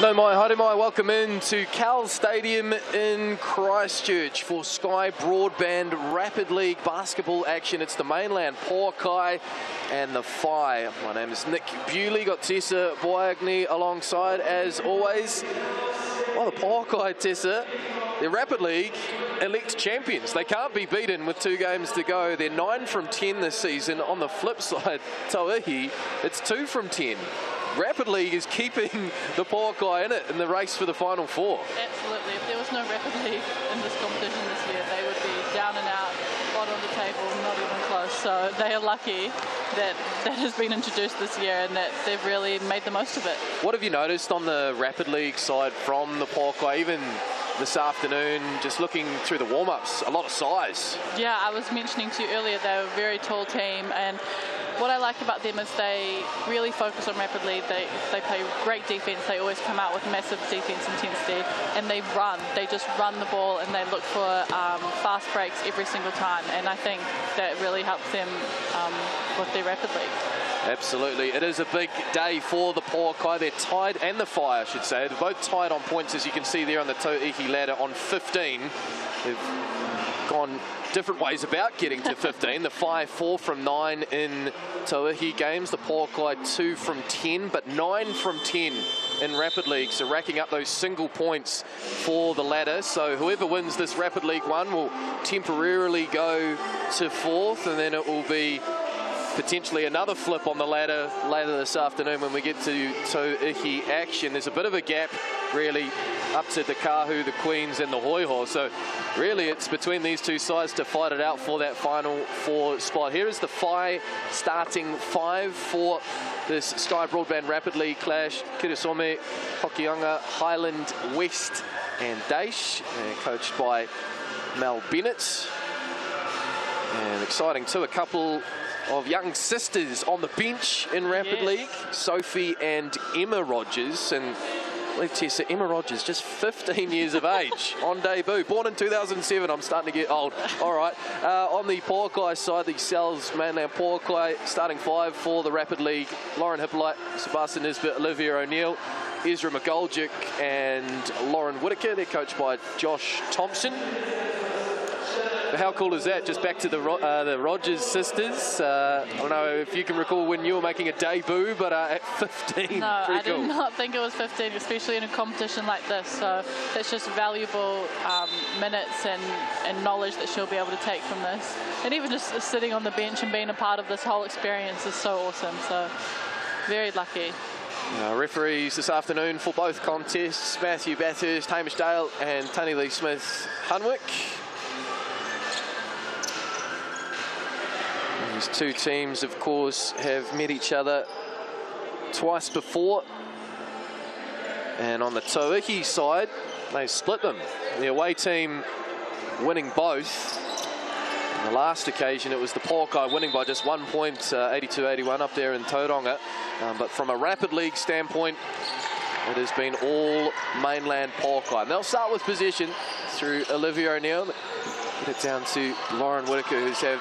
No mai, haere mai, welcome in to Cowles Stadium in Christchurch for Sky Broadband Rapid League basketball action. It's the Mainland Pouākai and the Whai. My name is Nick Bewley, got Tessa Boyagni alongside as always. Well, the Pouākai, Tessa, they're Rapid League elect champions. They can't be beaten with 2 games to go. They're 9 from 10 this season. On the flip side, Tauihi, it's 2 from 10. Rapid League is keeping the Pouākai in it in the race for the Final Four. Absolutely. If there was no Rapid League in this competition this year, they would be down and out, bottom of the table, not even close. So they are lucky that that has been introduced this year and that they've really made the most of it. What have you noticed on the Rapid League side from the Pouākai, even this afternoon, just looking through the warm-ups, a lot of size? Yeah, I was mentioning to you earlier, they're a very tall team, and what I like about them is they really focus on Rapid League. They play great defense. They always come out with massive defense intensity, and they run. They just run the ball, and they look for fast breaks every single time. And I think that really helps them with their Rapid League. Absolutely. It is a big day for the Pouākai. They're tied, and the Whai, I should say. They're both tied on points, as you can see there on the Tauihi ladder, on 15. They've gone different ways about getting to 15. The Whai 4 from 9 in Tauihi games. The Pouākai 2 from 10, but 9 from 10 in Rapid League. So racking up those single points for the ladder. So whoever wins this Rapid League 1 will temporarily go to 4th, and then it will be potentially another flip on the ladder later this afternoon when we get to Tauihi action. There's a bit of a gap, really, up to the Kahu, the Queens, and the Hoiho. So really, it's between these two sides to fight it out for that Final Four spot. Here is the Whai starting 5 for this Sky Broadband Rapid League clash. Kirasome, Hokianga, Highland, West, and Daesh, coached by Mel Bennett. And exciting too, a couple of young sisters on the bench in Rapid League, Sophie and Emma Rogers. And Tessa, Emma Rogers, just 15 years of age on debut, born in 2007. I'm starting to get old. All right. On the Pouākai side, the Cowles Mainland Pouākai starting 5 for the Rapid League: Lauren Hippolyte, Sebastian Nisbet, Olivia O'Neill, Ezra McGoldrick, and Lauren Whitaker. They're coached by Josh Thompson. How cool is that? Just back to the Rogers sisters. I don't know if you can recall when you were making a debut, but at 15, no, I cool. did not think it was 15, especially in a competition like this. So it's just valuable minutes and knowledge that she'll be able to take from this. And even just sitting on the bench and being a part of this whole experience is so awesome. So very lucky. Referees this afternoon for both contests: Matthew Bathurst, Hamish Dale, and Tony Lee Smith Hunwick. These two teams, of course, have met each other twice before. And on the Tauihi side, they split them. The away team winning both. On the last occasion, it was the Pouākai winning by just 1 point, 82-81 up there in Tauranga. But from a Rapid League standpoint, it has been all Mainland Pouākai. And they'll start with possession through Olivia O'Neill. Get it down to Lauren Whitaker, who's had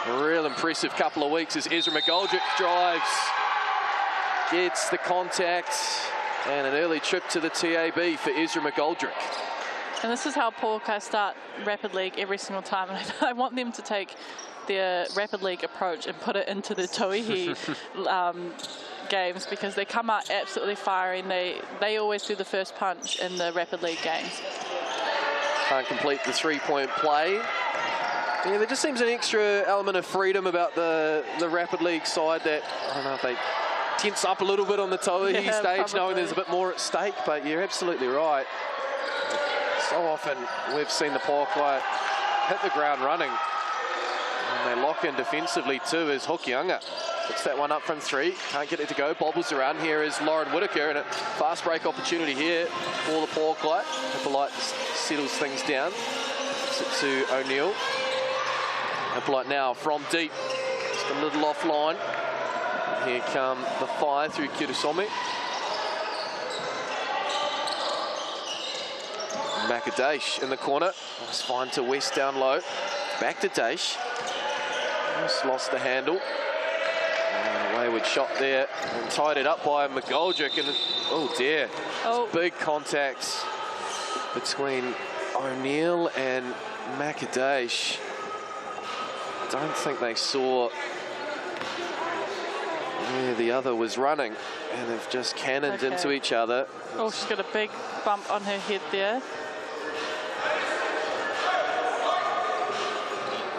a real impressive couple of weeks as Ezra McGoldrick drives, gets the contact, and an early trip to the TAB for Ezra McGoldrick. And this is how Pouākai start Rapid League every single time. And I want them to take their Rapid League approach and put it into the Tauihi games, because they come out absolutely firing. They always do the first punch in the Rapid League games. Can't complete the 3-point play. Yeah, there just seems an extra element of freedom about the Rapid League side that, I don't know if they tense up a little bit on the Tauihi stage, probably, knowing there's a bit more at stake, but you're absolutely right. So often we've seen the Pouākai hit the ground running, and they lock in defensively too, as Hokianga puts that one up from 3, can't get it to go, bobbles around. Here is Lauren Whitaker, and a fast break opportunity here for the Pouākai. Hippolyte settles things down, puts it to O'Neill. Hippolyte now from deep, just a little offline. Here come the Whai through Kirasome. Daesh in the corner. Nice find to West down low. Back to Daesh. Just lost the handle. And away with Great shot there, and tied it up by McGoldrick, and oh dear, big contacts between O'Neill and Macadash. I don't think they saw where the other was running, and they've just cannoned into each other. Oh, she's got a big bump on her head there.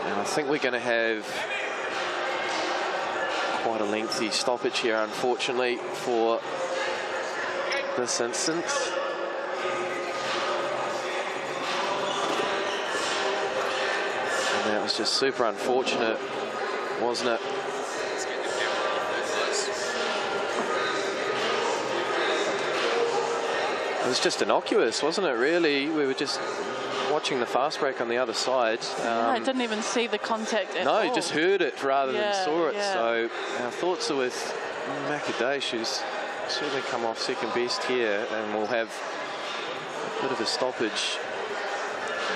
And I think we're going to have quite a lengthy stoppage here, unfortunately, for this instance. And that was just super unfortunate, wasn't it? It was just innocuous, wasn't it, really? We were just watching the fast break on the other side. I didn't even see the contact at all. No, just heard it rather than saw it. Yeah. So our thoughts are with Macadash, who's certainly come off second best here, and we'll have a bit of a stoppage.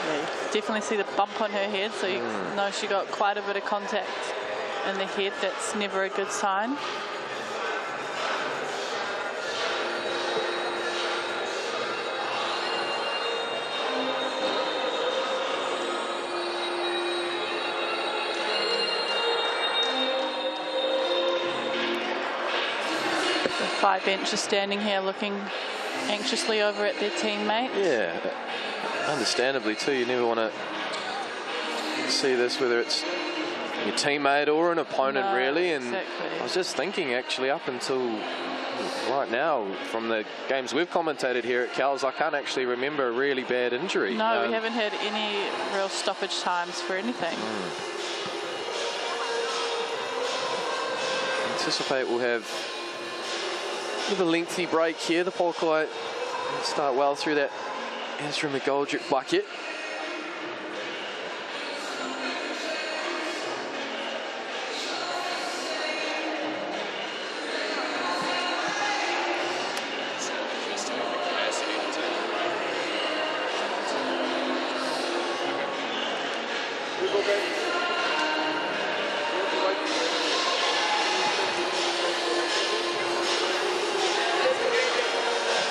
Yeah, you definitely see the bump on her head, so you know she got quite a bit of contact in the head. That's never a good sign. Five bench is standing here looking anxiously over at their teammate. Yeah, understandably too. You never want to see this, whether it's your teammate or an opponent, really. And I was just thinking, actually, up until right now, from the games we've commentated here at Cowles, I can't actually remember a really bad injury. No, we haven't had any real stoppage times for anything. Anticipate we'll have a bit of a lengthy break here. The Pouākai start well through that Ezra McGoldrick bucket.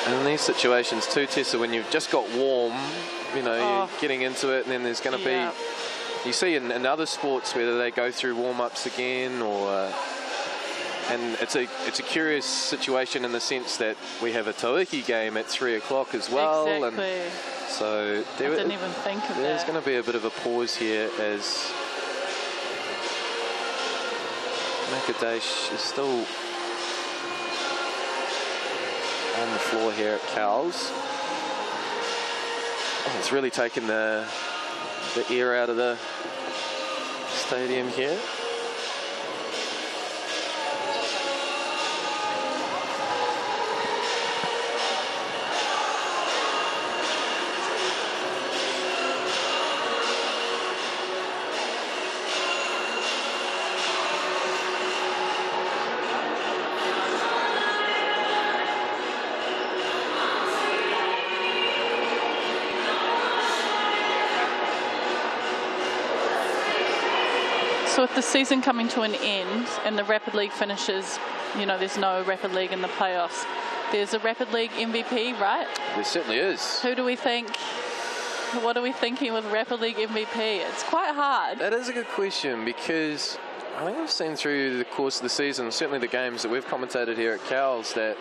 And in these situations too, Tessa, when you've just got warm, you know, you're getting into it, and then there's going to be, you see in other sports whether they go through warm-ups again, or and it's a curious situation in the sense that we have a Tauihi game at 3 o'clock as well. Exactly. And so I didn't even think of that. There's going to be a bit of a pause here as Macadash is still on the floor here at Cowles. Oh, it's really taken the air out of the stadium here. So with the season coming to an end and the Rapid League finishes, you know, there's no Rapid League in the playoffs. There's a Rapid League MVP, right? There certainly is. Who do we think? What are we thinking with Rapid League MVP? It's quite hard. That is a good question, because I think we've seen through the course of the season, certainly the games that we've commentated here at Cowles, that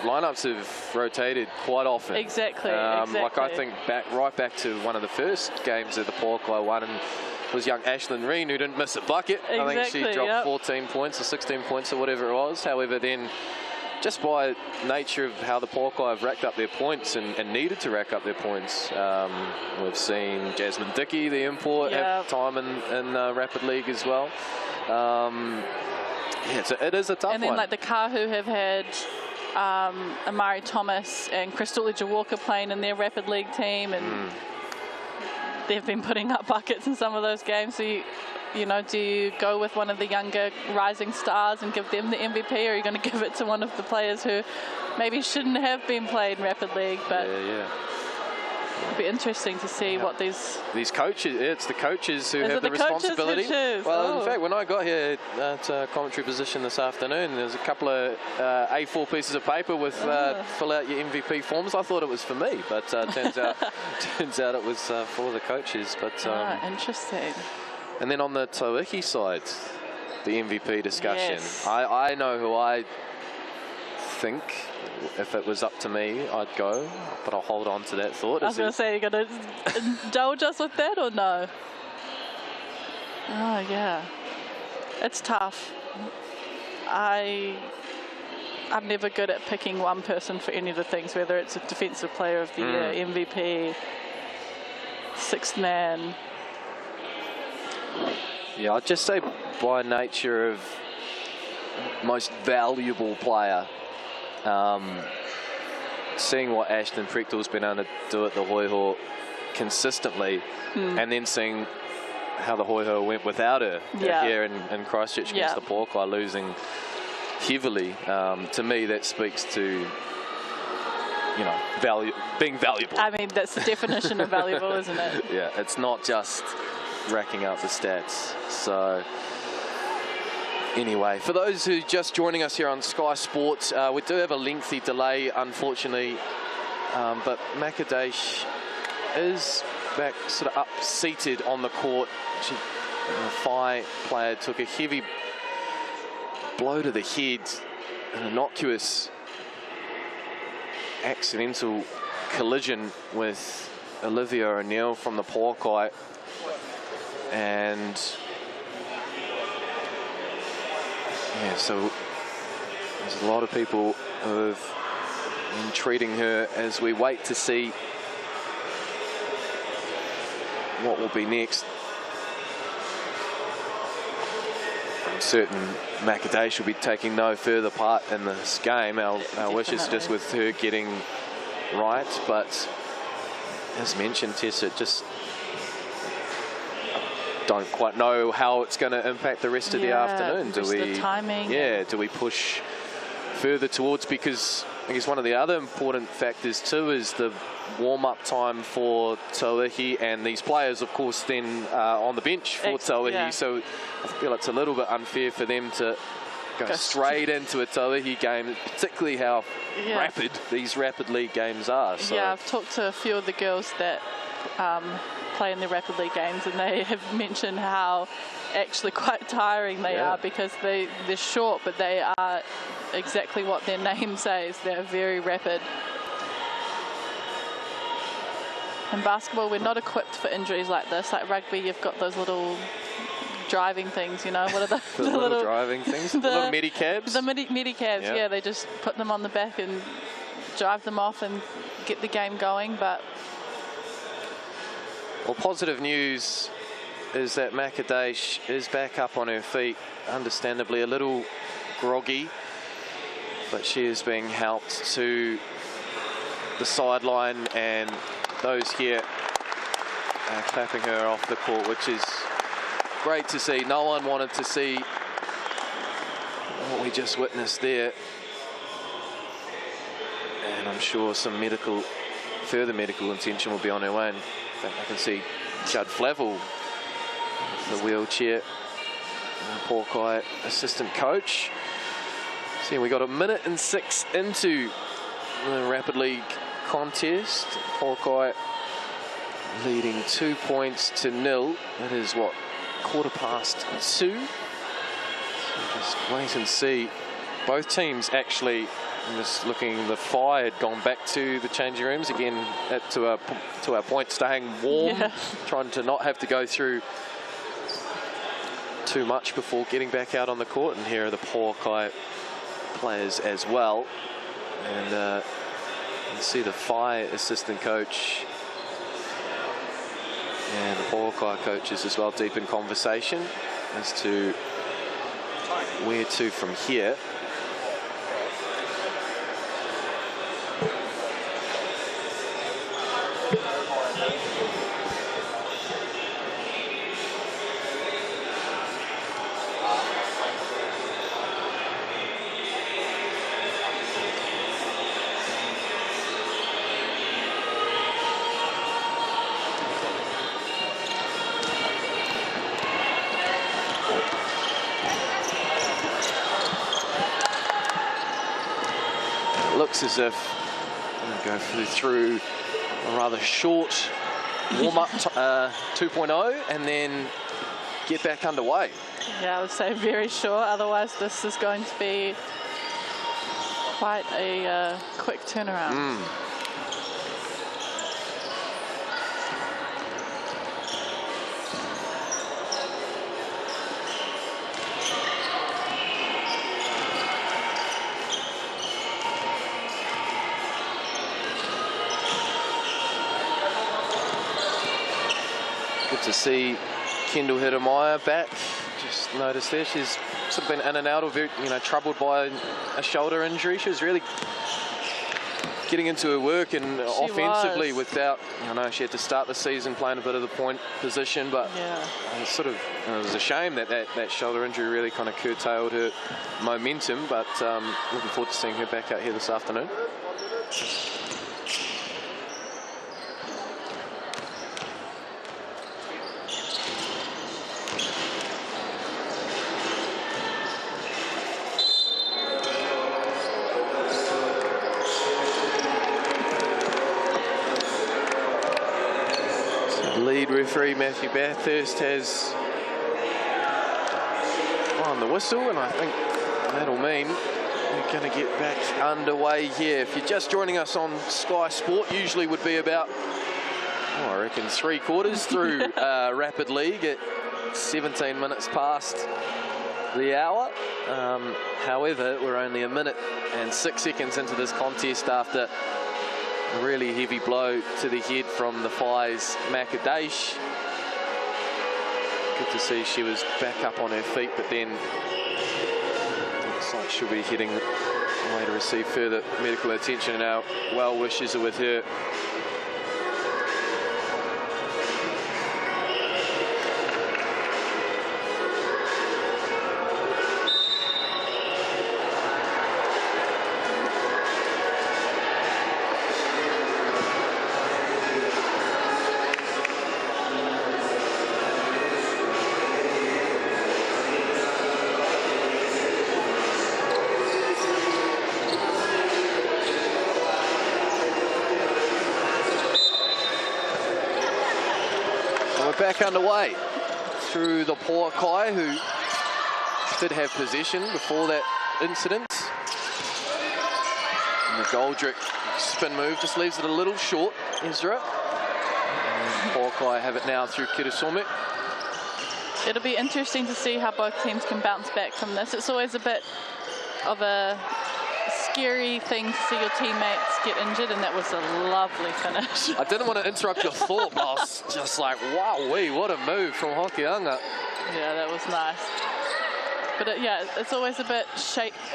lineups have rotated quite often. Exactly. Like I think right back to one of the first games that the Pouākai won, and was young Ashlyn Reen, who didn't miss a bucket. Exactly, I think she dropped 14 points or 16 points or whatever it was. However, then just by nature of how the Pouākai have racked up their points and needed to rack up their points, we've seen Jasmine Dickey, the import, have time in Rapid League as well. It is a tough one. And then like the Kahu have had Amari Thomas and Crystal Edger-Walker playing in their Rapid League team, and they've been putting up buckets in some of those games. So you know, do you go with one of the younger rising stars and give them the MVP, or are you going to give it to one of the players who maybe shouldn't have been played in Rapid League? But It'd be interesting to see what these coaches. It's the coaches who have the responsibility. Well, in fact, when I got here at commentary position this afternoon, there's a couple of A4 pieces of paper with fill out your MVP forms. I thought it was for me, but turns out it was for the coaches. But interesting. And then on the Tauihi side, the MVP discussion. Yes. I know who I think, if it was up to me, I'd go, but I'll hold on to that thought. I was going to say, you're going to indulge us with that or no? Oh, yeah. It's tough. I'm never good at picking one person for any of the things, whether it's a defensive player of the year, MVP, sixth man. Yeah, I'd just say by nature of most valuable player, seeing what Ashton Prechtel's been able to do at the Hoiho consistently, and then seeing how the Hoiho went without her here in Christchurch against the Pouākai, losing heavily. To me, that speaks to, being valuable. I mean, that's the definition of valuable, isn't it? Yeah, it's not just racking up the stats. So anyway, for those who are just joining us here on Sky Sports, we do have a lengthy delay, unfortunately, but Macadash is back sort of up seated on the court. The Whai player took a heavy blow to the head, an innocuous accidental collision with Olivia O'Neill from the Pouākai. And yeah, so there's a lot of people who have been treating her as we wait to see what will be next. I'm certain Macadash will be taking no further part in this game. Our wish is just with her getting right, but as mentioned, Tessa, just don't quite know how it's going to impact the rest of the afternoon. Do we? The timing. Yeah. Do we push further towards? Because I guess one of the other important factors too is the warm-up time for Tauihi, and these players, of course, then on the bench for Tauihi. Yeah. So I feel it's a little bit unfair for them to go straight into a Tauihi game, particularly how rapid these rapid league games are. So. Yeah, I've talked to a few of the girls that play in the rapid league games, and they have mentioned how actually quite tiring they are, because they're short, but they are exactly what their name says. They're very rapid. In basketball, we're not equipped for injuries like this. Like rugby, you've got those little driving things, what are the little driving things? The little medicabs? The medicabs, yeah. They just put them on the back and drive them off and get the game going. But well, positive news is that Macadash is back up on her feet, understandably a little groggy, but she is being helped to the sideline, and those here are clapping her off the court, which is great to see. No one wanted to see what we just witnessed there, and I'm sure some further medical attention will be on her way. In fact, I can see Judd Flavel, the wheelchair, Pouākai assistant coach. See, we got 1:06 into the Rapid League contest. Pouākai leading 2-0. That is what, 2:15. So just wait and see. Both teams actually, I'm just looking, the Whai had gone back to the changing rooms again to our point, staying warm, trying to not have to go through too much before getting back out on the court. And here are the Pouākai players as well. And you see the Whai assistant coach and the Pouākai coaches as well, deep in conversation as to where to from here. looks as if go through a rather short warm-up 2.0 and then get back underway. Yeah, I would say very short. Otherwise, this is going to be quite a quick turnaround. Good to see Kendall Hidemeyer back. Just noticed there she's sort of been in and out of, troubled by a shoulder injury. She was really getting into her work and offensively without, I know she had to start the season playing a bit of the point position, but it was a shame that shoulder injury really kind of curtailed her momentum, but looking forward to seeing her back out here this afternoon. Lead referee Matthew Bathurst has on the whistle, and I think that'll mean we're going to get back underway here. If you're just joining us on Sky Sport, usually would be about, I reckon, 3/4 through Rapid League at 17 minutes past the hour. However, we're only 1 minute and 6 seconds into this contest after a really heavy blow to the head from the Whai's Makadaish. Good to see she was back up on her feet, but then looks like she'll be heading away to receive further medical attention, and our well wishes are with her. Back underway through the Pouākai, who did have possession before that incident. And the Goldrick spin move just leaves it a little short, Ezra. And Pouākai have it now through Kirasome. It'll be interesting to see how both teams can bounce back from this. It's always a bit of a scary thing to see your teammates get injured, and that was a lovely finish. I didn't want to interrupt your thought, but I was just like, wow-wee, what a move from Hokianga. Yeah, that was nice. But it's always a bit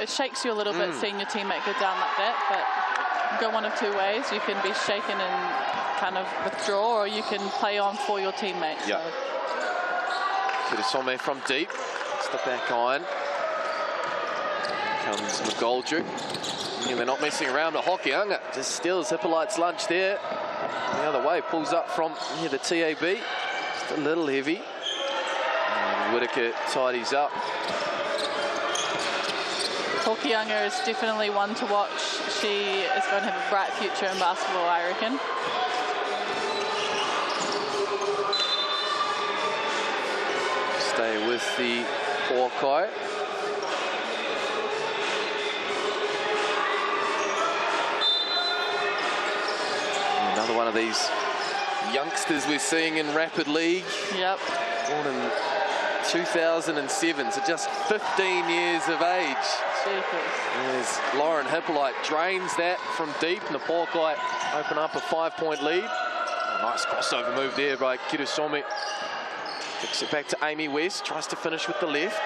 it shakes you a little bit seeing your teammate go down like that, but go one of two ways. You can be shaken and kind of withdraw, or you can play on for your teammates. Yeah. Kirasome from deep. It's the back iron. Comes McGoldrick. And they're not messing around. But Hokianga just steals Hippolyte's lunch there. The other way, pulls up from the TAB. Just a little heavy. And Whitaker tidies up. Hokianga is definitely one to watch. She is going to have a bright future in basketball, I reckon. Stay with the Pouākai. Another one of these youngsters we're seeing in Rapid League. Yep. Born in 2007, so just 15 years of age. As Lauren Hippolyte drains that from deep, and the Pouākai open up a 5-point lead. Nice crossover move there by Kirasome. Kicks it back to Amy West, tries to finish with the left.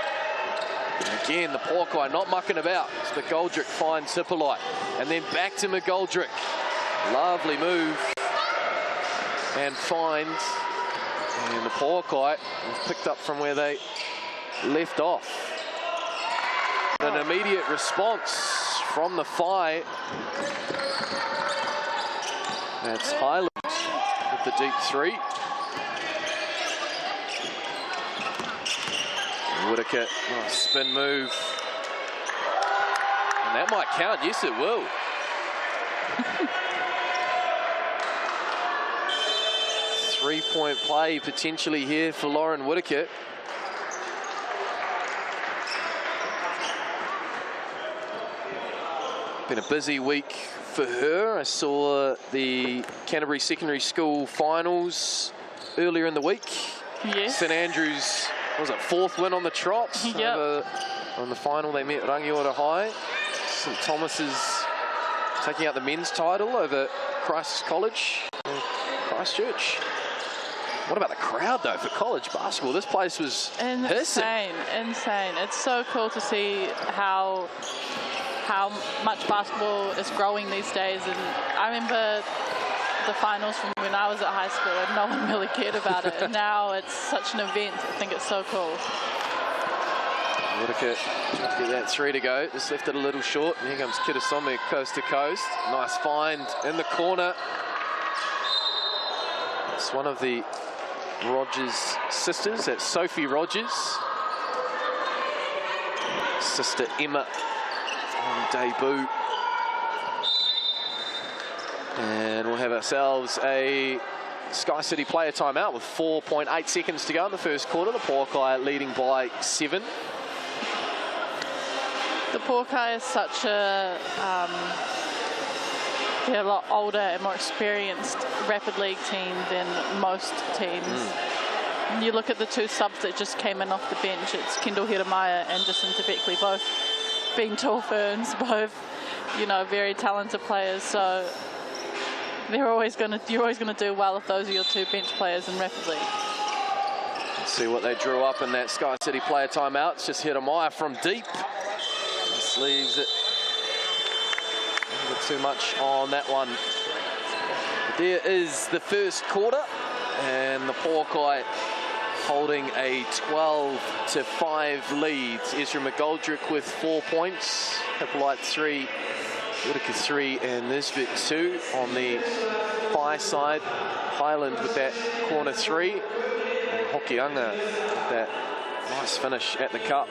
And again, the Pouākai not mucking about. So McGoldrick finds Hippolyte, and then back to McGoldrick. Lovely move and finds, and the Pouākai picked up from where they left off. An immediate response from the Whai. That's Highland with the deep three. Whitaker, nice spin move. And that might count, yes it will. Three-point play potentially here for Lauren Whittaker. Been a busy week for her. I saw the Canterbury Secondary School finals earlier in the week. Yes. St Andrews, was it, 4th win on the trot? Yep. On the final, they met Rangiora High. St Thomas's taking out the men's title over Christ College, Christchurch. What about the crowd, though, for college basketball? This place was insane. It's so cool to see how much basketball is growing these days. And I remember the finals from when I was at high school and no one really cared about it. And now it's such an event. I think it's so cool. Whittaker trying to get that 3 to go. Just left it a little short. And here comes Kitasome coast to coast. Nice find in the corner. It's one of the Rogers sisters. That's Sophie Rogers. Sister Emma on debut. And we'll have ourselves a Sky City player timeout with 4.8 seconds to go in the first quarter. The Pouākai leading by 7. The Pouākai is such a they're a lot older and more experienced rapid league team than most teams. You look at the 2 subs that just came in off the bench. It's Kendall Hiramaya and Jacinta Beckley, both being tall ferns, both, you know, very talented players. So you're always going to do well if those are your 2 bench players in rapid league. Let's see what they drew up in that Sky City player timeout. It's just Hiramaya from deep. Just leaves it. Not too much on that one. There is the first quarter, and the Pouākai holding a 12-5 lead. Ezra McGoldrick with 4 points. Hippolyte 3, Whittaker 3, and Nisbet 2 on the Whai side. Highland with that corner 3, and Hokianga with that nice finish at the cup.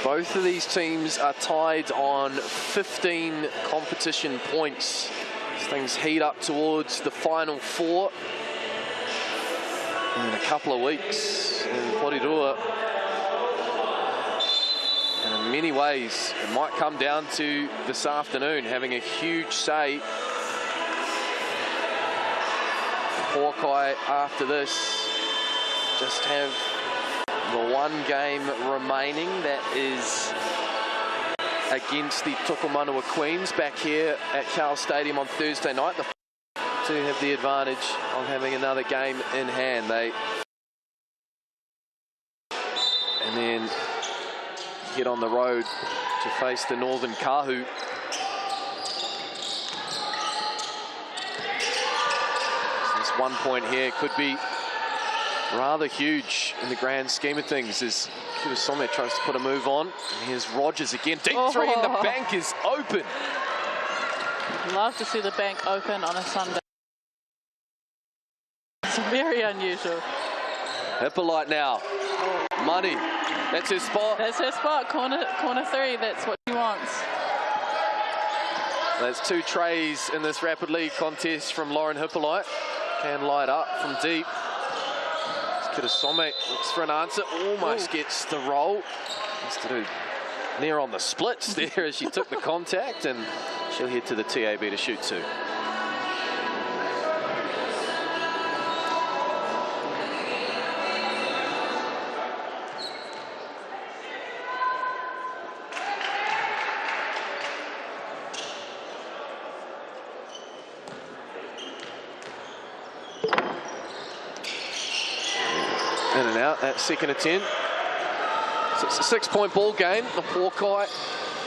Both of these teams are tied on 15 competition points. As things heat up towards the final 4 in a couple of weeks in Porirua. And in many ways, it might come down to this afternoon having a huge say. Pouākai after this just have the 1 game remaining, that is against the Tukumanua Queens back here at Cowles Stadium on Thursday night. The to have the advantage of having another game in hand. They and then get on the road to face the Northern Kahu. So this 1 point here could be rather huge in the grand scheme of things as Kitasome tries to put a move on. And here's Rogers again. Deep 3 and the bank is open. Love to see the bank open on a Sunday. It's very unusual. Hippolyte now. Money. That's her spot. That's her spot. Corner 3. That's what she wants. There's 2 trays in this rapid league contest from Lauren Hippolyte. Can light up from deep. Kitasome looks for an answer, almost gets the roll. Has to do near on the splits there as she took the contact, and she'll head to the TAB to shoot 2. In and out, that second attempt. So it's a 6-point ball game. The Pouākai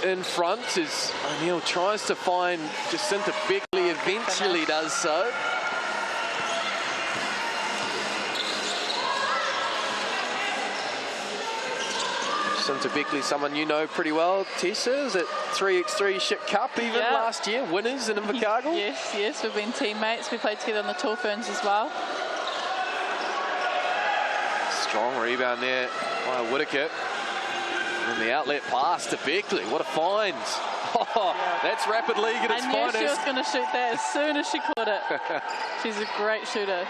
in front as O'Neill tries to find Jacinta Beckley, eventually does so. Jacinta Beckley, someone you know pretty well, Tessa, is at 3x3 Ship Cup even last year, winners in Invercargill. Yes, we've been teammates. We played together on the Tall Ferns as well. Strong rebound there by Whittaker. And the outlet pass to Beckley. What a find. Oh, that's Rapid League at its finest. I knew she was going to shoot that as soon as she caught it. She's a great shooter.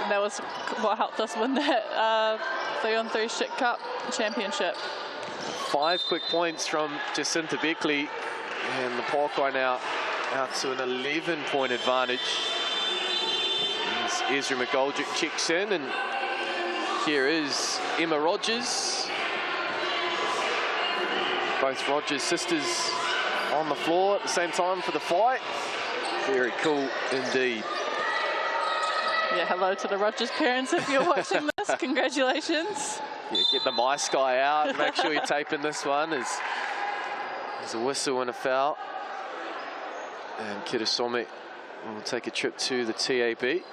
And that was what helped us win that 3-on-3 Shit Cup championship. 5 quick points from Jacinta Beckley. And the Pouākai now out to an 11-point advantage. As Ezra McGoldrick checks in, and here is Emma Rogers. Both Rogers sisters on the floor at the same time for the fight. Very cool indeed. Yeah, hello to the Rogers parents if you're watching this. Congratulations. Yeah, get the mice guy out. Make sure you're taping this one. There's a whistle and a foul. And Kirasome will take a trip to the TAB.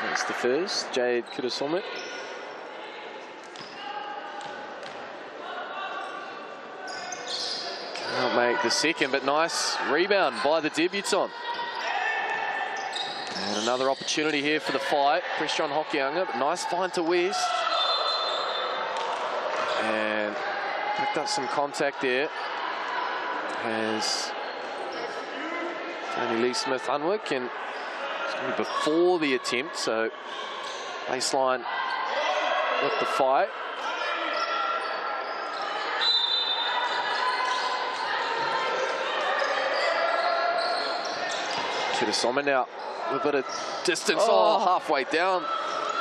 That's the first, Jade Kirasome. Can't make the second, but nice rebound by the debutante. And another opportunity here for the fight. Pressure on Hokianga, but nice find to West. And picked up some contact there. Has Tony Lee Smith Unwick, and before the attempt, so baseline with the fight. Kirasome now with a bit of distance. Oh, halfway down.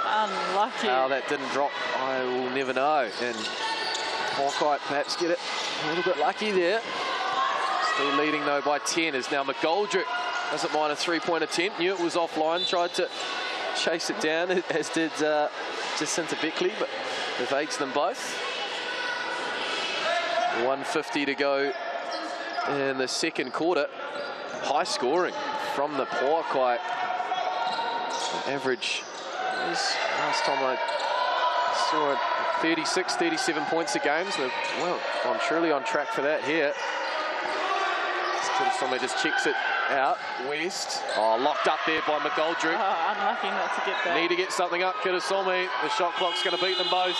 Unlucky. How that didn't drop, I will never know. And Pouākai perhaps get it a little bit lucky there. Still leading though by 10 is now McGoldrick. Doesn't mind a 3-point attempt. Knew it was offline. Tried to chase it down, as did Jacinta Beckley, but evades them both. 1:50 to go in the second quarter. High scoring from the Pouākai. Average is, last time I saw it, 36, 37 points a game. So, well, I'm truly on track for that here. Kirasome just checks it out. West. Oh, locked up there by McGoldrick. Oh, unlucky not to get that. Need to get something up, Kirasome. The shot clock's going to beat them both.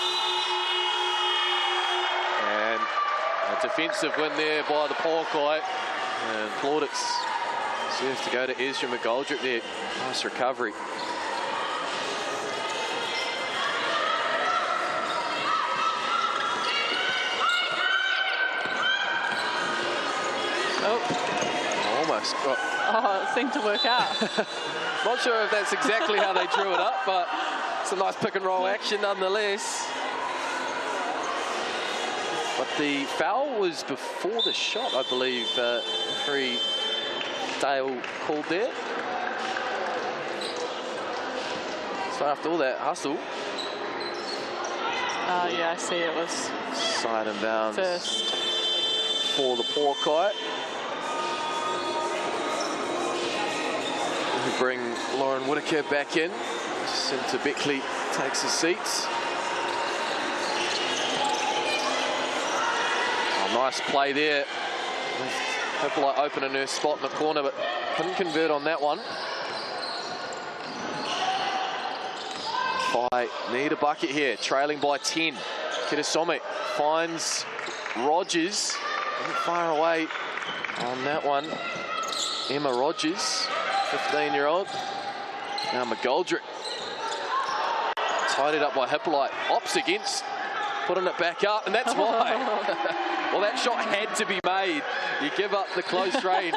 And a defensive win there by the Pouākai. And plaudits serves to go to Ezra McGoldrick there. Nice recovery. Almost. Oh, it seemed to work out. Not sure if that's exactly how they drew it up, but it's a nice pick and roll action nonetheless. But the foul was before the shot, I believe. Referee Dale called there. So after all that hustle. Yeah, I see it was side and bounds first for the Pouākai. We bring Lauren Whitaker back in. Jacinta Beckley takes his seats. Oh, nice play there. Hippolyte opening her spot in the corner, but couldn't convert on that one. Need a bucket here, trailing by 10. Kirasome finds Rogers. Not far away on that one. Emma Rogers, 15-year-old. Now McGoldrick. Tied it up by Hippolyte. Opts against, putting it back up, and that's why. Well, that shot had to be made. You give up the close range.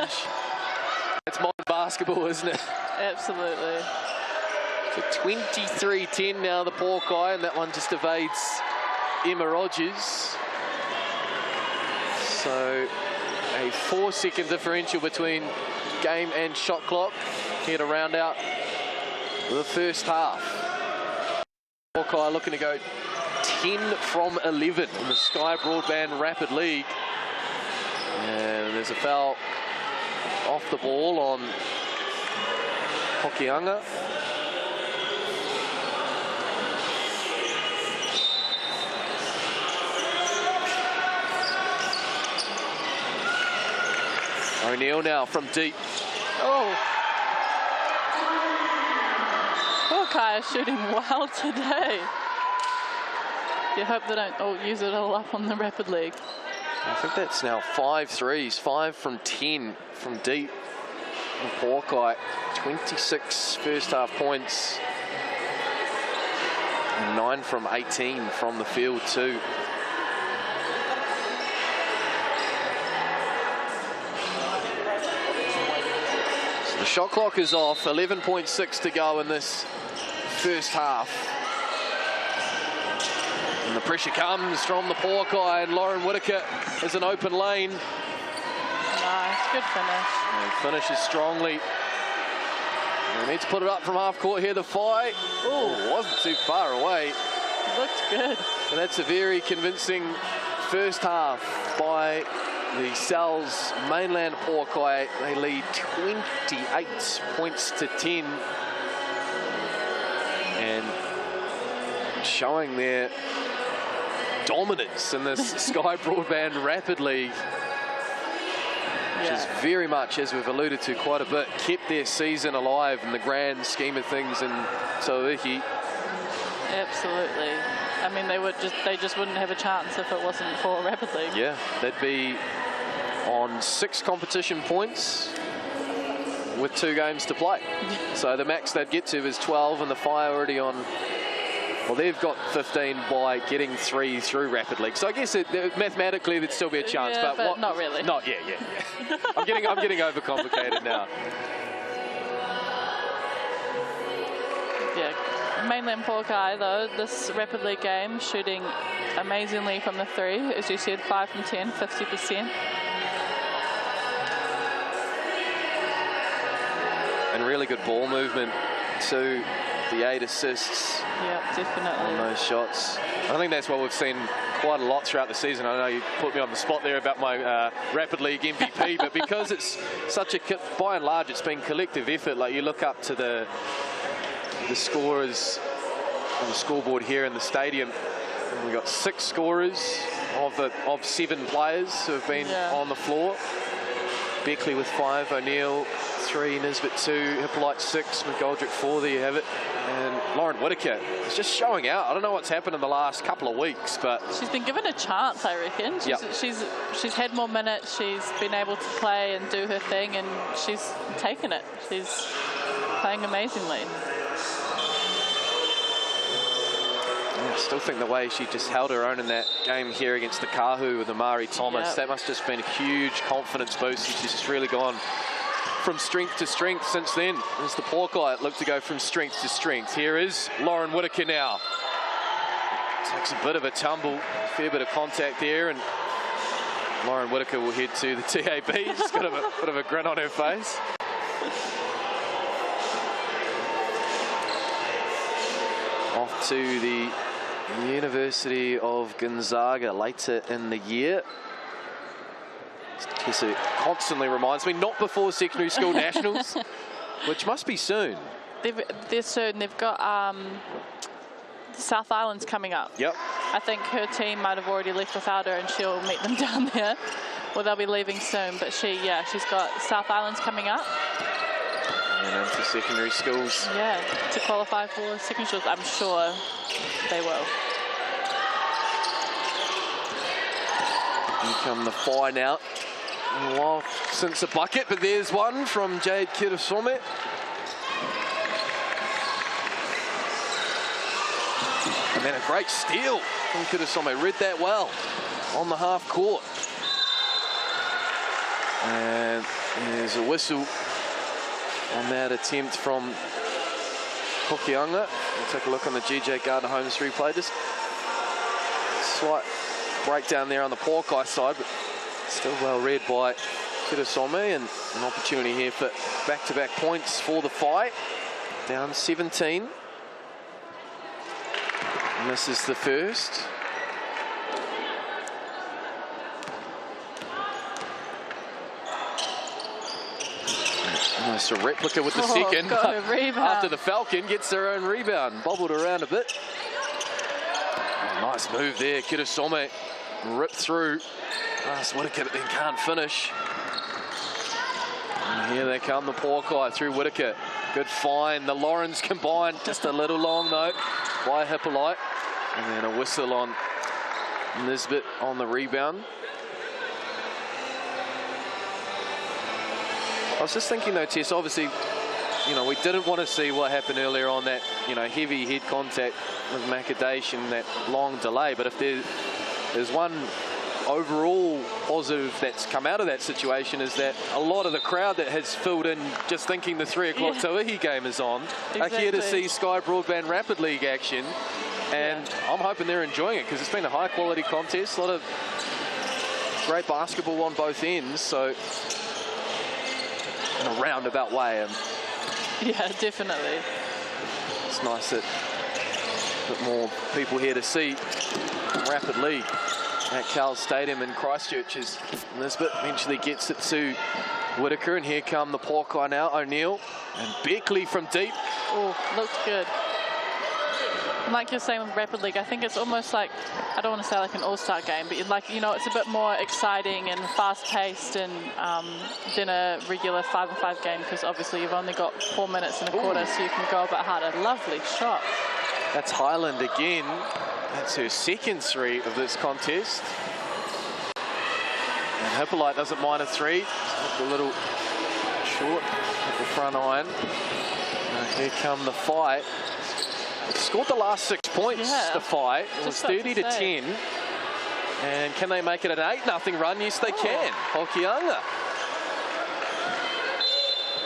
It's modern basketball, isn't it? Absolutely. So 23-10 now, the Pouākai, and that one just evades Emma Rogers. So a 4-second differential between game and shot clock here to round out the first half. Pouākai looking to go 10 from 11 in the Sky Broadband Rapid League. And there's a foul off the ball on Hokianga. O'Neill now from deep. Oh. Pouākai are shooting well today. You hope they don't all use it all up on the Rapid League. I think that's now 5 threes, 5 from 10 from deep. And Pouākai, 26 first half points. And 9 from 18 from the field too. So the shot clock is off, 11.6 to go in this first half. And the pressure comes from the Pouākai, and Lauren Whitaker is an open lane. Nice, good finish. And finishes strongly. And needs to put it up from half court here. The Whai, oh, wasn't too far away. Looks good. And that's a very convincing first half by the Cowles Mainland Pouākai. They lead 28 points to 10. And showing their dominance in this Sky Broadband Rapid League, which is very much, as we've alluded to quite a bit, kept their season alive in the grand scheme of things in Tauihi. Absolutely. I mean, they just wouldn't have a chance if it wasn't for Rapid League. Yeah, they'd be on 6 competition points with 2 games to play. So the max they'd get to is 12, and the Whai already on. Well, they've got 15 by getting 3 through Rapid League. So I guess mathematically there'd still be a chance, yeah, but not really. Not, yeah. I'm getting overcomplicated now. Yeah, Mainland Pouākai though, this Rapid League game shooting amazingly from the 3, as you said, 5 from 10, 50%. And really good ball movement too. The 8 assists. Yeah, definitely. On those shots. I think that's what we've seen quite a lot throughout the season. I know you put me on the spot there about my Rapid League MVP, but because it's such a, by and large, it's been collective effort. Like you look up to the scorers on the scoreboard here in the stadium, and we've got 6 scorers of 7 players who have been on the floor. Beckley with 5, O'Neill 3, Nisbet 2, Hippolyte 6, McGoldrick 4, there you have it. And Lauren Whitaker is just showing out. I don't know what's happened in the last couple of weeks, but she's been given a chance, I reckon. She's had more minutes, she's been able to play and do her thing, and she's taken it. She's playing amazingly. I still think the way she just held her own in that game here against the Kahu with Amari Thomas, that must have just been a huge confidence boost. She's just really gone from strength to strength since then. As the Pouākai look to go from strength to strength. Here is Lauren Whitaker now. Takes a bit of a tumble, fair bit of contact there, and Lauren Whitaker will head to the TAB. Just got a bit of a grin on her face. Off to the University of Gonzaga later in the year. Tessa constantly reminds me, not before secondary school nationals, which must be soon. They're soon. They've got South Island's coming up. Yep. I think her team might have already left without her, and she'll meet them down there. Well, they'll be leaving soon, but she's got South Island's coming up. And into secondary schools. Yeah, to qualify for secondary schools, I'm sure they will. Here come the Whai now. Well, since a bucket, but there's one from Jade Kirasome. And then a great steal from Kirasome. Read that well on the half court. And there's a whistle on that attempt from Hokianga. We'll take a look on the GJ Gardner Holmes replay. Just slight breakdown there on the Pouākai side, but still well read by Kirasome, and an opportunity here for back-to-back points for the Whai. Down 17. And this is the first. Almost a replica with the second. Got a rebound. After the Falcon gets their own rebound. Bobbled around a bit. Oh, nice move there. Kirasome ripped through. Whitaker, but then can't finish. And Here they come, the Pouākai through Whitaker. Good find. The Laurens combined. Just a little long, though, by Hippolyte. And then a whistle on Nisbet on the rebound. I was just thinking, though, Tess, obviously, you know, we didn't want to see what happened earlier on that, you know, heavy head contact with Macadation, that long delay. But if there's one overall positive that's come out of that situation, is that a lot of the crowd that has filled in just thinking the 3 o'clock Tauihi game is on are here to see Sky Broadband Rapid League action. And I'm hoping they're enjoying it, because it's been a high quality contest, a lot of great basketball on both ends. So in a roundabout way, yeah, definitely. It's nice that a bit more people here to see Rapid League at Cowles Stadium in Christchurch, as Nisbet eventually gets it to Whitaker. And here come the Pouākai now, O'Neill and Beckley from deep. Oh, looked good. Like you're saying with Rapid League, I think it's almost like, I don't want to say like an all-star game, but like, you know, it's a bit more exciting and fast-paced and than a regular 5-on-5 game, because obviously you've only got 4 minutes and a quarter, so you can go a bit harder. Lovely shot. That's Highland again. That's her second 3 of this contest. And Hippolyte doesn't mind a 3. It's a little short at the front iron. Here come the fight. It scored the last 6 points, the fight. It was 30-10. And can they make it an 8-0 run? Yes, they can. Hokianga.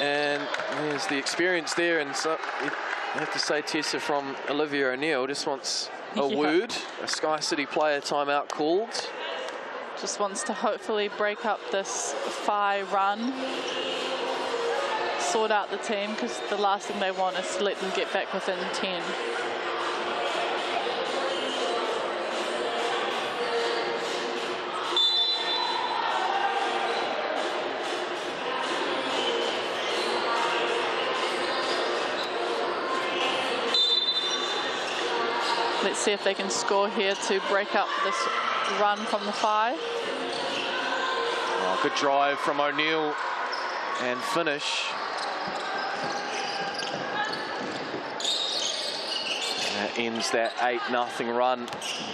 And there's the experience there. And so you have to say, Tessa, from Olivia O'Neill, just wants a word. A Sky City player timeout called. Just wants to hopefully break up this Whai run. Sort out the team, because the last thing they want is to let them get back within 10. Let's see if they can score here to break up this run from the Whai. Oh, good drive from O'Neill and finish. That ends that 8-0 run.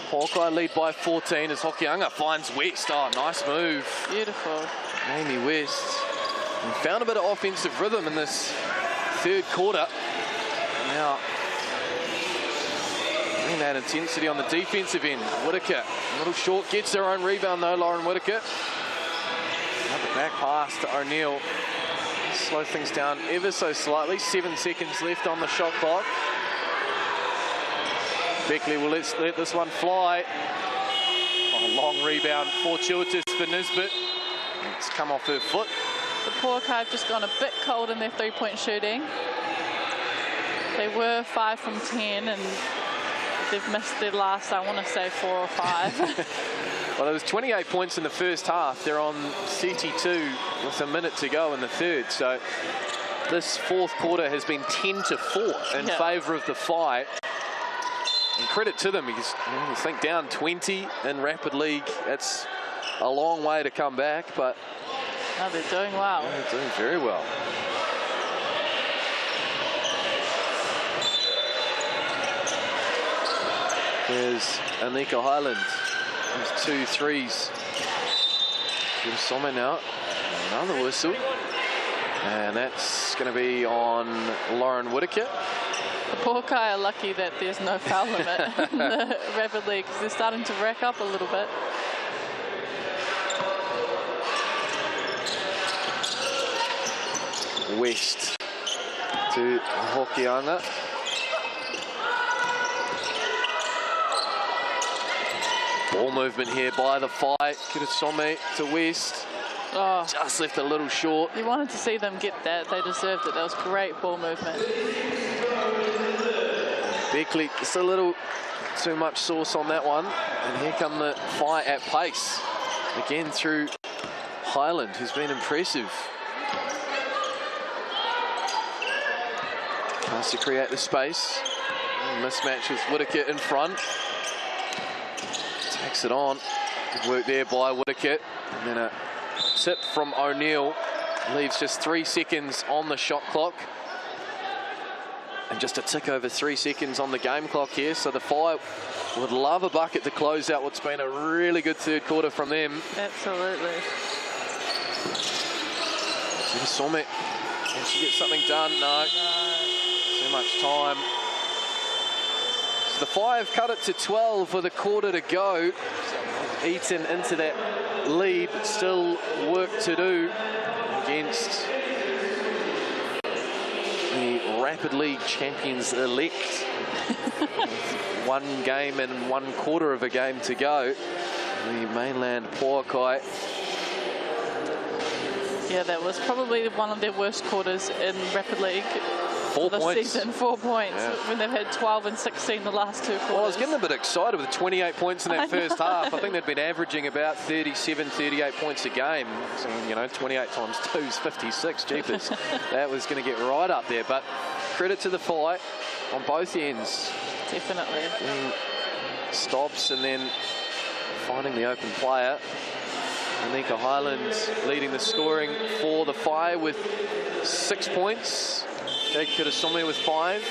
Pouākai lead by 14 as Hokianga finds West. Oh, nice move. Beautiful. Amy West. And found a bit of offensive rhythm in this 3rd quarter. Now, bring that intensity on the defensive end. Whitaker, a little short, gets their own rebound though, Lauren Whitaker. Another back pass to O'Neill. Slow things down ever so slightly. 7 seconds left on the shot clock. Beckley will let this one fly. Oh, long rebound, fortuitous for Nisbet. It's come off her foot. The Pouākai have just gone a bit cold in their 3-point shooting. They were 5 from 10, and they've missed their last, I want to say, 4 or 5. Well, there was 28 points in the first half. They're on 32 with a minute to go in the 3rd. So this 4th quarter has been 10-4 in favour of the Whai. And credit to them, because you think down 20 in Rapid League, that's a long way to come back, but no, they're doing well. They're doing very well. There's Anika Highland. There's 2 threes. Jim Sommer now. Another whistle. And that's going to be on Lauren Whitaker. The Pouākai are lucky that there's no foul limit in the Rapid League, because they're starting to rack up a little bit. West to Hokianga. Ball movement here by the Whai. Kirasome to West. Oh, just left a little short. You wanted to see them get that. They deserved it. That was great ball movement. Beckley, just a little too much sauce on that one. And here come the Whai at pace. Again through Highland, who's been impressive. Has to create the space. Mismatch with Whitaker in front. Takes it on. Good work there by Whitaker. And then a tip from O'Neill. Leaves just 3 seconds on the shot clock. And just a tick over 3 seconds on the game clock here. So the Whai would love a bucket to close out what's been a really good third quarter from them. Absolutely. Summit. Can she get something done? No. Too much time. So the Whai have cut it to 12 with a quarter to go. Eaton into that lead, but still work to do against the Rapid League champions-elect. 1 game and 1/4 of a game to go. The Mainland Pouākai. Yeah, that was probably one of their worst quarters in Rapid League. 4 points. Season, 4 points, yeah. When they've had 12 and 16 the last 2 quarters. Well, I was getting a bit excited with 28 points in that first half. I think they'd been averaging about 37, 38 points a game. So, you know, 28 times 2 is 56. Jeepers. That was going to get right up there. But credit to the Whai on both ends. Definitely. Stops and then finding the open player. Anika Highlands leading the scoring for the Whai with 6 points. Jake Kurasome with 5.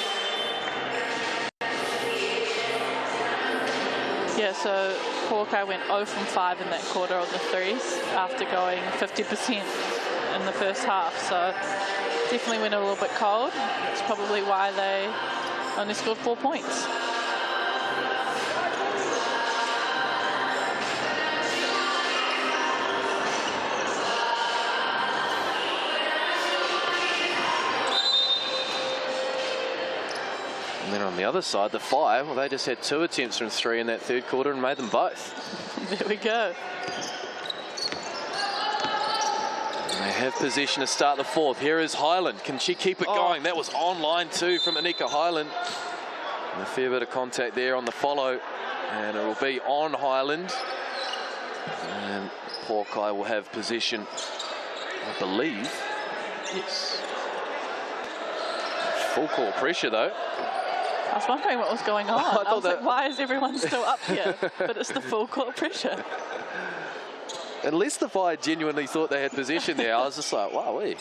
Yeah, so Pouākai went 0 from 5 in that quarter on the threes after going 50% in the first half. So definitely went a little bit cold. That's probably why they only scored 4 points. And then on the other side, the Whai, well, they just had 2 attempts from 3 in that third quarter and made them both. There we go. And they have possession to start the 4th. Here is Highland. Can she keep it going? That was on line 2 from Anika Highland. And a fair bit of contact there on the follow. And it will be on Highland. And Pouākai will have possession, I believe. Yes. Full court pressure, though. I was wondering what was going on. I was like, why is everyone still up here? But it's the full court pressure. Unless the Whai genuinely thought they had possession there, I was just like, wow, And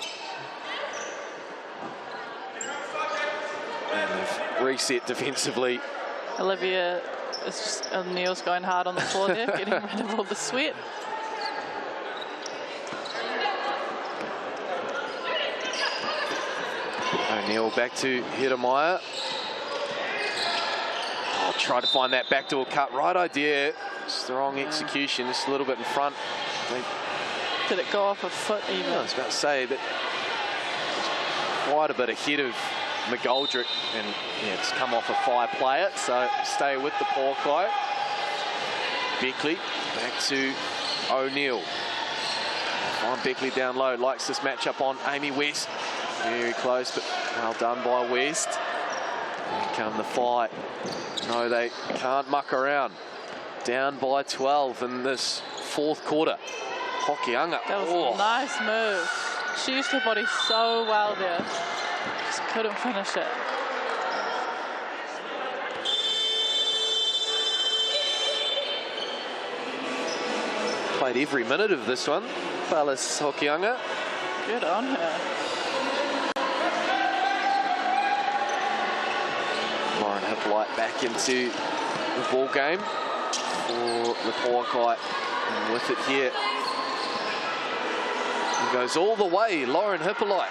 they've reset defensively. Olivia is just, O'Neill's going hard on the floor there, getting rid of all the sweat. O'Neill back to Hirameyer. Oh, try to find that backdoor cut. Right idea. Strong execution. Just a little bit in front. Did it go off a foot even? I was about to say that quite a bit ahead of McGoldrick. And yeah, it's come off a Whai player. So stay with the Pouākai. Beckley back to O'Neill. Find Beckley down low. Likes this matchup on Amy West. Very close, but well done by West. Here come the Whai. No, they can't muck around. Down by 12 in this 4th quarter. Hokianga. That was a nice move. She used her body so well there. Just couldn't finish it. Played every minute of this one. Palace Hokianga. Good on her. Lauren Hippolyte back into the ball game for the Pouākai. And with it here, he goes all the way, Lauren Hippolyte.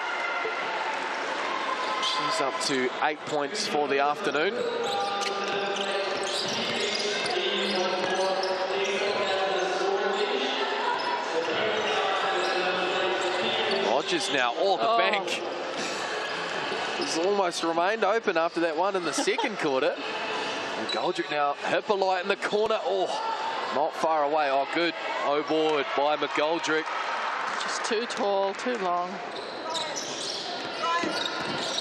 She's up to 8 points for the afternoon. Rogers now, the bank. It's almost remained open after that one in the second quarter. McGoldrick now, Hippolyte in the corner. Not far away. Good. Board by McGoldrick. Just too tall, too long.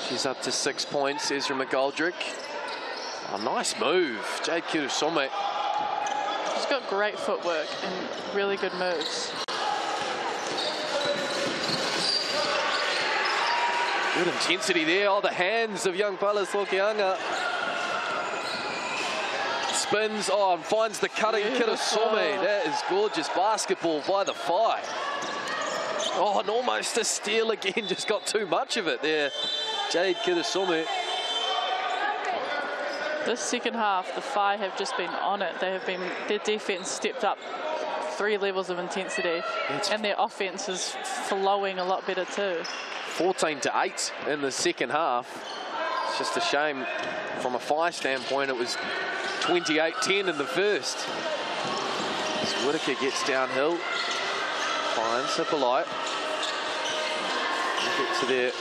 She's up to 6 points, Ezra McGoldrick. Nice move, Jade Kurasome. She's got great footwork and really good moves. Good intensity there. The hands of young Palas Hokianga. Spins and finds the cutting Kurasome. That is gorgeous basketball by the Whai. Oh, and almost a steal again. Just got too much of it there. Jade Kirasome. This second half, the Whai have just been on it. They have been, their defense stepped up 3 levels of intensity, and their offense is flowing a lot better too. 14-8 in the second half. It's just a shame from a Whai standpoint. It was 28-10 in the first. As Whitaker gets downhill, finds Hippolyte. Get to their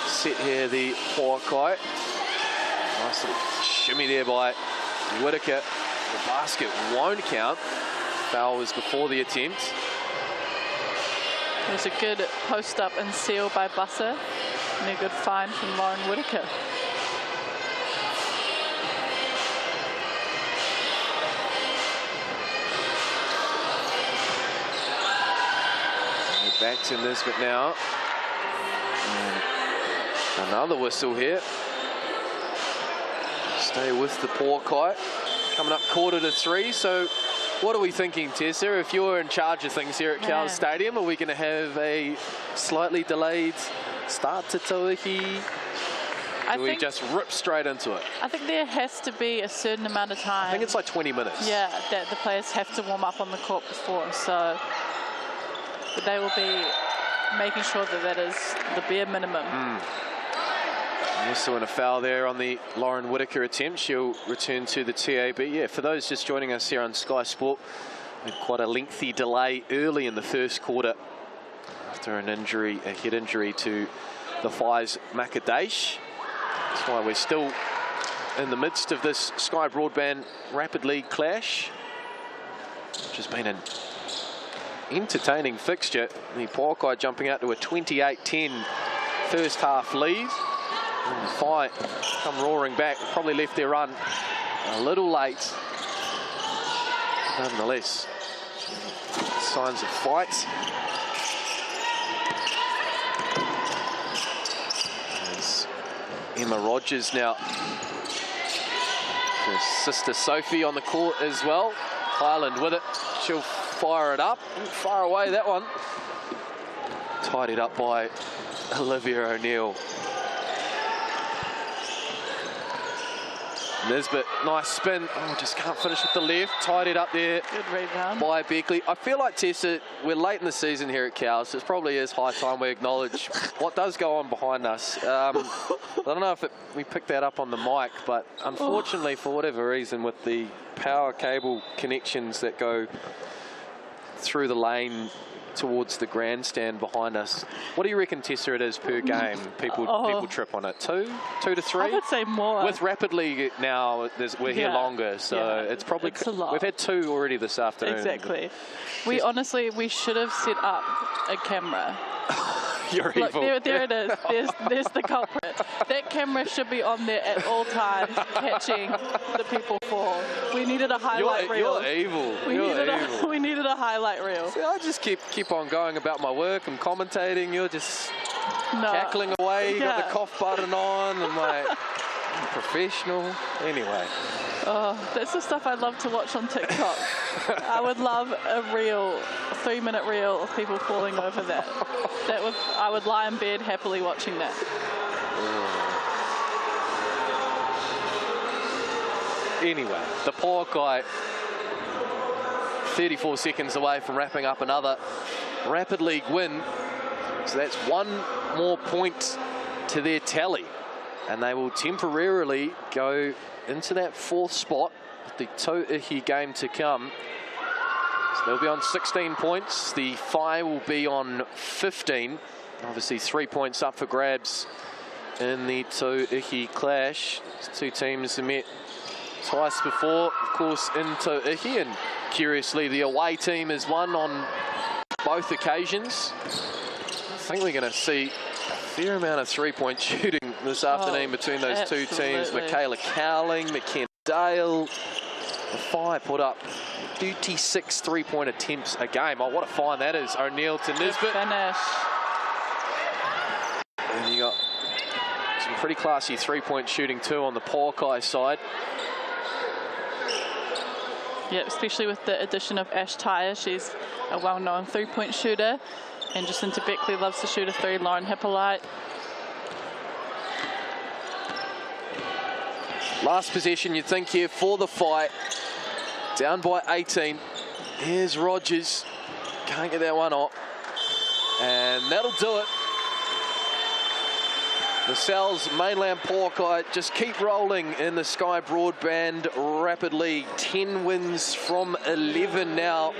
set here, the Pouākai. Nice little shimmy there by Whitaker. The basket won't count. Foul was before the attempt. There's a good post up and seal by Busser, and a good find from Lauren Whitaker. Back to Nisbet now. And another whistle here. Stay with the Pouākai. Coming up 2:45. So what are we thinking, Tessa? If you're in charge of things here at Cowles Stadium, are we going to have a slightly delayed start to Tauihi? Do we just rip straight into it? I think there has to be a certain amount of time. I think it's like 20 minutes. Yeah, that the players have to warm up on the court before. So they will be making sure that that is the bare minimum. Also in a foul there on the Lauren Whitaker attempt. She'll return to the TAB. Yeah, for those just joining us here on Sky Sport, we had quite a lengthy delay early in the first quarter after an injury, a head injury to the Whai's Makadash. That's why we're still in the midst of this Sky Broadband Rapid League clash, which has been an entertaining fixture. The Pouākai jumping out to a 28-10 first half lead. And the Whai come roaring back. Probably left their run a little late. Nonetheless, signs of fight. There's Emma Rogers now. Her sister Sophie on the court as well. Highland with it. She'll fire it up. Far away that one. Tidied up by Olivia O'Neill. Nisbet, nice spin. Oh, just can't finish with the left. Tied it up there. Good rebound by Beckley. I feel like, Tessa, we're late in the season here at Cowles. So it probably is high time we acknowledge what does go on behind us. I don't know if we picked that up on the mic, but unfortunately, for whatever reason, with the power cable connections that go through the lane towards the grandstand behind us. What do you reckon, Tessa, it is per game? People trip on it. 2 to 3? I would say more. With Rapid League now, we're here longer, so it's probably... It's a lot. We've had 2 already this afternoon. Exactly. We honestly should have set up a camera. You're Look, evil. there it is. There's the culprit. That camera should be on there at all times, catching the people fall. We needed a highlight reel. You're evil. We needed a highlight reel. See, I just keep on going about my work. I'm commentating. You're just cackling away. You got the cough button on. I'm like, I'm professional. Anyway. Oh, that's the stuff I love to watch on TikTok. I would love a 3-minute reel of people falling over that. I would lie in bed happily watching that. Anyway, the Pouākai 34 seconds away from wrapping up another Rapid League win. So that's 1 more point to their tally. And they will temporarily go into that 4th spot with the Tauihi game to come. So they'll be on 16 points. The Whai will be on 15. Obviously 3 points up for grabs in the Tauihi clash. These 2 teams have met twice before, of course, in Tauihi, and curiously the away team has won on both occasions. I think we're going to see a fair amount of 3-point shooting this afternoon between those 2 teams. Michaela Cowling, McKenna Dale. The Whai put up 36 3-point attempts a game. Oh, what a find that is. O'Neill to Nisbet. Finish. And you got some pretty classy 3-point shooting too on the Pouākai side. Yeah, especially with the addition of Ash Tyre. She's a well-known 3-point shooter. And Jacinta Beckley loves to shoot a 3. Lauren Hippolyte. Last possession, you'd think here for the fight. Down by 18. Here's Rogers. Can't get that one off. And that'll do it. The Sal's Mainland Pouākai just keep rolling in the Sky Broadband rapidly. 10 wins from 11 now.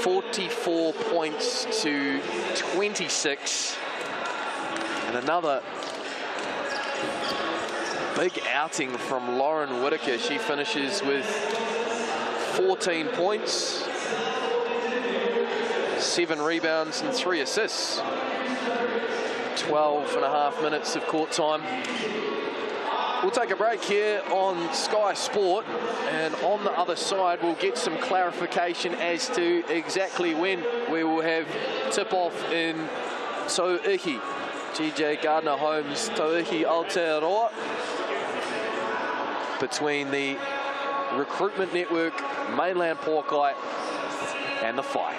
44 points to 26. And another big outing from Lauren Whitaker. She finishes with 14 points, 7 rebounds and 3 assists. 12.5 minutes of court time. We'll take a break here on Sky Sport, and on the other side we'll get some clarification as to exactly when we will have tip-off in Tauihi. GJ Gardner Holmes, Tauihi Aotearoa, between the Recruitment Network, Mainland Pouākai and the Whai.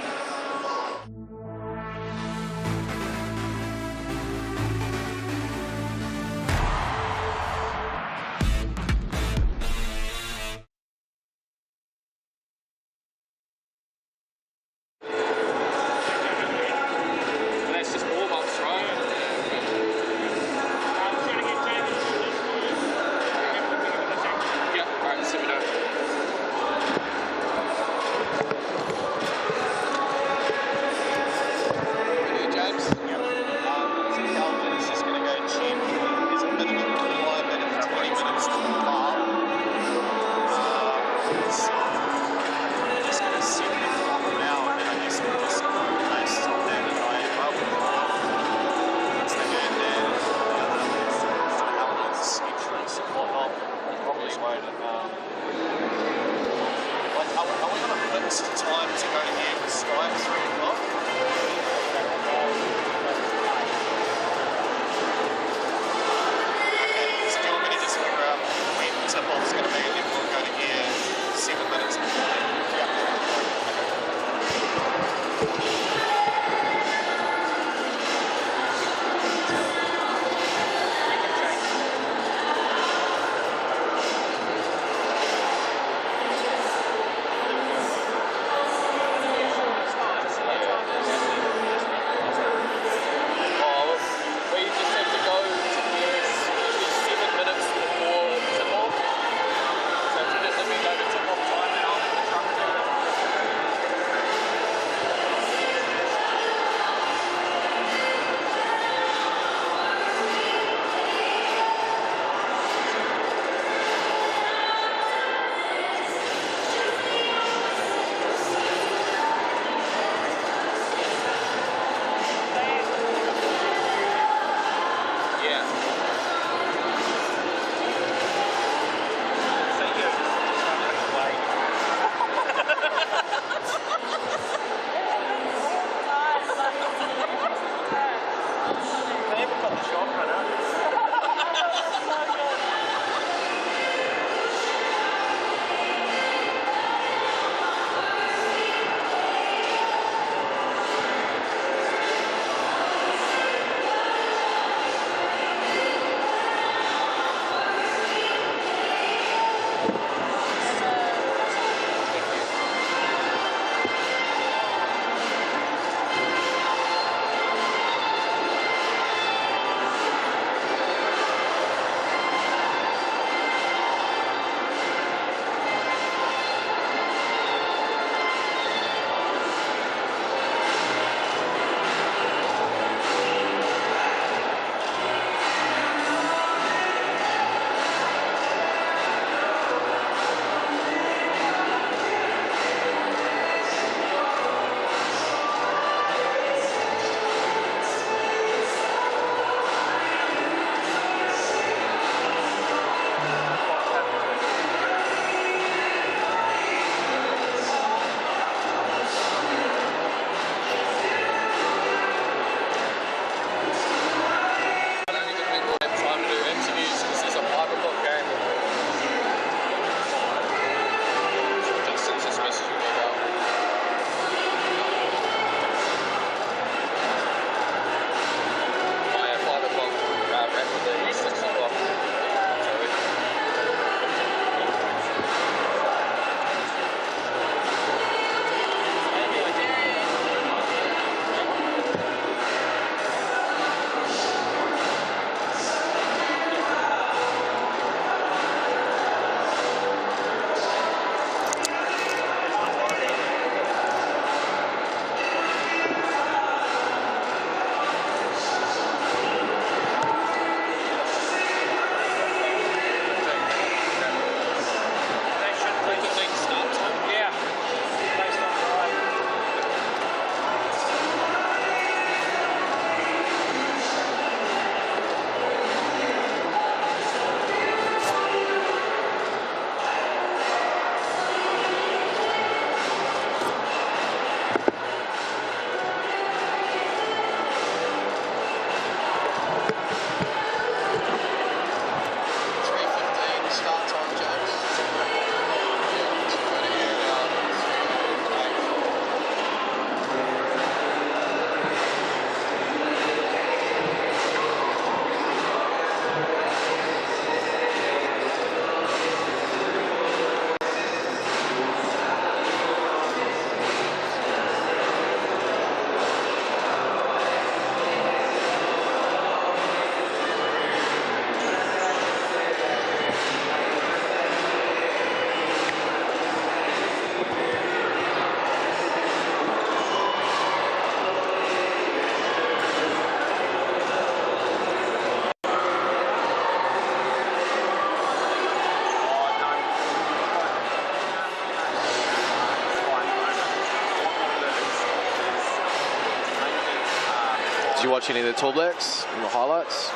you watch any of the Tall Blacks in the highlights?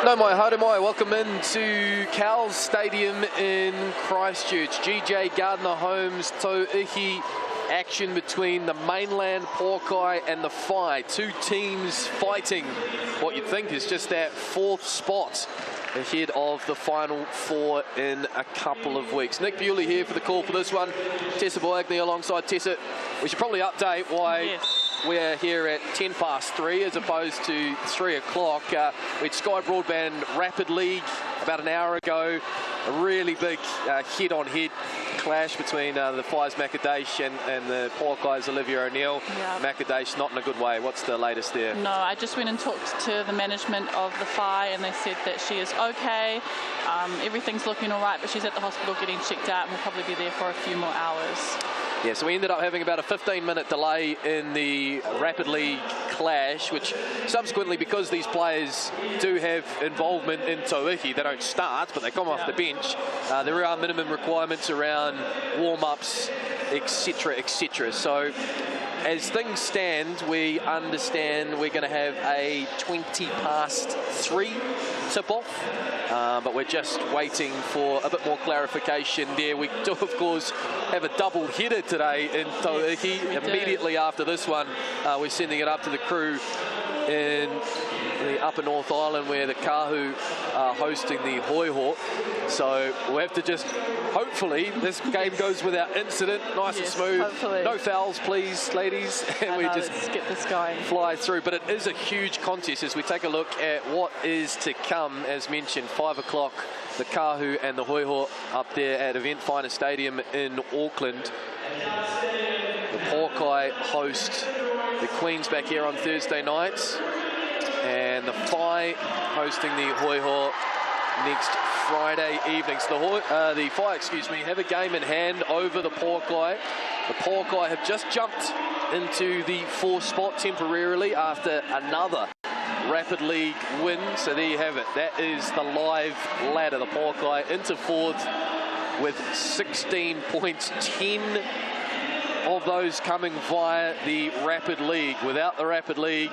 No mai, haere mai. Welcome into Cowles Stadium in Christchurch. GJ Gardner Holmes, Tauihi. Action between the Mainland Pouākai and the Whai. Two teams fighting what you'd think is just that fourth spot ahead of the final four in a couple of weeks. Nick Bewley here for the call for this one. Tessa Boagni alongside Tessa. We should probably update why we're here at 3:10 as opposed to 3 o'clock. We had Sky Broadband Rapid League about an hour ago. A really big head-on-head clash between the Whai's Macadash and the Pouākai's Olivia O'Neill. Yep. Macadash not in a good way. What's the latest there? No, I just went and talked to the management of the Whai and they said that she is okay. Everything's looking all right, but she's at the hospital getting checked out and will probably be there for a few more hours. Yeah, so we ended up having about a 15-minute delay in the Rapid League clash, which subsequently, because these players do have involvement in Tauihi, they don't start, but they come off the bench. There are minimum requirements around warm-ups, etc., etc. So as things stand, we understand we're going to have a 3:20 tip-off. But we're just waiting for a bit more clarification there. We do, of course, have a double header today in Tauihi. Yes, immediately after this one, we're sending it up to the crew in the Upper North Island where the Kahu are hosting the Hoiho. So we'll have to just, hopefully, this game goes without incident, nice and smooth. Hopefully. No fouls, please, ladies. And we just get this going. Fly through. But it is a huge contest as we take a look at what is to come. As mentioned, 5 o'clock, the Kahu and the Hoiho up there at Event Finder Stadium in Auckland. The Pouākai host the Queens back here on Thursday nights, and the Whai hosting the Hoiho next Friday evening. So the Whai, have a game in hand over the Pouākai. The Pouākai have just jumped into the fourth spot temporarily after another Rapid League win. So there you have it. That is the live ladder. The Pouākai into fourth with 16 points, 10 of those coming via the Rapid League. Without the Rapid League,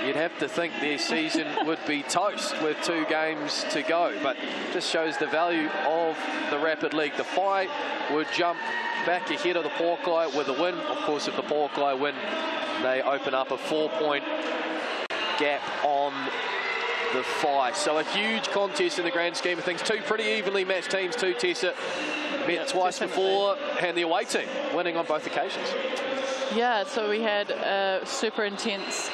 you'd have to think their season would be toast with 2 games to go. But just shows the value of the Rapid League. The Whai would jump back ahead of the Pouākai with a win. Of course, if the Pouākai win, they open up a 4-point gap on the Whai. So a huge contest in the grand scheme of things. 2 pretty evenly matched teams, 2 Tessa. Met twice before, and the away team winning on both occasions. Yeah, so we had a super intense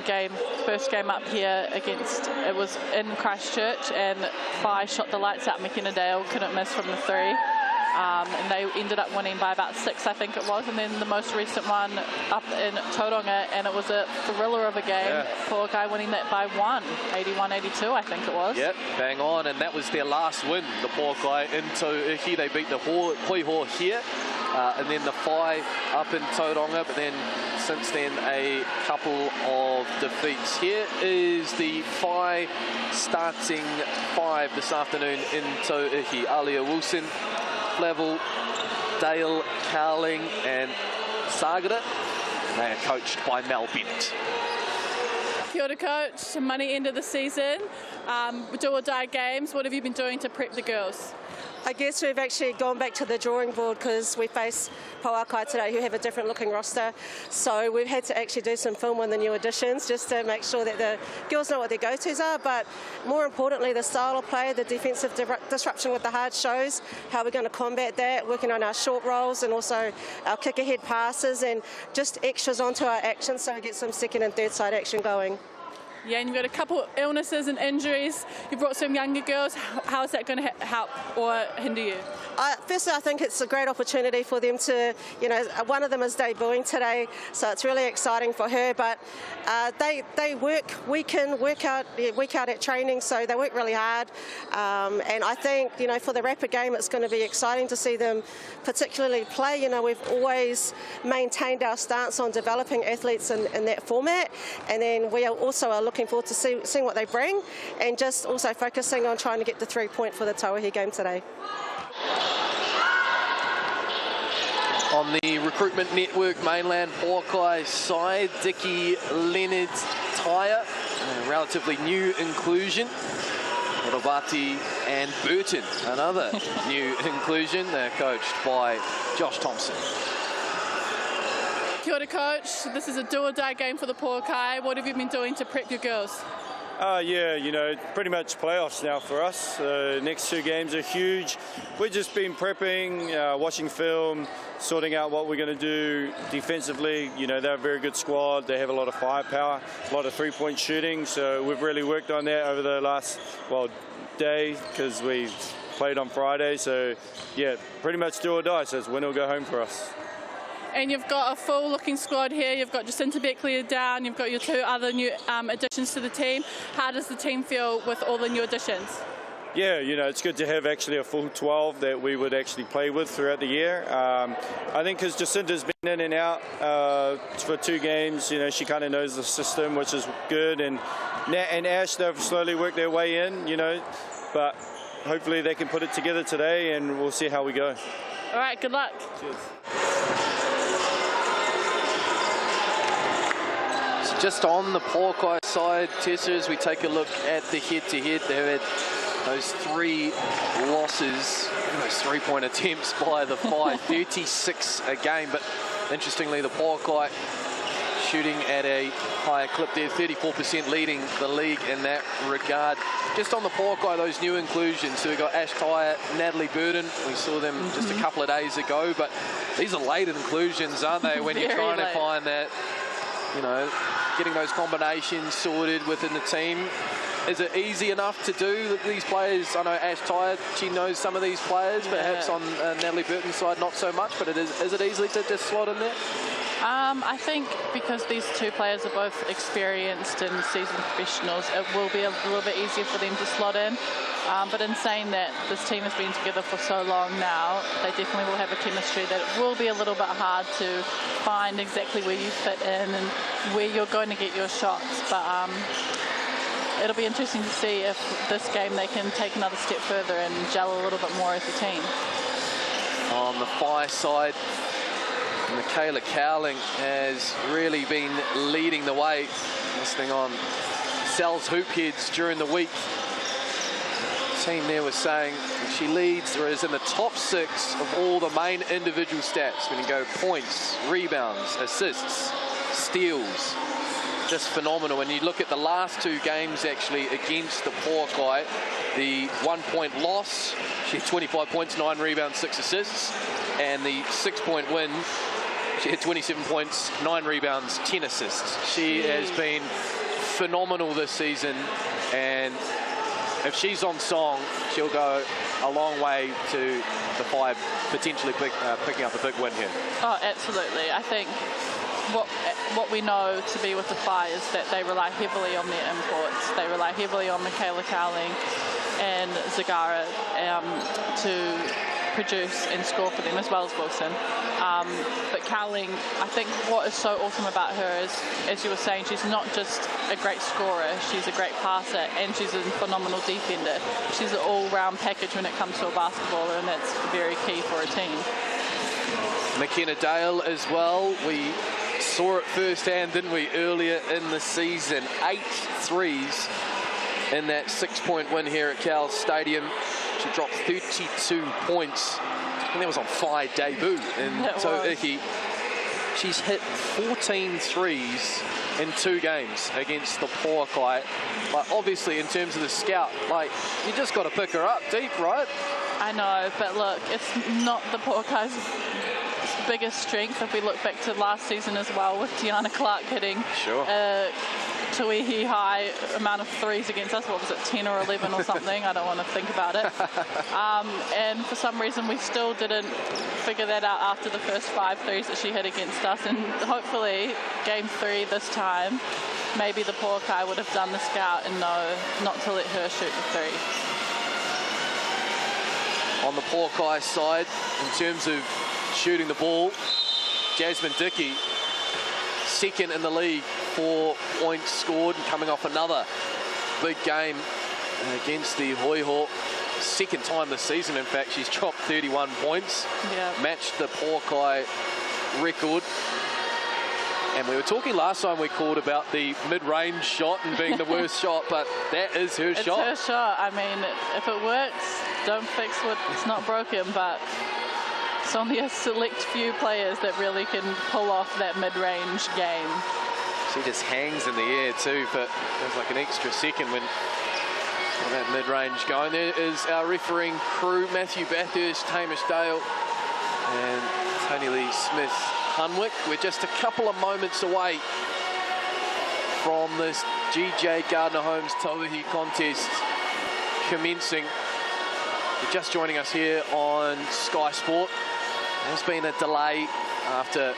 game, first game up here against, it was in Christchurch, and Whai shot the lights out. McKenna Dale couldn't miss from the 3. And they ended up winning by about 6, I think it was. And then the most recent one up in Tauranga, and it was a thriller of a game. Yeah. Pouākai winning that by 1, 81-82, I think it was. Yep, bang on, and that was their last win, the Pouākai in Tauihi. They beat the Hoiho here, and then the Whai up in Tauranga, but then since then a couple of defeats. Here is the Whai starting 5 this afternoon in Tauihi. Alia Wilson, Flavel, Dale, Cowling and Sagara. They are coached by Mel Bennett. Kia ora, Coach. Money end of the season. Do or die games. What have you been doing to prep the girls? I guess we've actually gone back to the drawing board because we face Pouākai today who have a different looking roster. So we've had to actually do some film on the new additions just to make sure that the girls know what their go-tos are, but more importantly the style of play, the defensive disruption with the hard shows, how we're going to combat that, working on our short rolls and also our kick ahead passes and just extras onto our action so we get some second and third side action going. Yeah, and you've got a couple illnesses and injuries. You brought some younger girls. How is that going to help or hinder you? Firstly, I think it's a great opportunity for them to, one of them is debuting today, so it's really exciting for her. But they work week in, week out at training, so they work really hard. And I think, for the Rapid game, it's going to be exciting to see them particularly play. We've always maintained our stance on developing athletes in that format, and then we also are looking forward to seeing what they bring, and just also focusing on trying to get the 3-point for the Tauihi game today. On the Recruitment Network Mainland Pouākai side, Dickie Leonard Tyre A relatively new inclusion. Ravati and Burton, another new inclusion. They're coached by Josh Thompson. Kia ora, Coach. This is a do-or-die game for the Pouākai. What have you been doing to prep your girls? Yeah, you know, pretty much playoffs now for us. Next 2 games are huge. We've just been prepping, watching film, sorting out what we're going to do defensively. You know, they're a very good squad. They have a lot of firepower, a lot of three-point shooting. So we've really worked on that over the last, day, because we played on Friday. So, yeah, pretty much do or die. So it's win or go home for us. And you've got a full-looking squad here. You've got Jacinta Beckley down. You've got your 2 other new additions to the team. How does the team feel with all the new additions? Yeah, you know, it's good to have actually a full 12 that we would actually play with throughout the year. I think because Jacinta's been in and out for 2 games, you know, she kind of knows the system, which is good. And Ash, they've slowly worked their way in, you know, but hopefully they can put it together today and we'll see how we go. All right, good luck. Cheers. Just on the Pouākai side, Tessa, as we take a look at the head-to-head, they've had those 3 losses, those 3-point attempts by the 5, 36 a game. But interestingly, the Pouākai shooting at a higher clip there, 34% leading the league in that regard. Just on the Pouākai, those new inclusions, so we've got Ash Tyre, Natalie Burden. We saw them just a couple of days ago, but these are late inclusions, aren't they, when you're trying to find that, you know, getting those combinations sorted within the team. Is it easy enough to do with these players? I know Ash Tyre, she knows some of these players, perhaps on Natalie Burton's side not so much, but is it easy to just slot in there? I think because these 2 players are both experienced and seasoned professionals, it will be a little bit easier for them to slot in. But in saying that, this team has been together for so long now, they definitely will have a chemistry that it will be a little bit hard to find exactly where you fit in and where you're going to get your shots. But it'll be interesting to see if this game they can take another step further and gel a little bit more as a team. On the Whai side, Michaela Cowling has really been leading the way. Listening on Sal's Hoop Heads during the week, the team there was saying she leads or is in the top 6 of all the main individual stats when you go points, rebounds, assists, steals. Just phenomenal. When you look at the last 2 games actually against the Pouākai, the 1-point loss, she had 25 points, 9 rebounds, 6 assists, and the 6-point win, she had 27 points, 9 rebounds, 10 assists. She has been phenomenal this season, and if she's on song, she'll go a long way to the 5 potentially picking up a big win here. Oh, absolutely. I think what we know to be with the Whai is that they rely heavily on their imports. They rely heavily on Michaela Cowling and Zagara to produce and score for them, as well as Wilson. But Cowling, I think what is so awesome about her is, as you were saying, she's not just a great scorer, she's a great passer, and she's a phenomenal defender. She's an all-round package when it comes to a basketballer, and that's very key for a team. McKenna Dale as well. We saw it firsthand, didn't we, earlier in the season. 8 threes in that 6-point win here at Cowles Stadium. She dropped 32 points. I think that was on Whai debut in Tauihi. She's hit 14 threes in 2 games against the Pouākai. Like, obviously, in terms of the scout, like, you just got to pick her up deep, right? I know, but look, it's not the Pouākai's biggest strength. If we look back to last season as well, with Tiana Clark hitting Tauihi high amount of threes against us. What was it, 10 or 11 or something? I don't want to think about it. And for some reason, we still didn't figure that out after the first 5 threes that she hit against us. And hopefully, game 3 this time, maybe the Pouākai would have done the scout and know not to let her shoot the 3. On the Pouākai side, in terms of shooting the ball, Jasmine Dickey, second in the league, 4 points scored, and coming off another big game against the Hoiho. Second time this season, in fact, she's dropped 31 points, matched the Pouākai record. And we were talking last time we called about the mid-range shot and being the worst shot, but that is her shot. It's her shot. I mean, if it works, don't fix what's not broken, but it's only a select few players that really can pull off that mid-range game. She just hangs in the air too for there's like an extra second when that mid-range going. There is our refereeing crew, Matthew Bathurst, Hamish Dale and Tony Lee Smith Hunwick. We're just a couple of moments away from this GJ Gardner Holmes Tauihi contest commencing. You're just joining us here on Sky Sport. There's been a delay after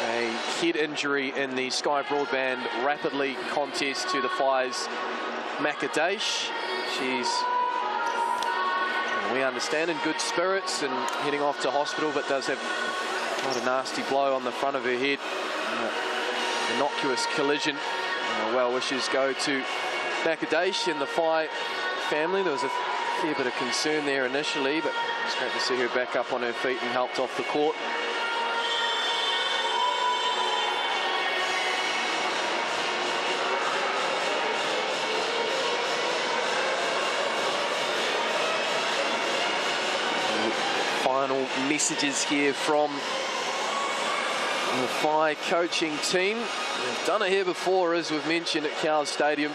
a head injury in the Sky Broadband Rapid League contest to the Whai's Macadash. She's, we understand, in good spirits and heading off to hospital, but does have quite a nasty blow on the front of her head. Innocuous collision. Well wishes go to Macadash and the Whai family. There was a fair bit of concern there initially, but it's great to see her back up on her feet and helped off the court. Final messages here from the Whai coaching team. They've done it here before, as we've mentioned, at Cowles Stadium.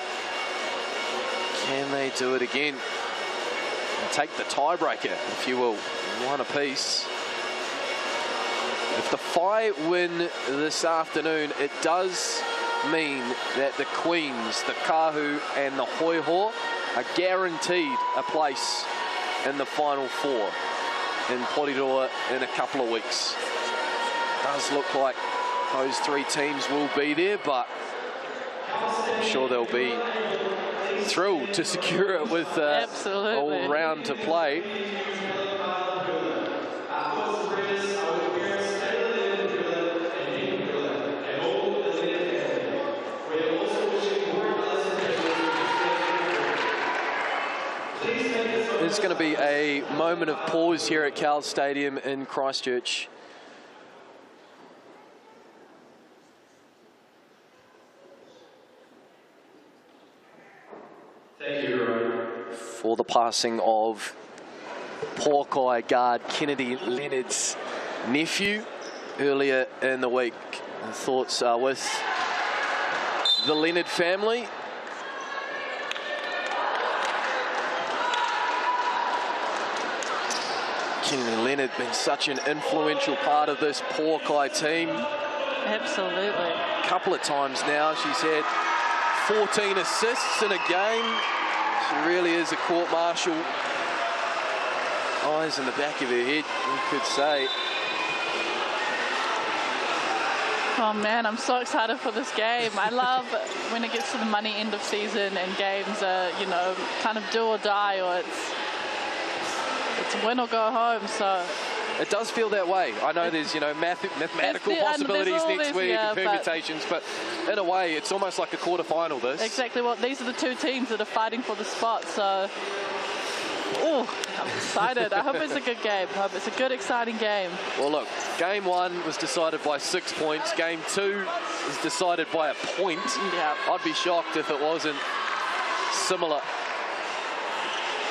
Can they do it again? And take the tiebreaker, if you will, one apiece. If the Whai win this afternoon, it does mean that the Queens, the Kahu and the Hoiho are guaranteed a place in the Final Four in Porirua in a couple of weeks. Does look like those three teams will be there, but I'm sure they'll be thrilled to secure it with all round to play. There's going to be a moment of pause here at Cowles Stadium in Christchurch. Thank you, for the passing of Pouākai guard Kennedy Leonard's nephew earlier in the week. The thoughts are with the Leonard family. Kennedy Leonard been such an influential part of this Pouākai team. Absolutely. A couple of times now she's had 14 assists in a game. She really is a court martial. Eyes in the back of her head, you could say. Oh man, I'm so excited for this game. I love when it gets to the money end of season and games are, you know, kind of do or die, or it's win or go home. So it does feel that way. I know there's, you know, mathematical possibilities next week and permutations, but in a way, it's almost like a quarterfinal. This exactly what these are the two teams that are fighting for the spot. So, oh, I'm excited. I hope it's a good game. I hope it's a good, exciting game. Well, look, game one was decided by 6 points. Game two is decided by a point. Yeah, I'd be shocked if it wasn't similar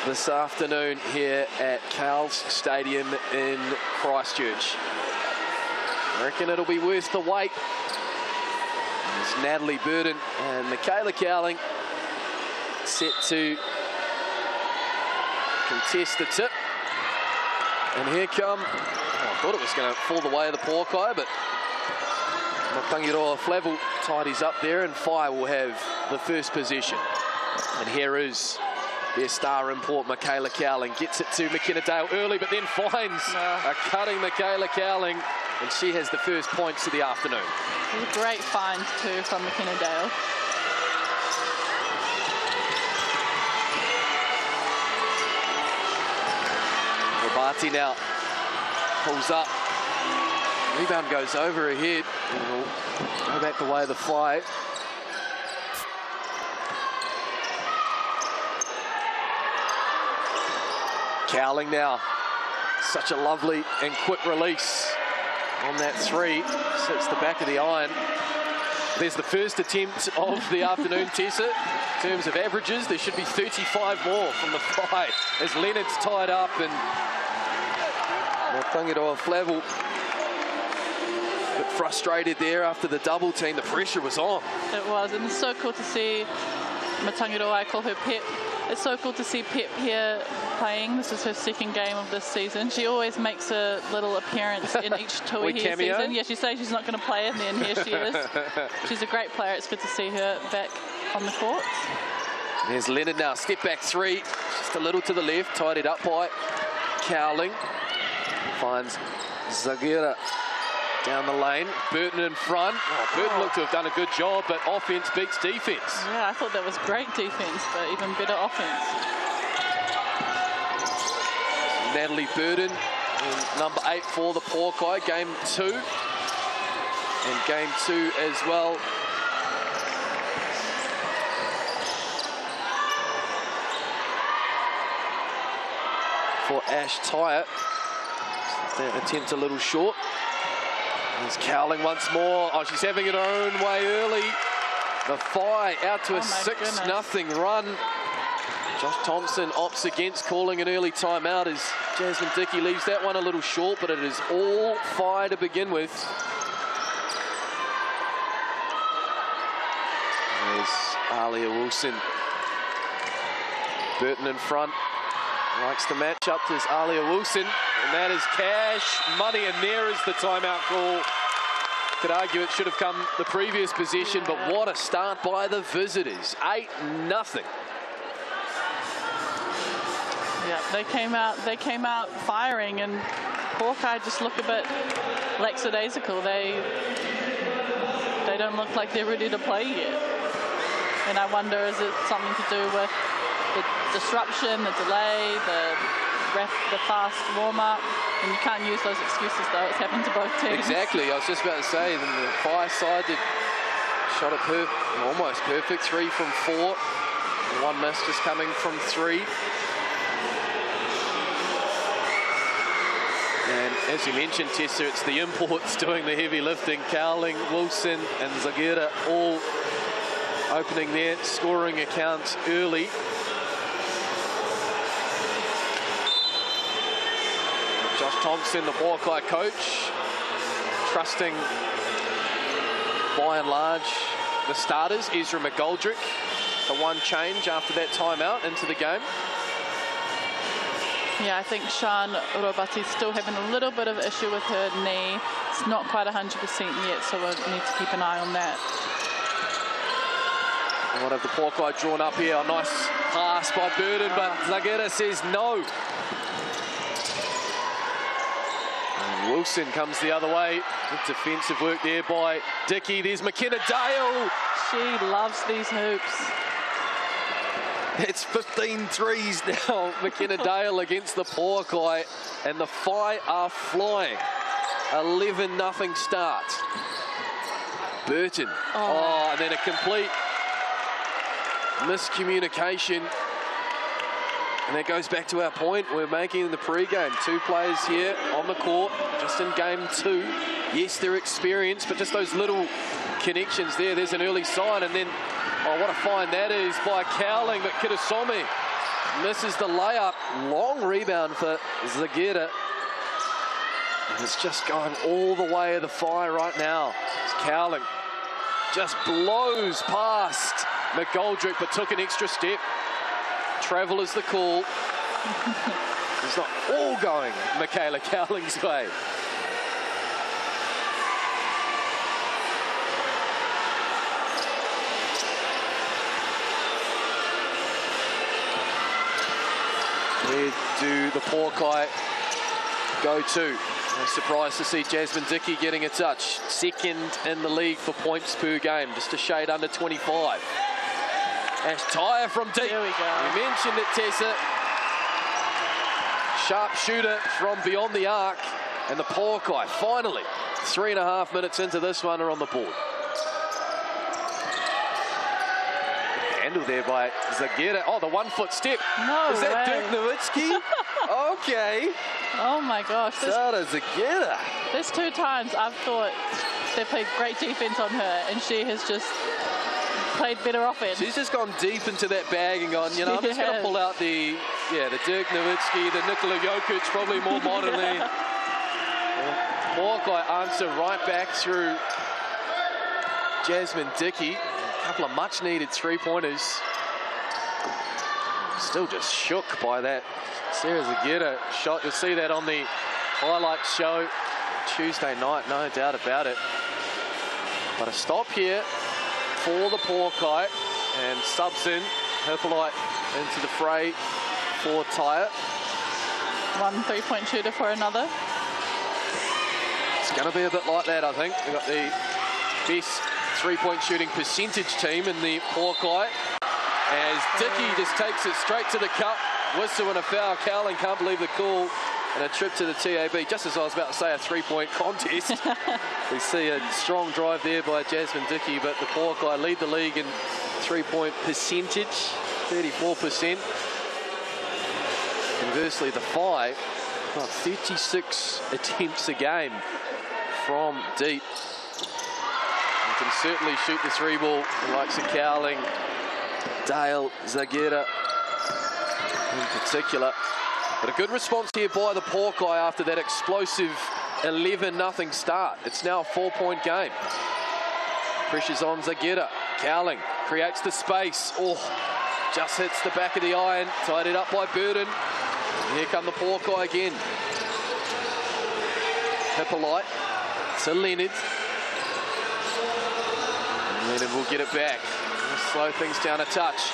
this afternoon here at Cowles Stadium in Christchurch. I reckon it'll be worth the wait. There's Natalie Burden and Michaela Cowling set to contest the tip. And here come, I thought it was going to fall the way of the Pouākai, but Tangiroa Flavel tidies up there and Whai will have the first possession. And here is their star import, Michaela Cowling. Gets it to McKenna Dale early, but then finds a cutting Michaela Cowling, and she has the first points of the afternoon. It was a great find, too, from McKenna Dale. Robati now pulls up. Rebound goes over her head. And will go back the way of the Whai. Cowling now, such a lovely and quick release on that three. Sits the back of the iron. There's the first attempt of the afternoon, Tessa. In terms of averages, there should be 35 more from the Whai as Leonard's tied up and Tangiroa Flavel a bit frustrated there after the double team. The pressure was on. It was, and it's so cool to see Tangiroa, I call her Pep. It's so cool to see Pep here playing. This is her second game of this season. She always makes a little appearance in each Tauihi season. Yeah, she says she's not going to play it, and then here she is. She's a great player. It's good to see her back on the court. There's Leonard now, step back three, just a little to the left, tidied up by Cowling. Finds Zagira down the lane, Burton in front. Oh, Burton looked to have done a good job, but offense beats defense. Yeah, I thought that was great defense, but even better offense. Natalie Burton, number 8 for the Pouākai, game 2. And game 2 as well. For Ash Tyatt. That attempt a little short. There's Cowling once more. Oh, she's having it her own way early. The Whai out to a 6-0 run. Josh Thompson opts against calling an early timeout as Jasmine Dickey leaves that one a little short, but it is all Whai to begin with. There's Alia Wilson. Burton in front. Likes the matchup. There's Alia Wilson. And that is cash money, and there is the timeout call. Could argue it should have come the previous possession, but what a start by the visitors. 8-0. Yeah, they came out firing, and Pouākai just look a bit lackadaisical. They don't look like they're ready to play yet. And I wonder, is it something to do with the disruption, the delay, the fast warm-up? And you can't use those excuses, though. It's happened to both teams. Exactly. I was just about to say, the Whai side did shot it almost perfect. 3 from 4. And 1 miss just coming from 3. And as you mentioned, Tessa, it's the imports doing the heavy lifting. Cowling, Wilson and Zagira all opening their scoring accounts early. Josh Thompson, the Pouākai coach, trusting by and large the starters. Ezra McGoldrick, the one change after that timeout into the game. Yeah, I think Sian Robati's still having a little bit of issue with her knee. It's not quite 100% yet, so we'll need to keep an eye on that. And what have the Pouākai drawn up here? A nice pass by Burden, but Zagira says no. And Wilson comes the other way. Good defensive work there by Dickey. There's McKenna Dale. She loves these hoops. It's 15 threes now. McKenna Dale against the Pouākai, and the Whai are flying. 11-0 start. Burton. Oh, and then a complete miscommunication. And that goes back to our point we're making in the pre-game. 2 players here on the court, just in game 2. Yes, they're experienced, but just those little connections there. There's an early sign, and then, oh, what a find that is by Cowling, but Kitasomi misses the layup. Long rebound for Zagira. And it's just going all the way of the Whai right now. It's Cowling. Just blows past McGoldrick, but took an extra step. Travel is the call. It's not all going Michaela Cowling's way. Where do the Pouākai go to? No surprise to see Jasmine Dickey getting a touch. Second in the league for points per game, just a shade under 25. Ash Tyatt from deep. There we go. You mentioned it, Tessa. Sharp shooter from beyond the arc. And the Pouākai finally, 3.5 minutes into this one, are on the board. Handle there by Zagira. Oh, the 1-foot step. No Is that way. Dirk Nowitzki? Okay. Oh my gosh. Sara Zagera. There's 2 times I've thought they played great defense on her, and she has just played better offense. She's just gone deep into that bag and gone, you know, I'm just going to pull out the Dirk Nowitzki, the Nikola Jokic, probably more modernly. Pouakai answer right back through Jasmine Dickey. A couple of much-needed three-pointers. Still just shook by that Sara Zagera shot. You'll see that on the highlights show Tuesday night, no doubt about it. But a stop here for the Pouakai, and subs in Hippolyte into the fray for Taya. 1 3-point shooter for another. It's going to be a bit like that, I think. We've got the best three-point shooting percentage team in the Pouakai, as Dickey just takes it straight to the cup. Whistle and a foul. Cowling can't believe the call, and a trip to the TAB. Just as I was about to say, a three-point contest. We see a strong drive there by Jasmine Dickey, but the Pouakai lead the league in three-point percentage, 34%. Conversely, the Whai got 36 attempts a game from deep. You can certainly shoot the three ball, the likes of Cowling, Dale, Zagera in particular. But a good response here by the Pouakai after that explosive 11-0 start. It's now a 4-point game. Pressure's on Zagera. Cowling creates the space. Oh, just hits the back of the iron. Tied it up by Burden. And here come the Pouakai again. Hippolyte to Leonard. And Leonard will get it back. Slow things down a touch.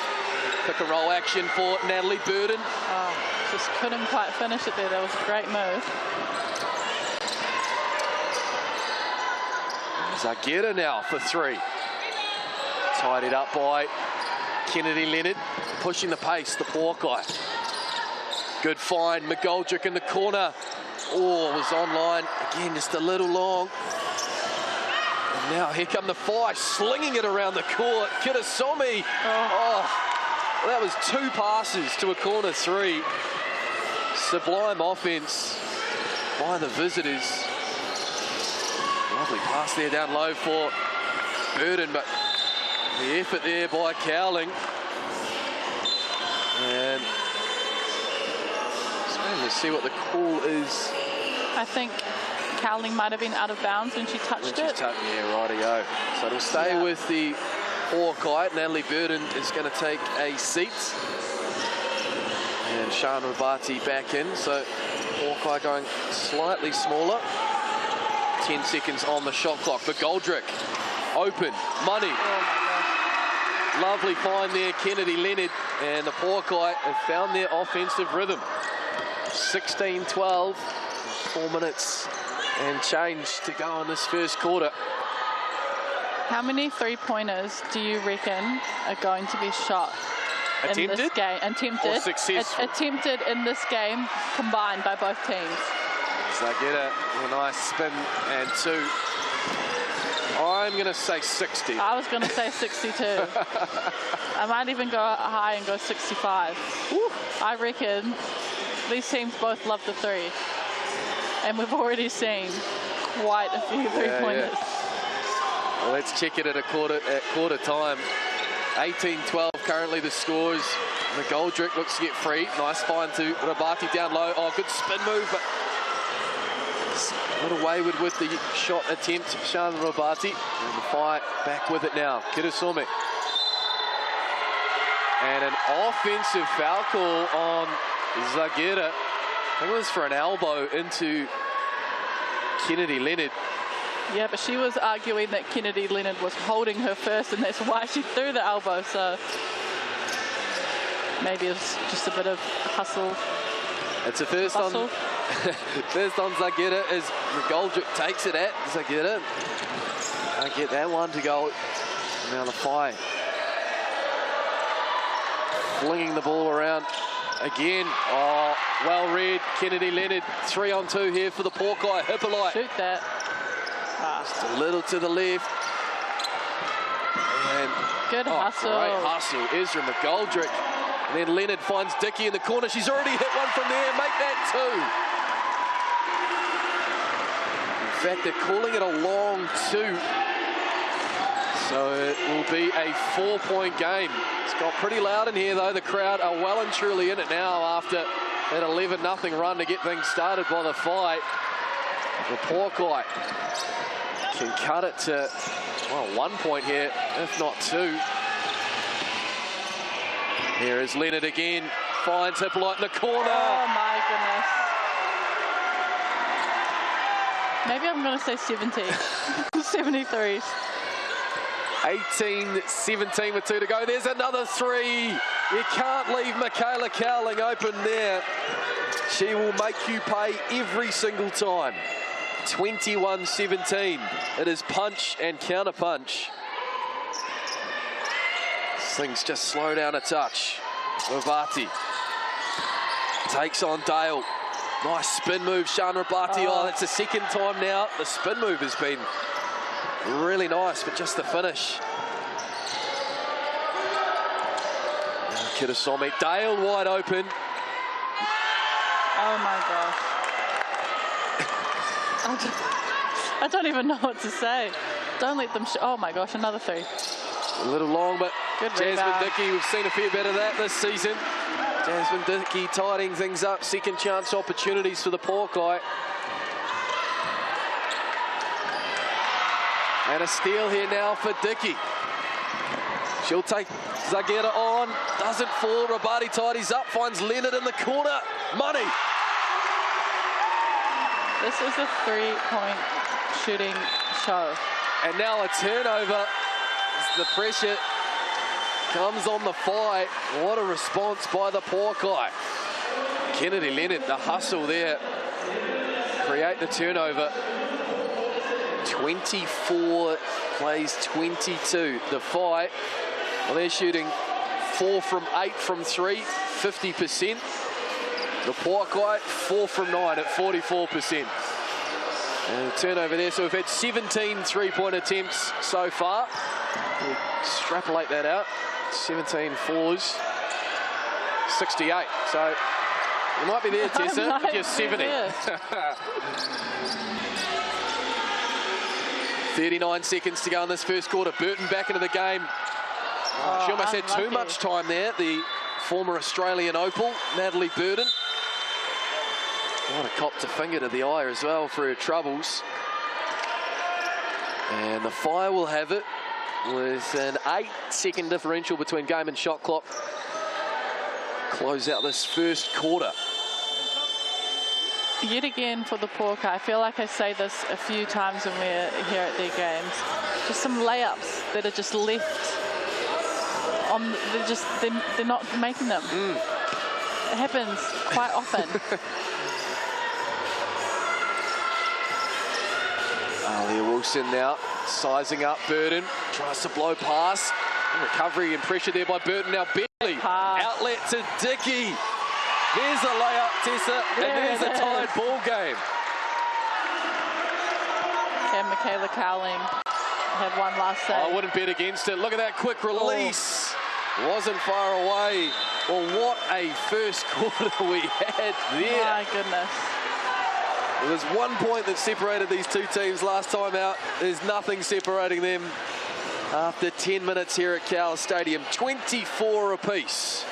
Pick and roll action for Natalie Burden. Oh, just couldn't quite finish it there. That was a great move. Zagera now for 3. Tied it up by Kennedy Leonard. Pushing the pace, the Pouakai. Good find, McGoldrick in the corner. Oh, it was online. Again, just a little long. And now here come the Whai, slinging it around the court. Kitasomi. Oh, that was 2 passes to a corner 3. Sublime offense by the visitors. Lovely pass there down low for Burden, but the effort there by Cowling. And just waiting to see what the call is. I think Cowling might have been out of bounds when she touched it. Yeah, rightio. So it'll stay with the Pouakai. Natalie Burden is going to take a seat. And Sian Rabati back in. So Pouakai going slightly smaller. 10 seconds on the shot clock. McGoldrick, open, money. Oh my gosh. Lovely find there, Kennedy Leonard. And the Pouakai have found their offensive rhythm. 16-12, 4 minutes and change to go in this first quarter. How many three-pointers do you reckon are going to be shot in this game? Attempted? Or successful? Attempted in this game, combined by both teams. Zagera with a nice spin and 2. I'm going to say 60. I was going to say 62. I might even go high and go 65. Woo. I reckon these teams both love the 3. And we've already seen quite a few three-pointers. Yeah. Well, let's check it at quarter time. 18-12 currently the scores. McGoldrick looks to get free. Nice find to Rabati down low. Oh, good spin move, but a little wayward with the shot attempt. Sian Rabati. And the Whai back with it now. Kitasomi. And an offensive foul call on Zagera. I think it was for an elbow into Kennedy Leonard. Yeah, but she was arguing that Kennedy Leonard was holding her first, and that's why she threw the elbow. So maybe it's just a bit of hustle. It's a first on Zagera as McGoldrick takes it at Zagera. Can't get that one to go. Now the Whai flinging the ball around again. Oh, well read. Kennedy Leonard, 3-on-2 here for the Pouakai. Hippolyte. Shoot that. Just a little to the left. And good hustle. Great hustle. Ezra McGoldrick. And then Leonard finds Dickey in the corner. She's already hit one from there. Make that 2. fact, they're calling it a long 2. So it will be a 4-point game. It's got pretty loud in here, though. The crowd are well and truly in it now after an 11-0 run to get things started by the fight. The Pouākai can cut it to, well, 1 point here, if not 2. Here is Leonard again. Finds Hippolyte in the corner. Oh, my goodness. Maybe I'm going to say 70. 73s. 18-17 with 2 to go. There's another 3. You can't leave Michaela Cowling open there. She will make you pay every single time. 21-17. It is punch and counter punch. Things just slow down a touch. Rabati takes on Dale. Nice spin move, Sean Rabati. Oh, that's the second time now. The spin move has been really nice, but just the finish. Kitasome, Dale wide open. Oh my gosh. I don't even know what to say. Don't let them. Oh my gosh, another 3. A little long, but good Jasmine rebound. Dickey, we've seen a fair bit of that this season. Jasmine Dickey tidying things up. Second chance opportunities for the Pouākai. And a steal here now for Dickey. She'll take Zagera on. Doesn't fall. Rabati tidies up. Finds Leonard in the corner. Money. This is a 3-point shooting show. And now a turnover. As the pressure comes on the fight. What a response by the Pouākai. Kennedy Leonard, the hustle there. Create the turnover. 24 plays 22. The fight, well, they're shooting 4 from 8 from 3, 50%. The Pouākai 4 from 9 at 44%. And a turnover there, so we've had 17 3-point attempts so far. We'll extrapolate that out. 17 fours, 68. So you might be there, Tessa, if you're 70. 39 seconds to go in this first quarter. Burton back into the game. She almost had too much time there. The former Australian Opal, Natalie Burton. What a copped a finger to the eye as well for her troubles. And the Fire will have it with an 8-second differential between game and shot clock. Close out this first quarter. Yet again for the Pouākai, I feel like I say this a few times when we're here at their games. Just some layups that are just left on. They're not making them. It happens quite often. Alia Wilson now sizing up Burton, tries to blow past. Recovery and pressure there by Burton. Now Bentley, outlet to Dickey. There's a layup, Tessa, and there's a tied ball game. Can Michaela Cowling have one last save? I wouldn't bet against it. Look at that quick release. Wasn't far away. Well, what a first quarter we had there. My goodness. There was 1 point that separated these two teams last time out. There's nothing separating them after 10 minutes here at Cowles Stadium. 24 apiece.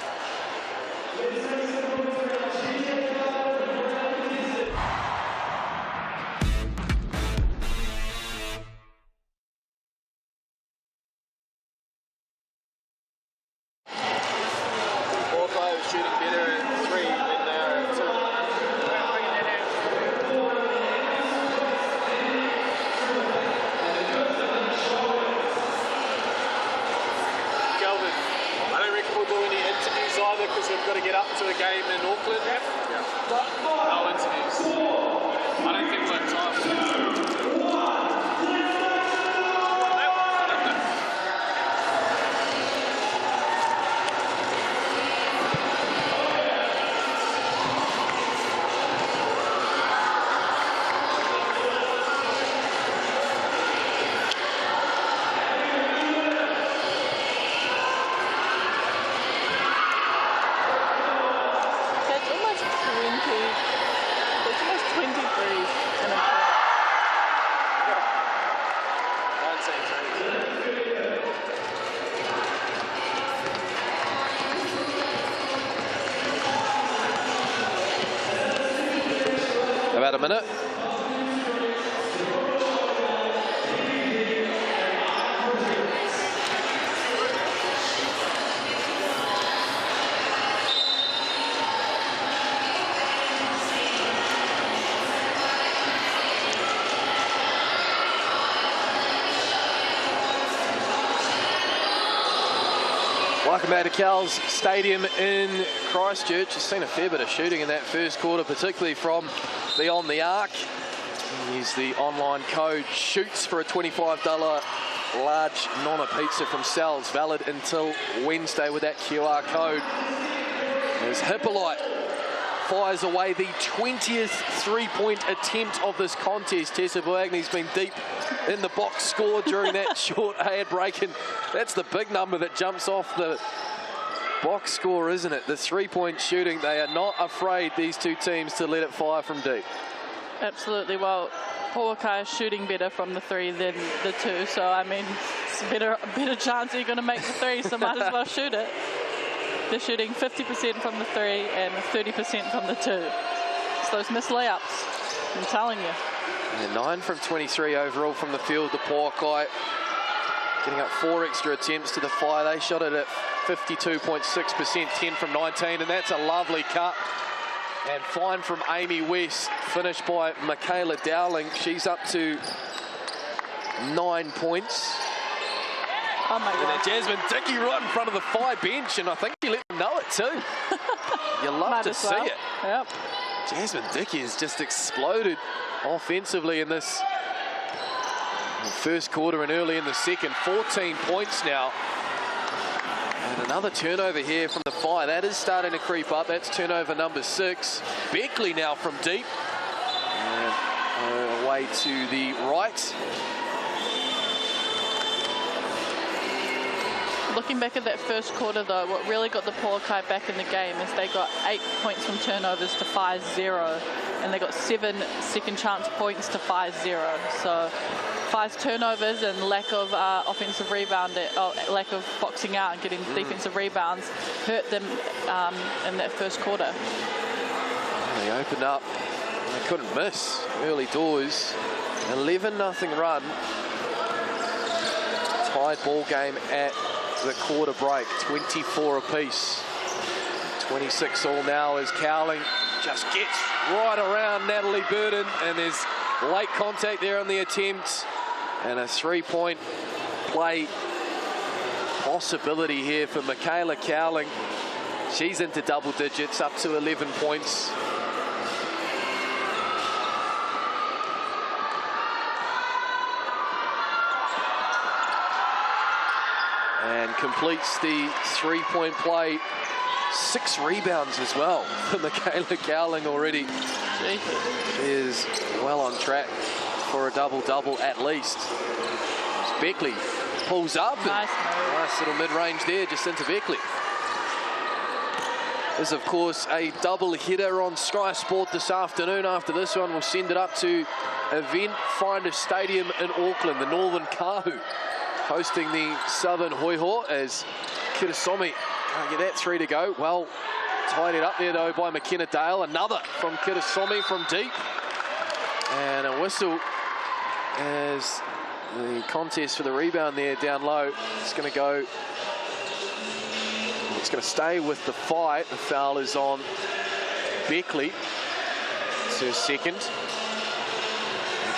Shooting better at 3 than they are at 2. Kelvin, I don't reckon we'll do any interviews either because we've got to get up to a game in Auckland. No interviews. I don't think we'll have time. minute. Welcome back to Cowles Stadium in Christchurch. You've seen a fair bit of shooting in that first quarter, particularly from beyond the arc. Use the online code SHOOTS for a $25 large Nonna pizza from Cowles, valid until Wednesday with that QR code. As Hippolyte fires away the 20th three-point attempt of this contest. Tessa Buagni's been deep in the box score during that short ad break, and that's the big number that jumps off the box score, isn't it? The three-point shooting, they are not afraid, these two teams, to let it fire from deep. Absolutely. Well, Pouākai is shooting better from the three than the two, so I mean, it's a better chance you're going to make the three, so might as well shoot it. They're shooting 50% from the three and 30% from the two. It's those missed layups, I'm telling you. And 9 from 23 overall from the field. The Pouākai getting up 4 extra attempts to the fire. They shot it at 52.6%, 10 from 19, and that's a lovely cut. And fine from Amy West, finished by Michaela Dowling. She's up to 9 points. Oh my God. And Jasmine Dickey right in front of the fire bench, and I think she let them know it too. You love to see it. Yep. Jasmine Dickey has just exploded offensively in this first quarter and early in the second. 14 points now. And another turnover here from the fire. That is starting to creep up. That's turnover number 6. Beckley now from deep. And away to the right. Looking back at that first quarter, though, what really got the Pouākai back in the game is they got 8 points from turnovers to 5-0, and they got 7 second chance points to 5-0. So 5 turnovers and lack of offensive rebound, lack of boxing out and getting defensive rebounds hurt them in that first quarter. They opened up, they couldn't miss early doors. 11-0 run. Tied ball game at the quarter break, 24 apiece. 26 all now as Cowling just gets right around Natalie Burden, and there's late contact there on the attempt, and a three-point play possibility here for Michaela Cowling. She's into double digits, up to 11 points. And completes the three-point play. 6 rebounds as well for Michaela Cowling already. She is well on track for a double-double at least. As Beckley pulls up. Nice little mid-range there, just into Beckley. There's, of course, a double hitter on Sky Sport this afternoon. After this one, we'll send it up to Event Finder Stadium in Auckland, the Northern Kahu, hosting the Southern Hoiho, as Kirasomi can't get that 3 to go. Well, tied it up there, though, by McKenna Dale. Another from Kirasomi from deep. And a whistle as the contest for the rebound there down low. It's going to go... It's going to stay with the fight. The foul is on Beckley. It's her second.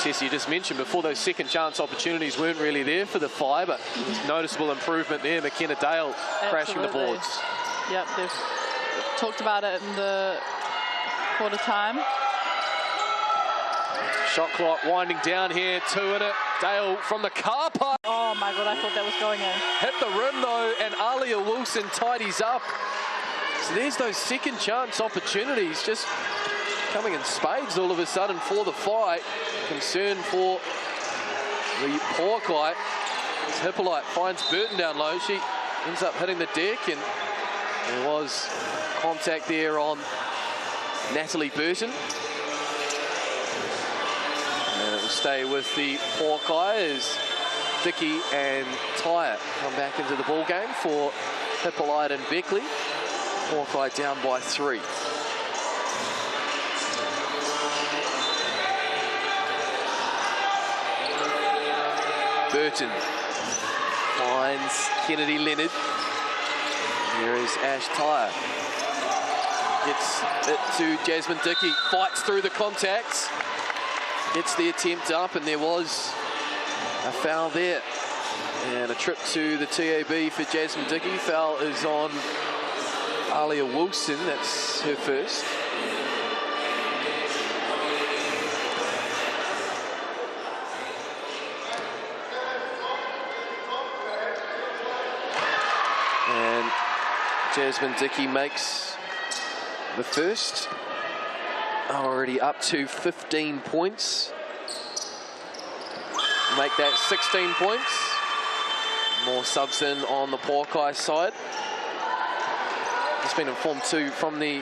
Tessie, you just mentioned before, those second chance opportunities weren't really there for the Fire, but noticeable improvement there. McKenna Dale crashing the boards. Yep, they've talked about it in the quarter time. Shot clock winding down here, 2 in it. Dale from the car park. Oh my God, I thought that was going in. Hit the rim though, and Alia Wilson tidies up. So there's those second chance opportunities just coming in spades all of a sudden for the Fight. Concern for the Pouākai. As Hippolyte finds Burton down low. She ends up hitting the deck, and there was contact there on Natalie Burton. And it will stay with the Pouākai as Dickey and Tyre come back into the ball game for Hippolyte and Beckley. Pouākai down by 3. Burton finds Kennedy Leonard. Here is Ash Tyre. Gets it to Jasmine Dickey. Fights through the contacts. Gets the attempt up, and there was a foul there. And a trip to the TAB for Jasmine Dickey. Foul is on Alia Wilson. That's her first. And Jasmine Dickey makes the first. Already up to 15 points. Make that 16 points. More subs in on the Pouākai side. Just been informed too from the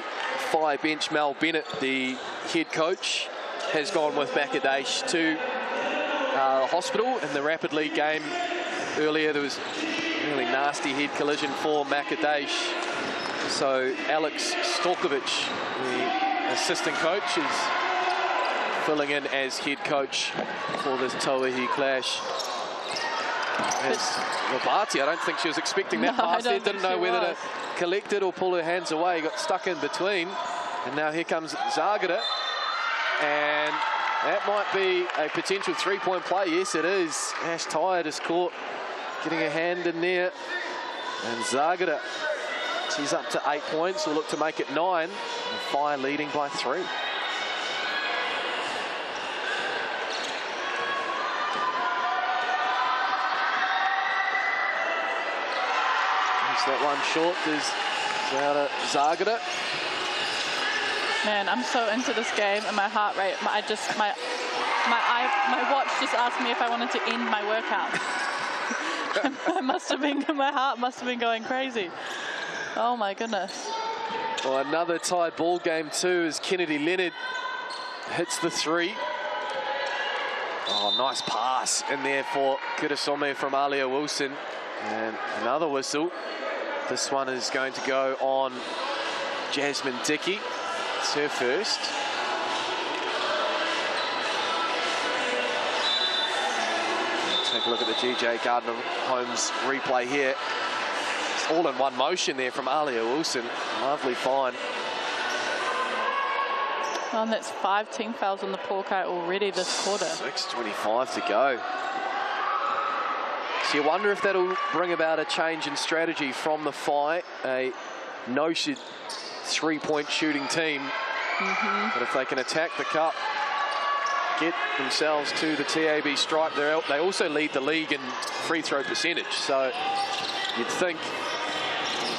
Whai bench, Mel Bennett, the head coach, has gone with Bangladesh to the hospital in the Rapid League game earlier. There was a really nasty head collision for Bangladesh. So Alex Stalkovic, the assistant coach, is filling in as head coach for this Tauihi clash. As Robati, I don't think she was expecting that pass there. Didn't know whether to collect it or pull her hands away. Got stuck in between. And now here comes Zagara. And that might be a potential three-point play. Yes, it is. Ash Tyre just caught getting a hand in there. And Zagara, she's up to 8 points. We'll look to make it 9. And Whai leading by 3. That one short is Zagara. Man, I'm so into this game, and my heart rate, my watch just asked me if I wanted to end my workout. My heart must have been going crazy. Oh my goodness. Well, another tied ball game too as Kennedy Leonard hits the 3. Oh, nice pass in there for Kurasome from Alia Wilson. And another whistle. This one is going to go on Jasmine Dickey. It's her first. Take a look at the GJ Gardner-Holmes replay here. It's all in one motion there from Alia Wilson. Lovely find. And that's 5 team fouls on the Pouākai already this quarter. 6:25 to go. So you wonder if that'll bring about a change in strategy from the Whai, a noted three-point shooting team. But if they can attack the cup, get themselves to the TAB stripe, they also lead the league in free throw percentage. So you'd think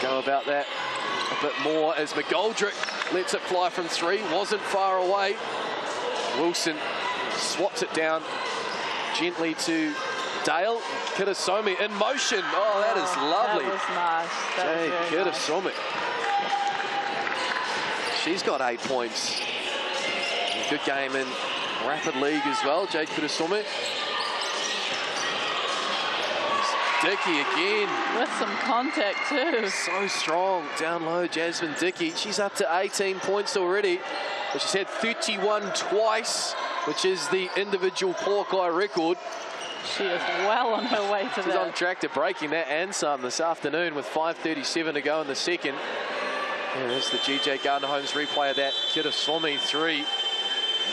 go about that a bit more as McGoldrick lets it fly from 3. Wasn't far away. Wilson swats it down gently to Dale. Kurasome in motion. Oh, that is lovely. That was nice. Kurasome. She's got 8 points. Good game in Rapid League as well, Jade Kurasome. Dickey again. With some contact too. So strong. Down low, Jasmine Dickey. She's up to 18 points already. But she's had 31 twice, which is the individual Pouākai record. She is well on her way to that. She's on track to breaking that and some this afternoon with 5:37 to go in the second. And there's the GJ Gardner-Holmes replay of that Kurasome 3.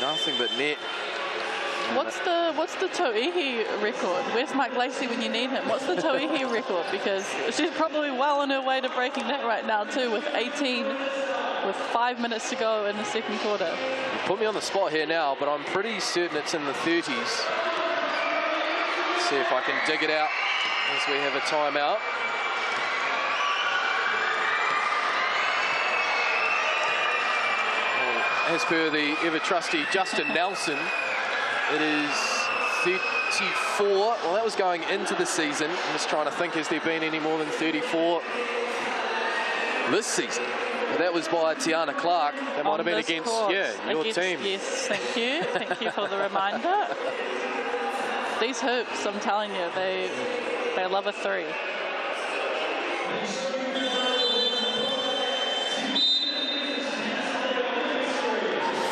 Nothing but net. What's the Tauihi record? Where's Mike Lacey when you need him? What's the Tauihi record? Because she's probably well on her way to breaking that right now too, with 18, with 5 minutes to go in the second quarter. You put me on the spot here now, but I'm pretty certain it's in the 30s. Let's see if I can dig it out as we have a timeout. As per the ever-trusty Justin Nelson, it is 34. Well, that was going into the season. I'm just trying to think, has there been any more than 34 this season? Well, that was by Tiana Clark. That might have been against your team. Yes, thank you. Thank you for the reminder. These hoops, I'm telling you, they love a 3.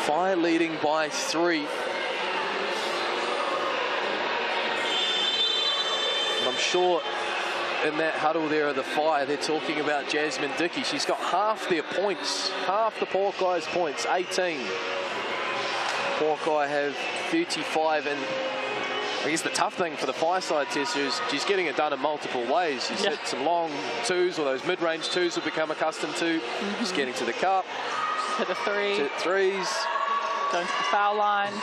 Whai leading by 3. I'm sure in that huddle there of the Fire, they're talking about Jasmine Dickey. She's got half their points, half the Pouakai's points, 18. Pouakai have 35, and I guess the tough thing for the Fireside Tessa is she's getting it done in multiple ways. She's hit some long twos, or those mid-range twos we've become accustomed to. She's getting to the cup. She's hit a three. Hit threes. Going to the foul line.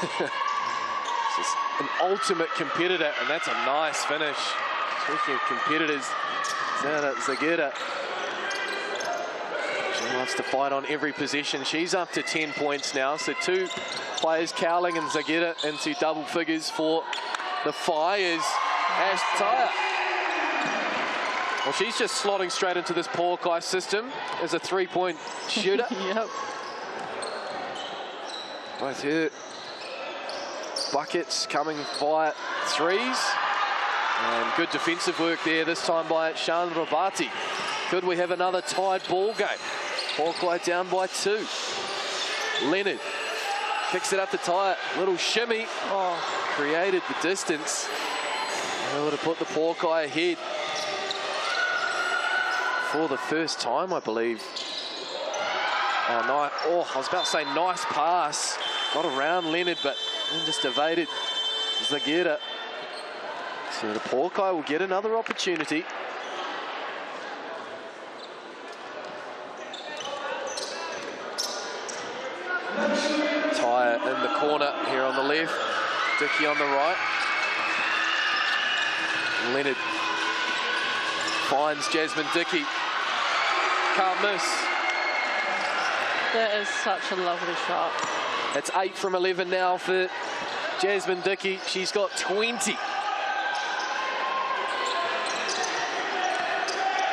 She's an ultimate competitor, and that's a nice finish. Speaking of competitors, Zana Zageta. She wants to fight on every possession. She's up to 10 points now, so 2 players, Cowling and Zageta, into double figures for the Fires. Ash Tauihi. Well, she's just slotting straight into this Pouakai system as a 3-point shooter. Yep. Both her buckets coming via threes. And good defensive work there, this time by Chandra Bhatti. Could we have another tied ball game? Pouakai down by 2. Leonard kicks it up to Tauihi. Little shimmy. Oh, created the distance. Able to put the Pouakai ahead for the first time, I believe. Oh, I was about to say nice pass. Got around Leonard, but then just evaded Zageta. So the Pouakai will get another opportunity. Tauihi in the corner here on the left. Dickey on the right. Leonard finds Jasmine Dickey. Can't miss. That is such a lovely shot. It's 8 from 11 now for Jasmine Dickey. She's got 20.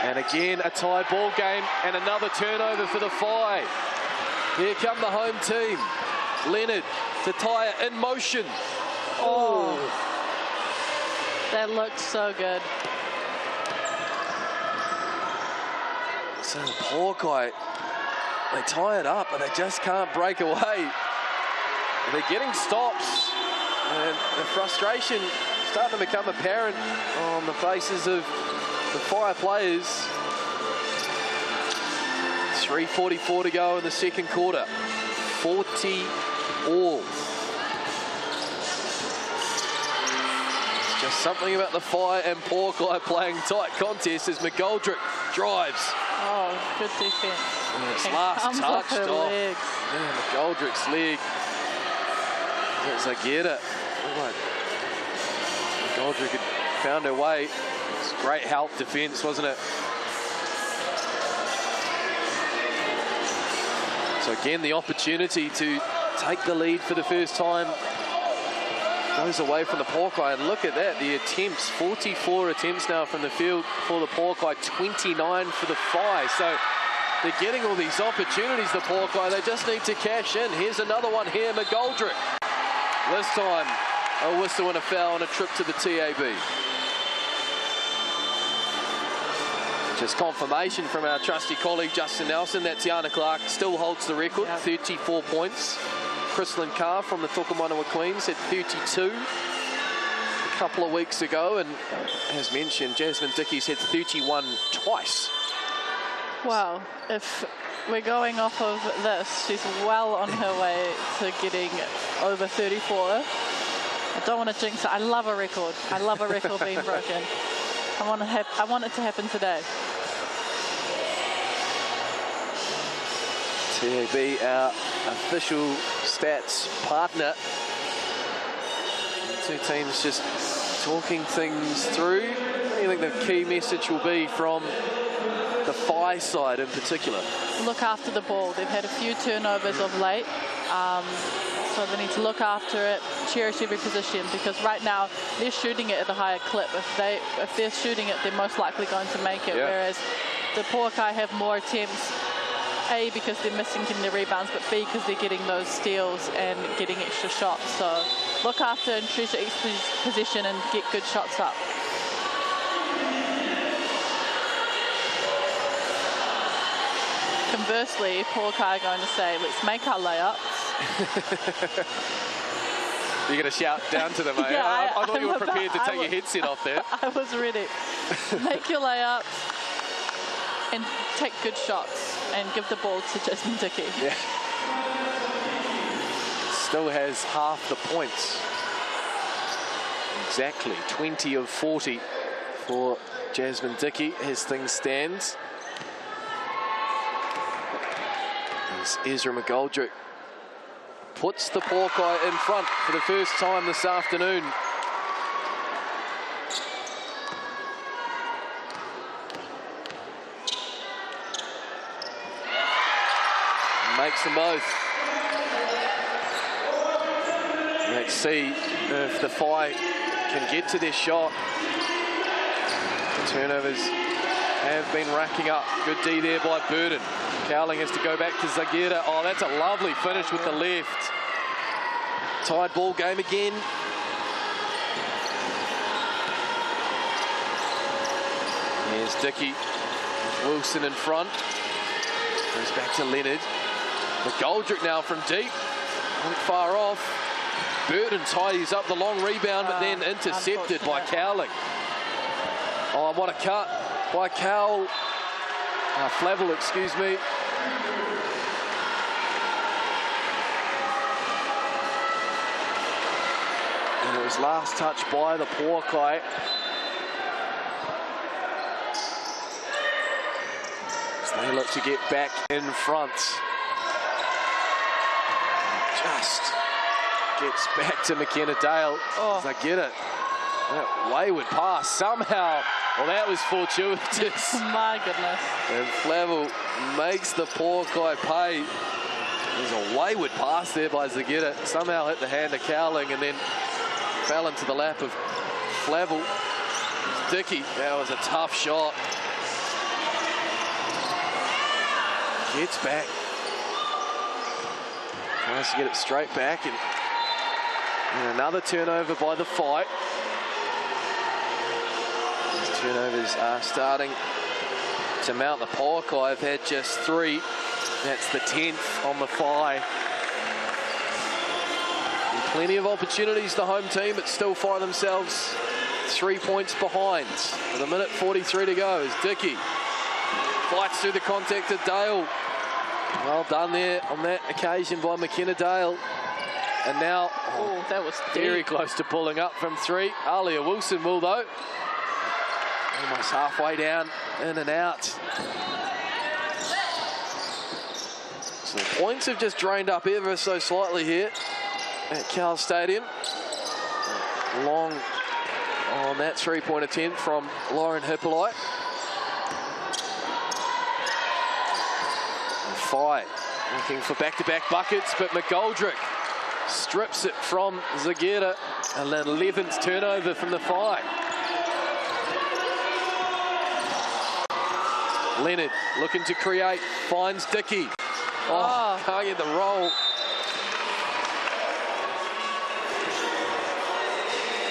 And again, a tied ball game and another turnover for the Five. Here come the home team. Leonard to Tauihi in motion. Oh. That looked so good. So the Pouakai, they tie it up, but they just can't break away. They're getting stops, and the frustration starting to become apparent on the faces of the Fire players. 3:44 to go in the second quarter. 40 all. It's just something about the Fire and Pouakai playing tight contests as McGoldrick drives. Oh, good defense. And it's last touched off. Yeah, McGoldrick's leg. It's Zageta. Right. McGoldrick had found her way. It's great help defense, wasn't it? So again, the opportunity to take the lead for the first time goes away from the Pouakai. And look at that, the attempts, 44 attempts now from the field for the Pouakai, 29 for the Five. So they're getting all these opportunities, the Pouakai. They just need to cash in. Here's another one here, McGoldrick. This time, a whistle and a foul and a trip to the TAB. Just confirmation from our trusty colleague Justin Nelson that Tiana Clark still holds the record, 34 points. Chrislyn Carr from the Tokomanawa Queens had 32 a couple of weeks ago, and as mentioned, Jasmine Dickey's had 31 twice. Well, if we're going off of this, she's well on her way to getting over 34. I don't want to jinx it. I love a record. I love a record being broken. I want it to happen today. TAB, our official stats partner. Two teams just talking things through. What do you think the key message will be from the Phi side in particular? Look after the ball. They've had a few turnovers of late. So they need to look after it, cherish every position, because right now they're shooting it at a higher clip. If they're shooting it, they're most likely going to make it, whereas the Pouakai have more attempts, A, because they're missing in their rebounds, but B, because they're getting those steals and getting extra shots. So look after and treasure each position and get good shots up. Conversely, Pouakai are going to say, let's make our layups. You're going to shout down to them, eh? Yeah, I thought you were prepared to take your headset off there. I was ready. Make your layups and take good shots and give the ball to Jasmine Dickey. Yeah. Still has half the points. Exactly, 20 of 40 for Jasmine Dickey as things stand. As Ezra McGoldrick puts the Pouākai in front for the first time this afternoon. Makes them both. Let's see if the Whai can get to their shot. The turnovers have been racking up. Good D there by Burden. Cowling has to go back to Zagera. Oh, that's a lovely finish with the left. Tied ball game again. Here's Dickey. Wilson in front. Goes back to Leonard. McGoldrick now from deep. Not far off. Burden tidies up the long rebound, but then intercepted by Cowling. Oh, what a cut by Cowell. Flavel, excuse me. And it was last touch by the Pouākai. So they look to get back in front. Just gets back to McKenna Dale. Oh. As I get it. That wayward pass somehow. Well, that was fortuitous. My goodness. And Flavel makes the Pouākai pay. There's a wayward pass there by Zagera. Somehow hit the hand of Cowling and then fell into the lap of Flavel. Dickey, that was a tough shot. Gets back. Tries to get it straight back. And another turnover by the Whai. Turnovers are starting to mount. The Pouākai have had just 3. That's the 10th on the Whai. And plenty of opportunities, the home team, but still find themselves 3 points behind. With a minute 43 to go as Dickey fights through the contact of Dale. Well done there on that occasion by McKenna Dale. And now, that was very close to pulling up from 3. Alia Wilson will, though. Almost halfway down, in and out. So the points have just drained up ever so slightly here at Cowles Stadium. Long on that 3-point attempt from Lauren Hippolyte. Whai looking for back-to-back buckets, but McGoldrick strips it from Zagera, and then 11th turnover from the Whai. Leonard looking to create, finds Dickey. Oh, can't get the roll.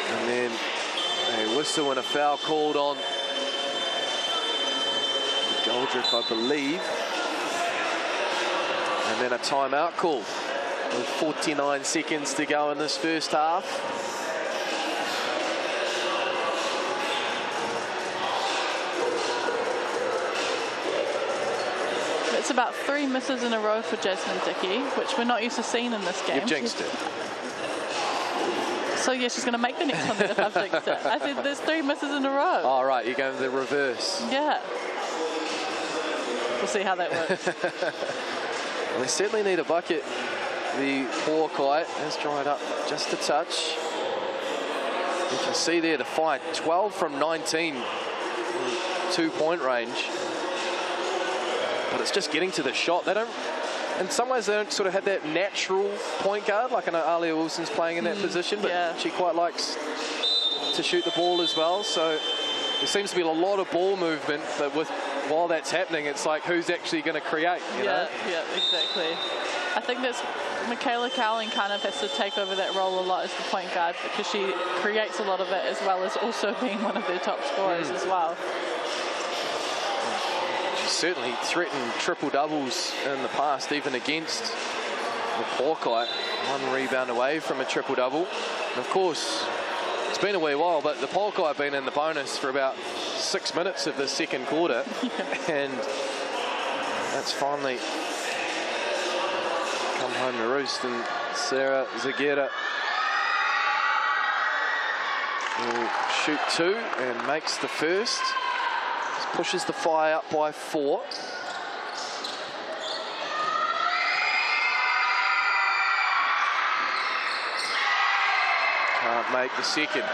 And then a whistle and a foul called on McGoldrick, I believe. And then a timeout call with 49 seconds to go in this first half. It's about 3 misses in a row for Jasmine Dickey, which we're not used to seeing in this game. You've jinxed it. So yeah, she's going to make the next one if I've jinxed it. I said there's 3 misses in a row. Oh, right, you're going the reverse. Yeah. We'll see how that works. Well, they certainly need a bucket. The Pouākai has dried up just a touch. You can see there the fight, 12 from 19, 2-point range. But it's just getting to the shot. They don't, in some ways, they don't sort of have that natural point guard. Like I know Alia Wilson's playing in that position, but she quite likes to shoot the ball as well. So there seems to be a lot of ball movement, but while that's happening, it's like who's actually going to create, you know? Yeah, exactly. I think that's Michaela Cowling kind of has to take over that role a lot as the point guard because she creates a lot of it as well as also being one of their top scorers as well. She's certainly threatened triple doubles in the past, even against for Pouākai. 1 rebound away from a triple-double. And of course, it's been a wee while, but the Pouākai have been in the bonus for about 6 minutes of the second quarter. And that's finally come home to roost. And Sarah Zagera will shoot 2 and makes the first. Just pushes the Whai up by 4. Can't make the second.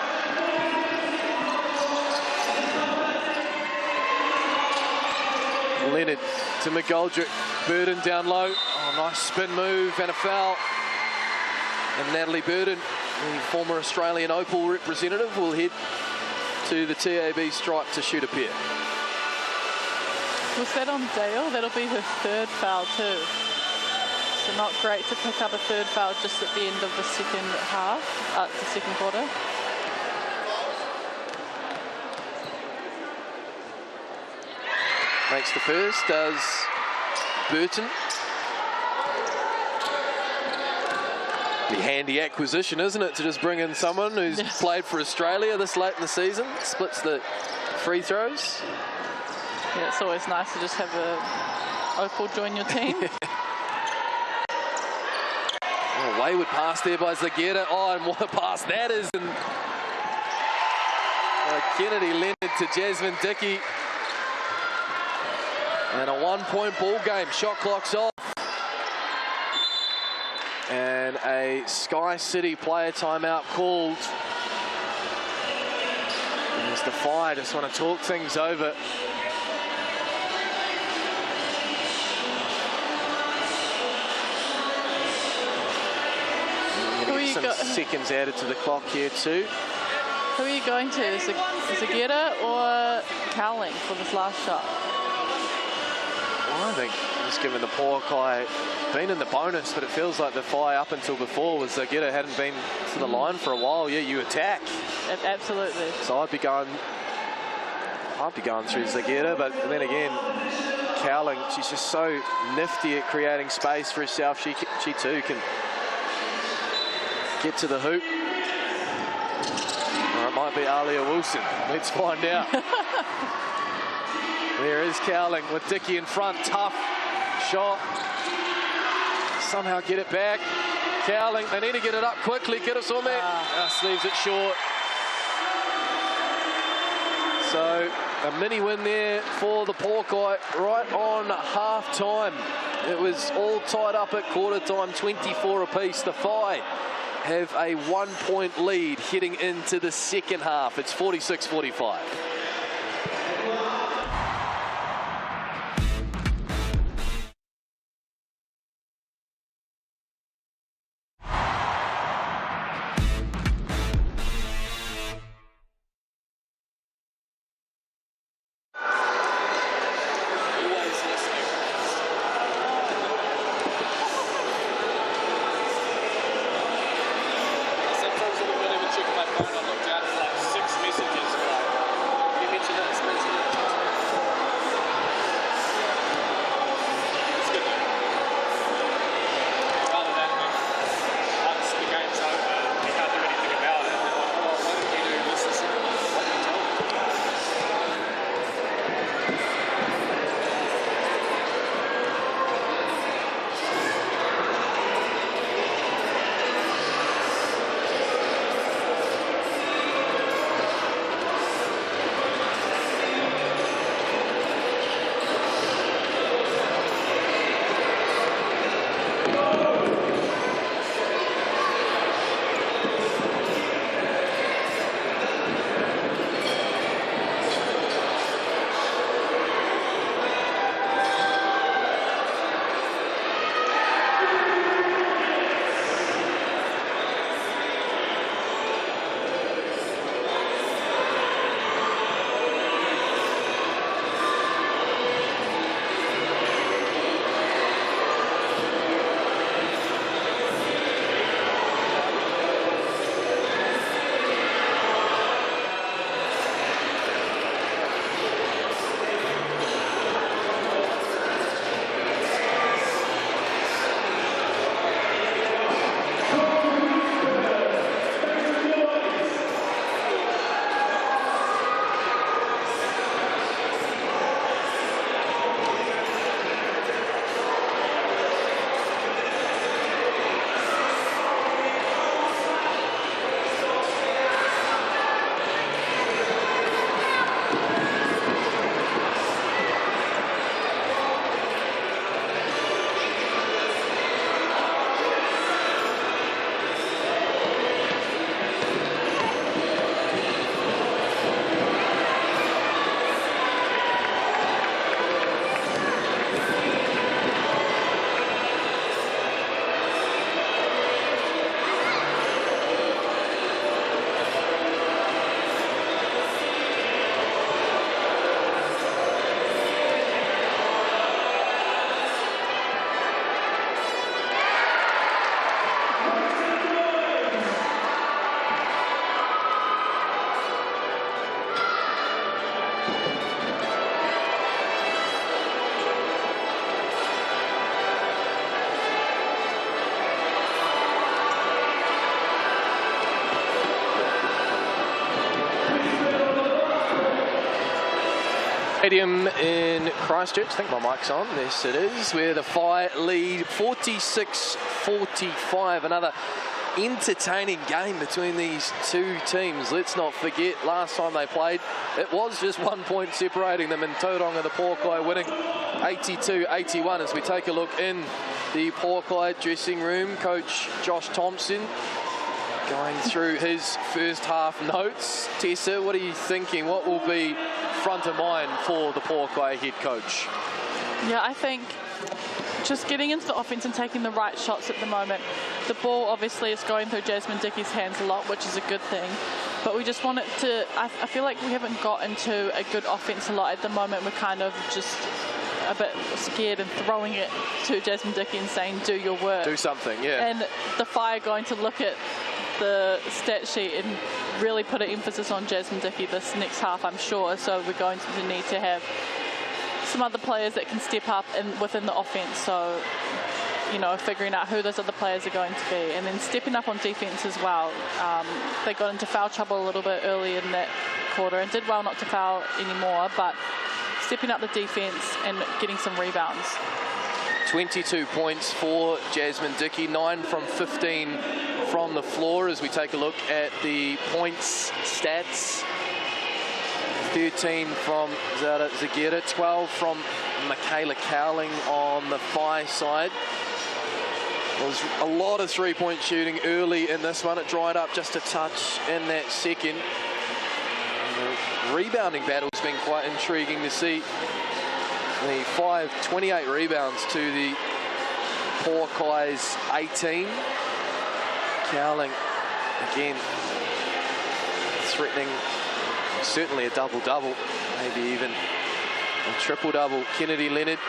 Leonard to McGoldrick. Burden down low. Oh, nice spin move and a foul. And Natalie Burden, the former Australian Opal representative, will head to the TAB stripe to shoot a pair. Was that on Dale? That'll be her 3rd foul too. So not great to pick up a 3rd foul just at the end of the second half, the second quarter. Makes the first, does Burton. The handy acquisition, isn't it, to just bring in someone who's played for Australia this late in the season, splits the free throws. Yeah, it's always nice to just have a Opal join your team. Oh, wayward pass there by Zagera. Oh, and what a pass that is. And Kennedy Leonard to Jasmine Dickey. And a 1-point ball game. Shot clock's off. And a Sky City player timeout called. As the Whai just want to talk things over. Some seconds added to the clock here too. Who are you going to? Zagera or Cowling for this last shot? Well, I think just given the Pouākai been in the bonus, but it feels like the Whai up until before was Zagera hadn't been to the line for a while. Yeah, you attack. Absolutely. So I'd be going through Zagera, but then again, Cowling, she's just so nifty at creating space for herself. She too can get to the hoop. Or it might be Alia Wilson. Let's find out. There is Cowling with Dickey in front. Tough shot. Somehow get it back. Cowling, they need to get it up quickly. Get us on there. Just leaves it short. So a mini win there for the Pouākai right on half time. It was all tied up at quarter time, 24 apiece. The Whai have a 1-point lead heading into the second half. It's 46-45. Stadium in Christchurch. I think my mic's on. Yes, it is. Where the Whai lead 46-45. Another entertaining game between these two teams. Let's not forget, last time they played, it was just 1 point separating them, and Tauranga the Pouākai winning 82-81. As we take a look in the Pouākai dressing room, Coach Josh Thompson going through his first half notes. Tessa, what are you thinking? What will be front of mind for the Pouākai head coach? Yeah, I think just getting into the offense and taking the right shots at the moment. The ball obviously is going through Jasmine Dickey's hands a lot, which is a good thing. But we just want it to, I feel like we haven't got into a good offense a lot at the moment. We're kind of just a bit scared and throwing it to Jasmine Dickey and saying, do your work. Do something, yeah. And the Whai are going to look at the stat sheet and really put an emphasis on Jasmine Dickey this next half, I'm sure. So we're going to need to have some other players that can step up within the offense. So, you know, figuring out who those other players are going to be, and then stepping up on defense as well. They got into foul trouble a little bit early in that quarter and did well not to foul anymore, but stepping up the defense and getting some rebounds. 22 points for Jasmine Dickey, 9 from 15 from the floor. As we take a look at the points stats, 13 from Zara Zagera, 12 from Michaela Cowling on the Whai side. There was a lot of three-point shooting early in this one. It dried up just a touch in that second. And the rebounding battle's been quite intriguing to see. The 28 rebounds to the Pouākai's 18. Cowling again threatening certainly a double-double, maybe even a triple-double. Kennedy Leonard.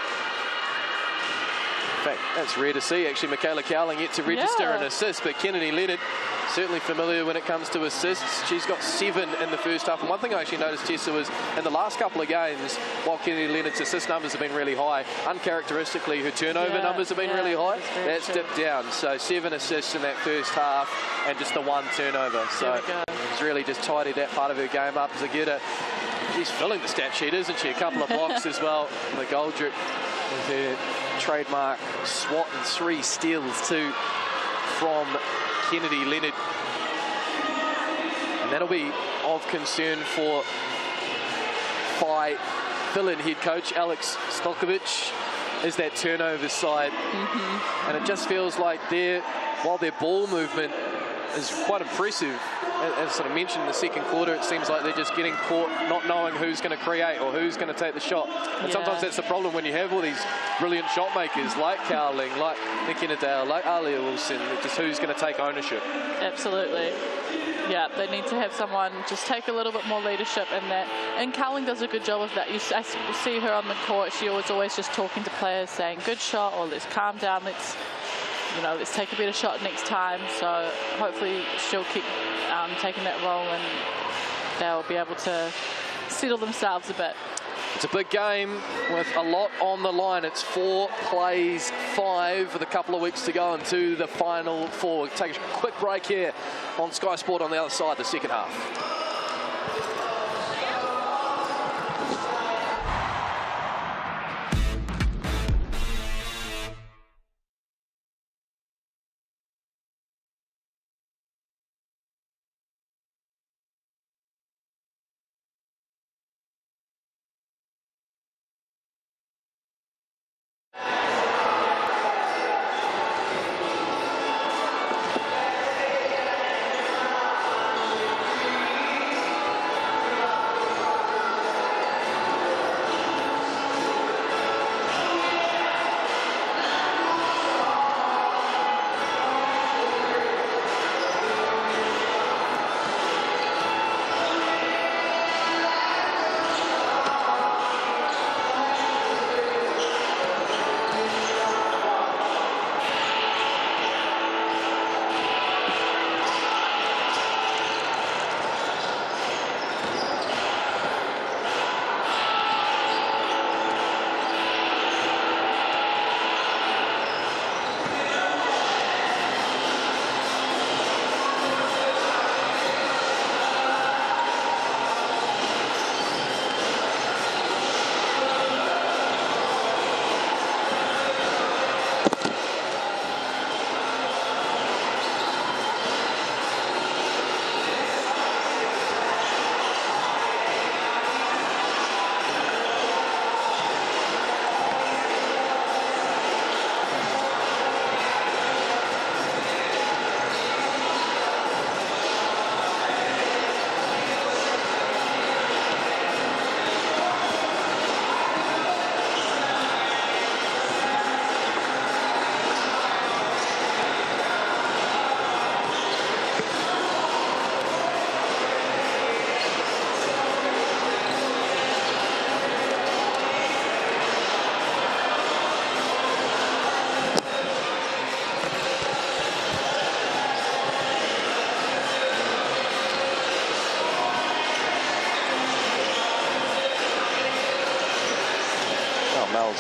In fact, that's rare to see, actually. Michaela Cowling yet to register an assist, but Kennedy Leonard certainly familiar when it comes to assists. She's got 7 in the first half. And one thing I actually noticed, Tessa, was in the last couple of games, while Kennedy Leonard's assist numbers have been really high, uncharacteristically her turnover numbers have been really high. That's dipped down. So 7 assists in that first half and just the 1 turnover. So she's really just tidied that part of her game up. Zagera, she's filling the stat sheet, isn't she? A couple of blocks as well. The Goldrick with her trademark swat and 3 steals too from Kennedy Leonard. And that'll be of concern for Whai fill-in head coach Alex Stokovic, is that turnover side. And it just feels like while their ball movement is quite impressive, as I mentioned in the second quarter, it seems like they're just getting caught not knowing who's going to create or who's going to take the shot. And sometimes that's the problem when you have all these brilliant shot makers like Cowling, like Nikki Nadal, like Alia Wilson, just who's going to take ownership. Absolutely. Yeah, they need to have someone just take a little bit more leadership in that. And Cowling does a good job of that. I see her on the court. She was always just talking to players saying, good shot, or let's calm down, let's take a better shot next time. So hopefully she'll keep taking that role and they'll be able to settle themselves a bit. It's a big game with a lot on the line. It's 4 plays 5 with a couple of weeks to go into the final 4. We'll take a quick break here on Sky Sport on the other side, the second half.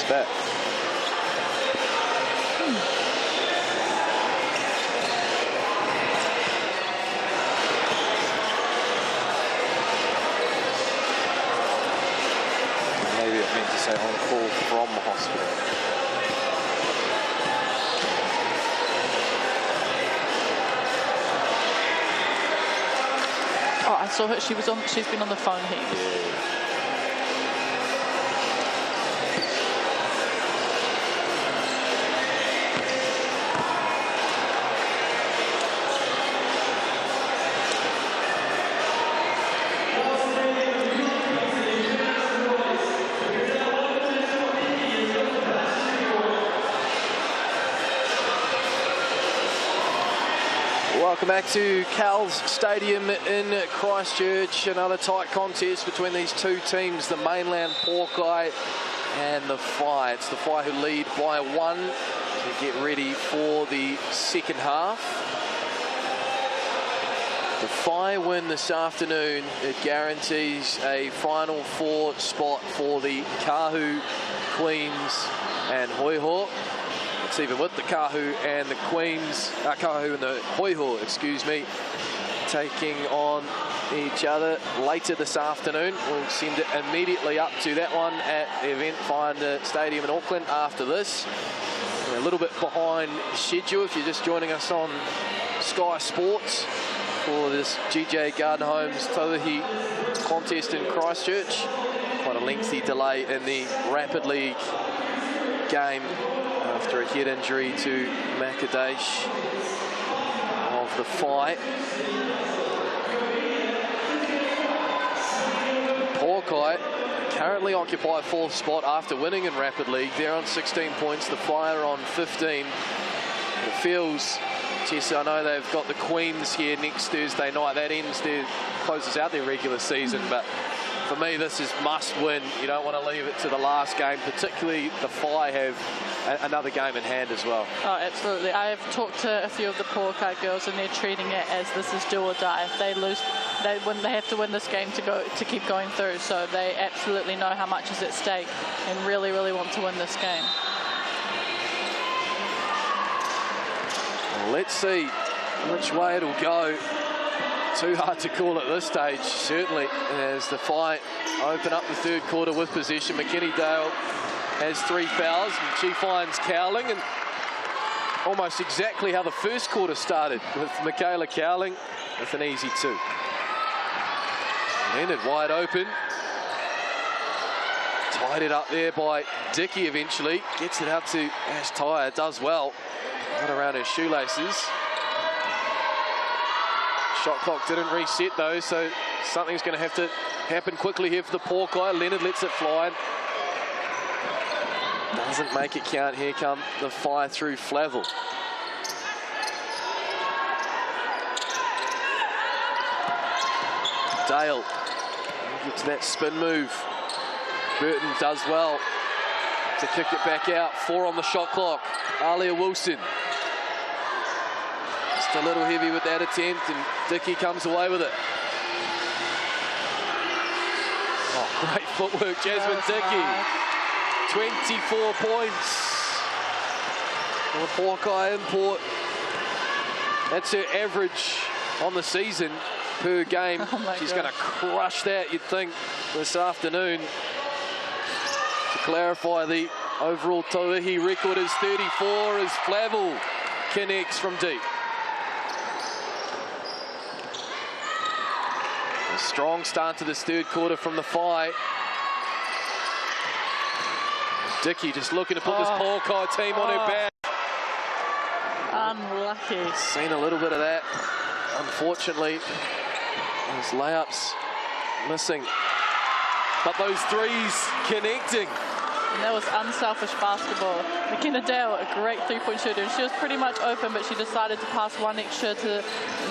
It's back. Maybe it meant to say on call from hospital. Oh, I saw her. She's been on the phone here. Yeah. Welcome back to Cowles Stadium in Christchurch. Another tight contest between these two teams, the Mainland Pouākai and the Whai. It's the Whai who lead by 1 to get ready for the second half. The Whai win this afternoon. It guarantees a Final Four spot for the Kahu, Queens and Hoiho. It's even with the Kahu and the Queens, Kahu and the Hoiho, excuse me, taking on each other later this afternoon. We'll send it immediately up to that one at the Event Finder Stadium in Auckland after this. We're a little bit behind schedule if you're just joining us on Sky Sports for this GJ Garden Homes Tauihi contest in Christchurch. Quite a lengthy delay in the Rapid League game after a head injury to Makadesh of the Whai. Pouākai currently occupy 4th spot after winning in Rapid League. They're on 16 points, the Whai are on 15. It feels, Jess, I know they've got the Queens here next Thursday night. That closes out their regular season, but for me, this is must win. You don't want to leave it to the last game, particularly the Whai have another game in hand as well. Oh, absolutely. I have talked to a few of the Pouākai girls, and they're treating it as this is do or die. If they lose, they have to win this game to keep going through. So they absolutely know how much is at stake and really, really want to win this game. Well, let's see which way it'll go. Too hard to call at this stage, certainly, as the Whai open up the third quarter with possession. McKinney Dale has 3 fouls, and she finds Cowling, and almost exactly how the first quarter started, with Michaela Cowling with an easy 2. Leonard wide open. Tied it up there by Dickey eventually. Gets it up to Ash Tyre, does well. Not around her shoelaces. Shot clock didn't reset though, so something's going to have to happen quickly here for the Pouākai. Leonard lets it fly. Doesn't make it count. Here come the Whai through Flavel. Dale gets that spin move. Burton does well to kick it back out. 4 on the shot clock. Alia Wilson. Just a little heavy with that attempt, and Dickey comes away with it. Oh, great footwork, Jasmine Dickey. 24 points for the Pouākai import. That's her average on the season per game. She's going to crush that, you'd think, this afternoon. To clarify, the overall Tauihi record is 34 as Flavel connects from deep. A strong start to this third quarter from the Whai. Dickey just looking to put this Pouākai team on her back. Unlucky. Seen a little bit of that, unfortunately. Those layups missing. But those threes connecting. And that was unselfish basketball. McKenna Dale, a great three-point shooter. She was pretty much open, but she decided to pass one extra to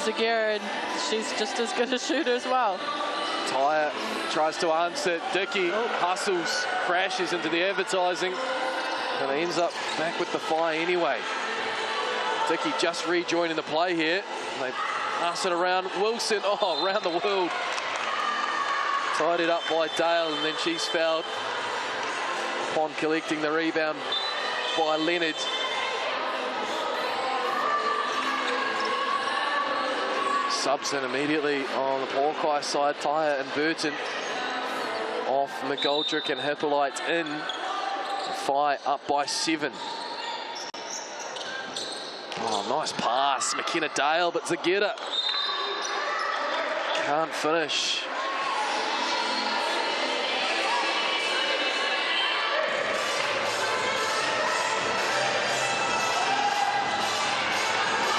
Zagera, and she's just as good a shooter as well. Tyre tries to answer. Dickey hustles, crashes into the advertising, and ends up back with the Whai anyway. Dickey just rejoining the play here. They pass it around. Wilson, around the world. Tied it up by Dale, and then she's fouled. upon collecting the rebound by Leonard. Subs in immediately on the Pouākai side. Tyre and Burton off McGoldrick and Hippolyte in. Whai up by 7. Oh, nice pass. McKenna Dale, but Zageta can't finish.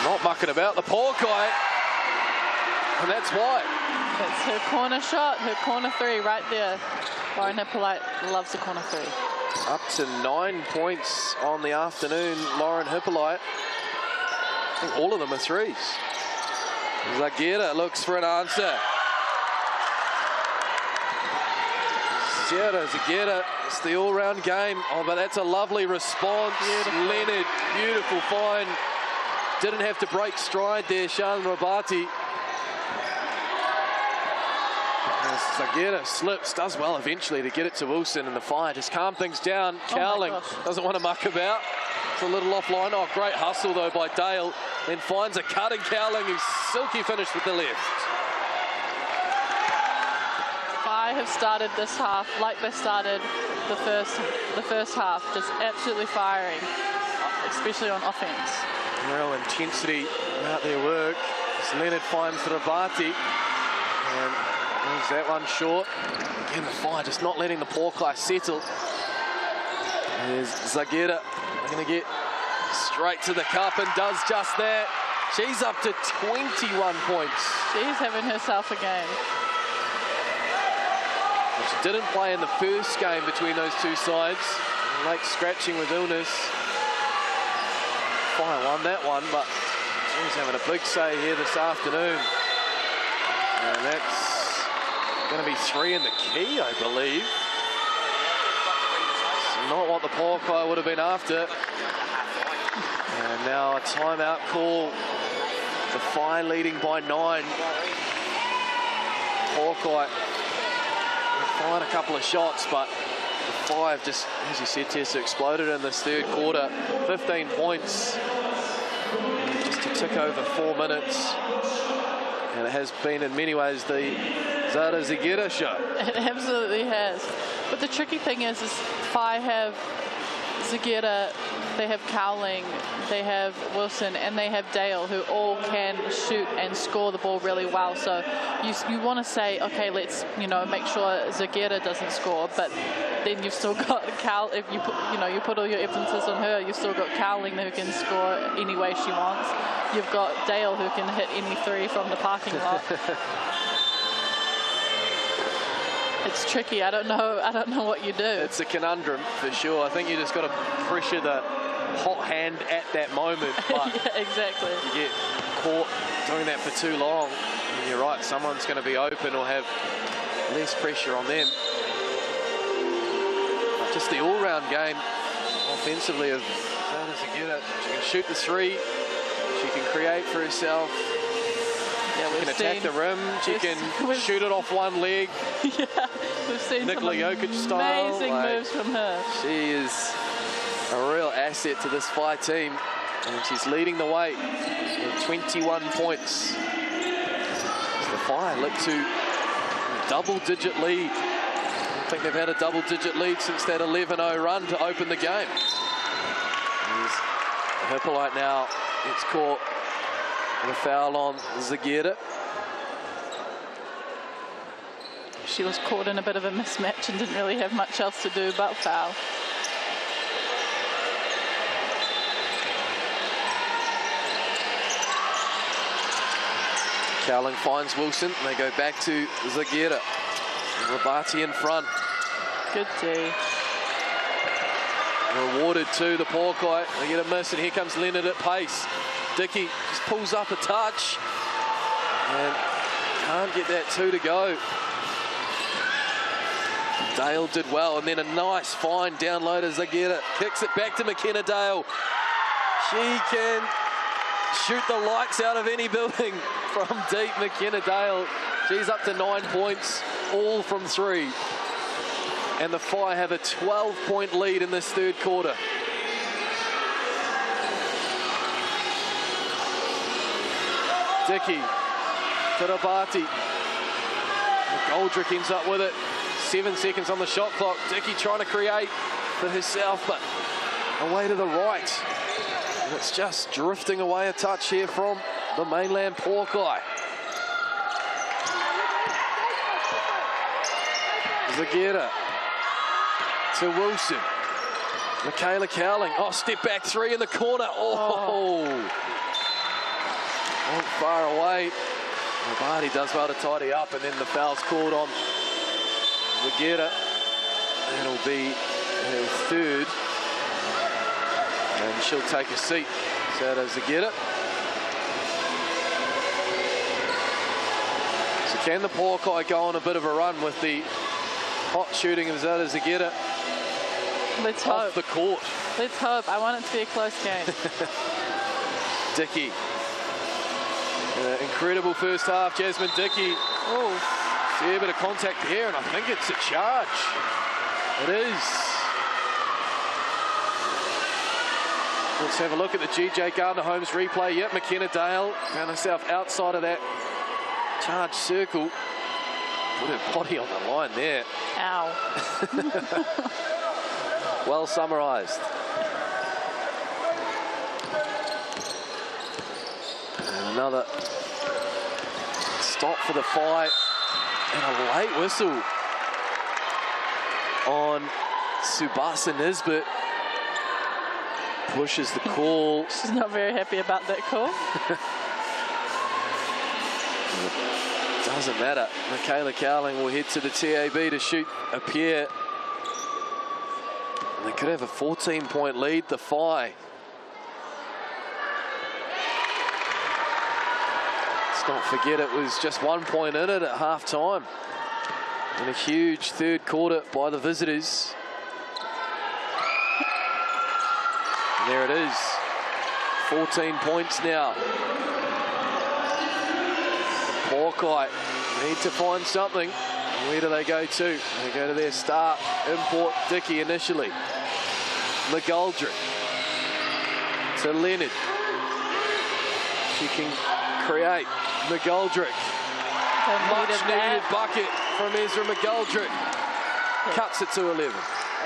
Not mucking about the Pouākai, and that's why. That's her corner shot, her corner 3 right there. Lauren Hippolyte loves the corner 3. Up to 9 points on the afternoon, Lauren Hippolyte. I think all of them are threes. Zageta looks for an answer. Zageta, it's the all-round game. Oh, but that's a lovely response. Beautiful. Leonard, beautiful find. Didn't have to break stride there, Sean Rabati. Zageta slips, does well eventually to get it to Wilson, and the Whai just calm things down. Cowling doesn't want to muck about. It's a little offline. Oh, great hustle though by Dale. Then finds a cut, and Cowling, who's silky finish with the left. Whai have started this half like they started the first half, just absolutely firing, especially on offense. Real intensity about their work. As Leonard finds Rabati, and moves that one short. Again, the Whai just not letting the Pouākai settle. There's Zageta, going to get straight to the cup and does just that. She's up to 21 points. She's having herself a game. She didn't play in the first game between those two sides. Late scratching with illness. Whai won that one, but she's having a big say here this afternoon. And that's going to be 3 in the key, I believe. It's not what the Pouākai would have been after. And now a timeout call. The Whai leading by 9. Pouākai fired a couple of shots, but the Whai have just, as you said, Tessa, exploded in this third quarter. 15 points. Just to tick over 4 minutes. And it has been in many ways the Zara Zageta show. It absolutely has. But the tricky thing is Whai have Zageta, they have Cowling, they have Wilson, and they have Dale, who all can shoot and score the ball really well. So you want to say, okay, let's make sure Zageta doesn't score, but then you've still got if you put all your emphasis on her, you've still got Cowling who can score any way she wants. You've got Dale who can hit any 3 from the parking lot. It's tricky. I don't know what you do. It's a conundrum for sure. I think you just got to pressure the hot hand at that moment. But yeah, exactly. You get caught doing that for too long, and you're right, someone's going to be open or have less pressure on them. But just the all-round game offensively of Zara Zageta. She can shoot the 3. She can create for herself. Yeah, she can attack the rim. She can shoot it off one leg. Yeah, we've seen Nikola Jokic style. Amazing moves from her. She is a real asset to this Whai team, and she's leading the way with 21 points. The Whai look to a double-digit lead. I don't think they've had a double-digit lead since that 11-0 run to open the game. Hippolyte now gets caught with a foul on Zageta. She was caught in a bit of a mismatch and didn't really have much else to do but foul. Cowling finds Wilson, and they go back to Zageta. Rabati in front. Good D. Rewarded to the Pouākai. They get a miss, and here comes Leonard at pace. Dickey just pulls up a touch and can't get that 2 to go. Dale did well, and then a nice find down low to Zageta. Kicks it back to McKenna Dale. She can shoot the lights out of any building from deep. McKenna Dale, she's up to 9 points, all from 3. and the Whai have a 12-point lead in this third quarter. Dickey, Tirabati. McGoldrick ends up with it. 7 seconds on the shot clock. Dickey trying to create for herself, but away to the right. And it's just drifting away a touch here from the Mainland Pouākai. Zagera to Wilson. Michaela Cowling. Oh, step back three in the corner. Oh. Not far away. Barty does well to tidy up, and then the foul's called on Zagera. That'll be her third. And she'll take a seat. So does Zagera. So can the Pouākai go on a bit of a run with the hot shooting of Zada Zagera? Let's off hope. The court? Let's hope. I want it to be a close game. Dickey. Incredible first half, Jasmine Dickey. Oh, see a bit of contact here, and I think it's a charge. It is. Let's have a look at the GJ Gardner Holmes replay. Yep, McKenna Dale found herself outside of that charge circle. Put her body on the line there. Ow. Well summarised. And another stop for the Whai, and a late whistle on Subasa Nisbet. Pushes the call. She's not very happy about that call. Doesn't matter. Michaela Cowling will head to the TAB to shoot a pair. And they could have a 14-point lead, the Whai. Let's not forget it was just 1 point in it at half-time. And a huge third quarter by the visitors. And there it is. 14 points now. Pouākai need to find something. Where do they go to? They go to their star import, Dickey, initially. McGoldrick to Leonard. She can create. McGoldrick. Much needed bucket from Ezra McGoldrick. Yeah. Cuts it to 11.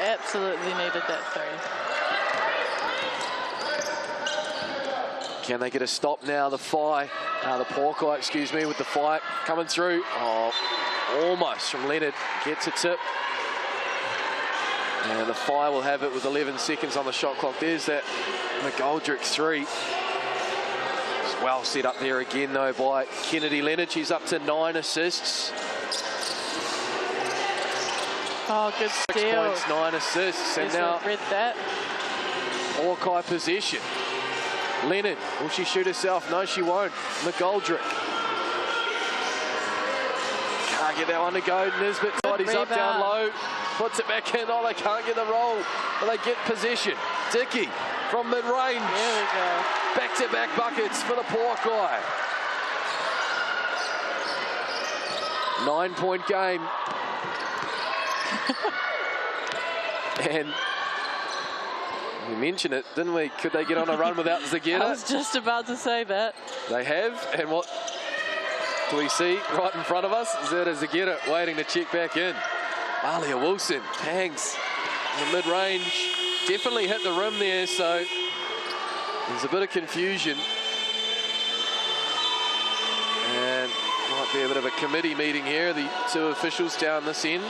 Absolutely needed that three. Can they get a stop now? The Pouākai, excuse me, with the Whai coming through. Oh, almost from Leonard. Gets a tip. And the Whai will have it with 11 seconds on the shot clock. There's that McGoldrick three. It's well set up there again, though, by Kennedy Leonard. She's up to 9 assists. Oh, good 6 steal. points, 9 assists. And now read that. Pouākai possession. Leonard, will she shoot herself? No, she won't. McGoldrick. Can't get that one to go. Nisbet tidies up down low. Puts it back in. Oh, they can't get the roll. But they get possession. Dickey from mid-range. There we go. Back-to-back buckets for the Pouākai. 9-point game. And we mentioned it, didn't we? Could they get on a run without Zagera? I was just about to say that. They have, and what do we see right in front of us? Zeta Zagera waiting to check back in. Malia Wilson hangs in the mid-range. Definitely hit the rim there, so there's a bit of confusion. And might be a bit of a committee meeting here. The two officials down this end.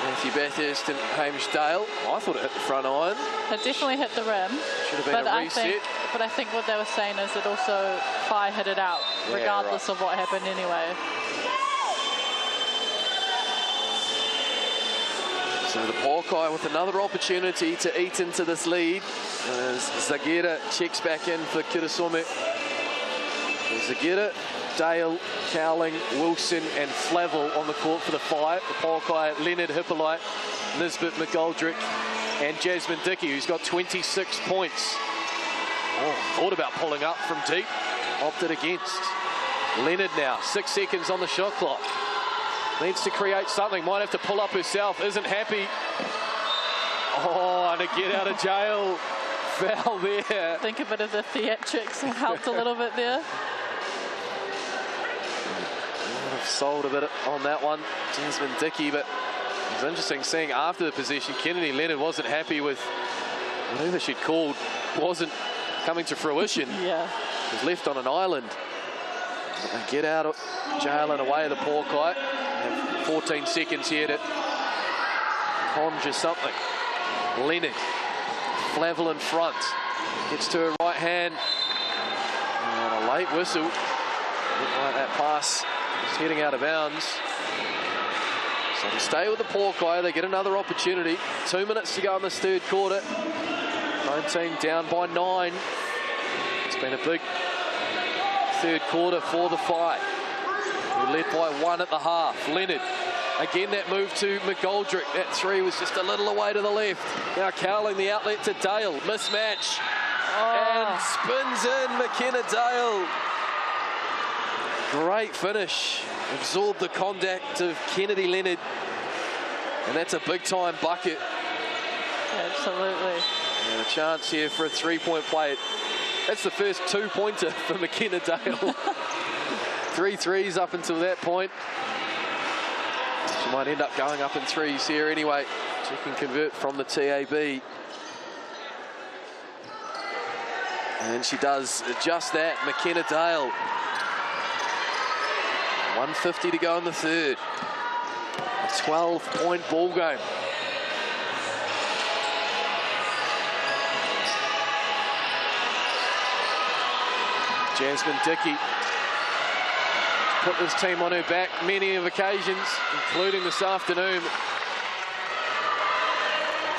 Matthew Bathurst and Hamish Dale. I thought it hit the front iron. It definitely hit the rim. Should have been a reset. But I think what they were saying is that also Whai hit it out, regardless of what happened anyway. So the Pouākai with another opportunity to eat into this lead. As Zagera checks back in for Kirasome. Zagera, Dale, Cowling, Wilson and Flavel on the court for the Whai. The Pouākai, Leonard, Hippolyte, Nisbet, McGoldrick and Jasmine Dickey, who's got 26 points. Oh, thought about pulling up from deep, opted against. Leonard now, 6 seconds on the shot clock. Needs to create something. Might have to pull up herself. Isn't happy. Oh, and a get out of jail foul there. I think a bit of the theatrics helped a little bit there. I've sold a bit on that one, Jasmine Dickey, but it was interesting seeing after the possession, Kennedy Leonard wasn't happy with whatever she'd called, wasn't coming to fruition. Yeah. Was left on an island. They get out of jail and away the Pouākai. 14 seconds here to conjure something. Leonard, Flavel in front, gets to her right hand. And a late whistle. Looked like that pass is heading out of bounds. So they stay with the Pouākai. They get another opportunity. 2 minutes to go in this third quarter. 19 down by 9. It's been a big third quarter for the Whai. We're led by 1 at the half. Leonard, again that move to McGoldrick. That 3 was just a little away to the left. Now Cowling the outlet to Dale. Mismatch. And spins in McKenna Dale. Great finish. Absorbed the contact of Kennedy Leonard. And that's a big time bucket. Absolutely. And a chance here for a 3-point play. That's the first 2-pointer for McKenna Dale. 3 threes up until that point. She might end up going up in 3s here anyway. She can convert from the TAB. And she does just that. McKenna Dale. 1:50 to go in the third. A 12-point ball game. Jasmine Dickey put this team on her back many of occasions, including this afternoon.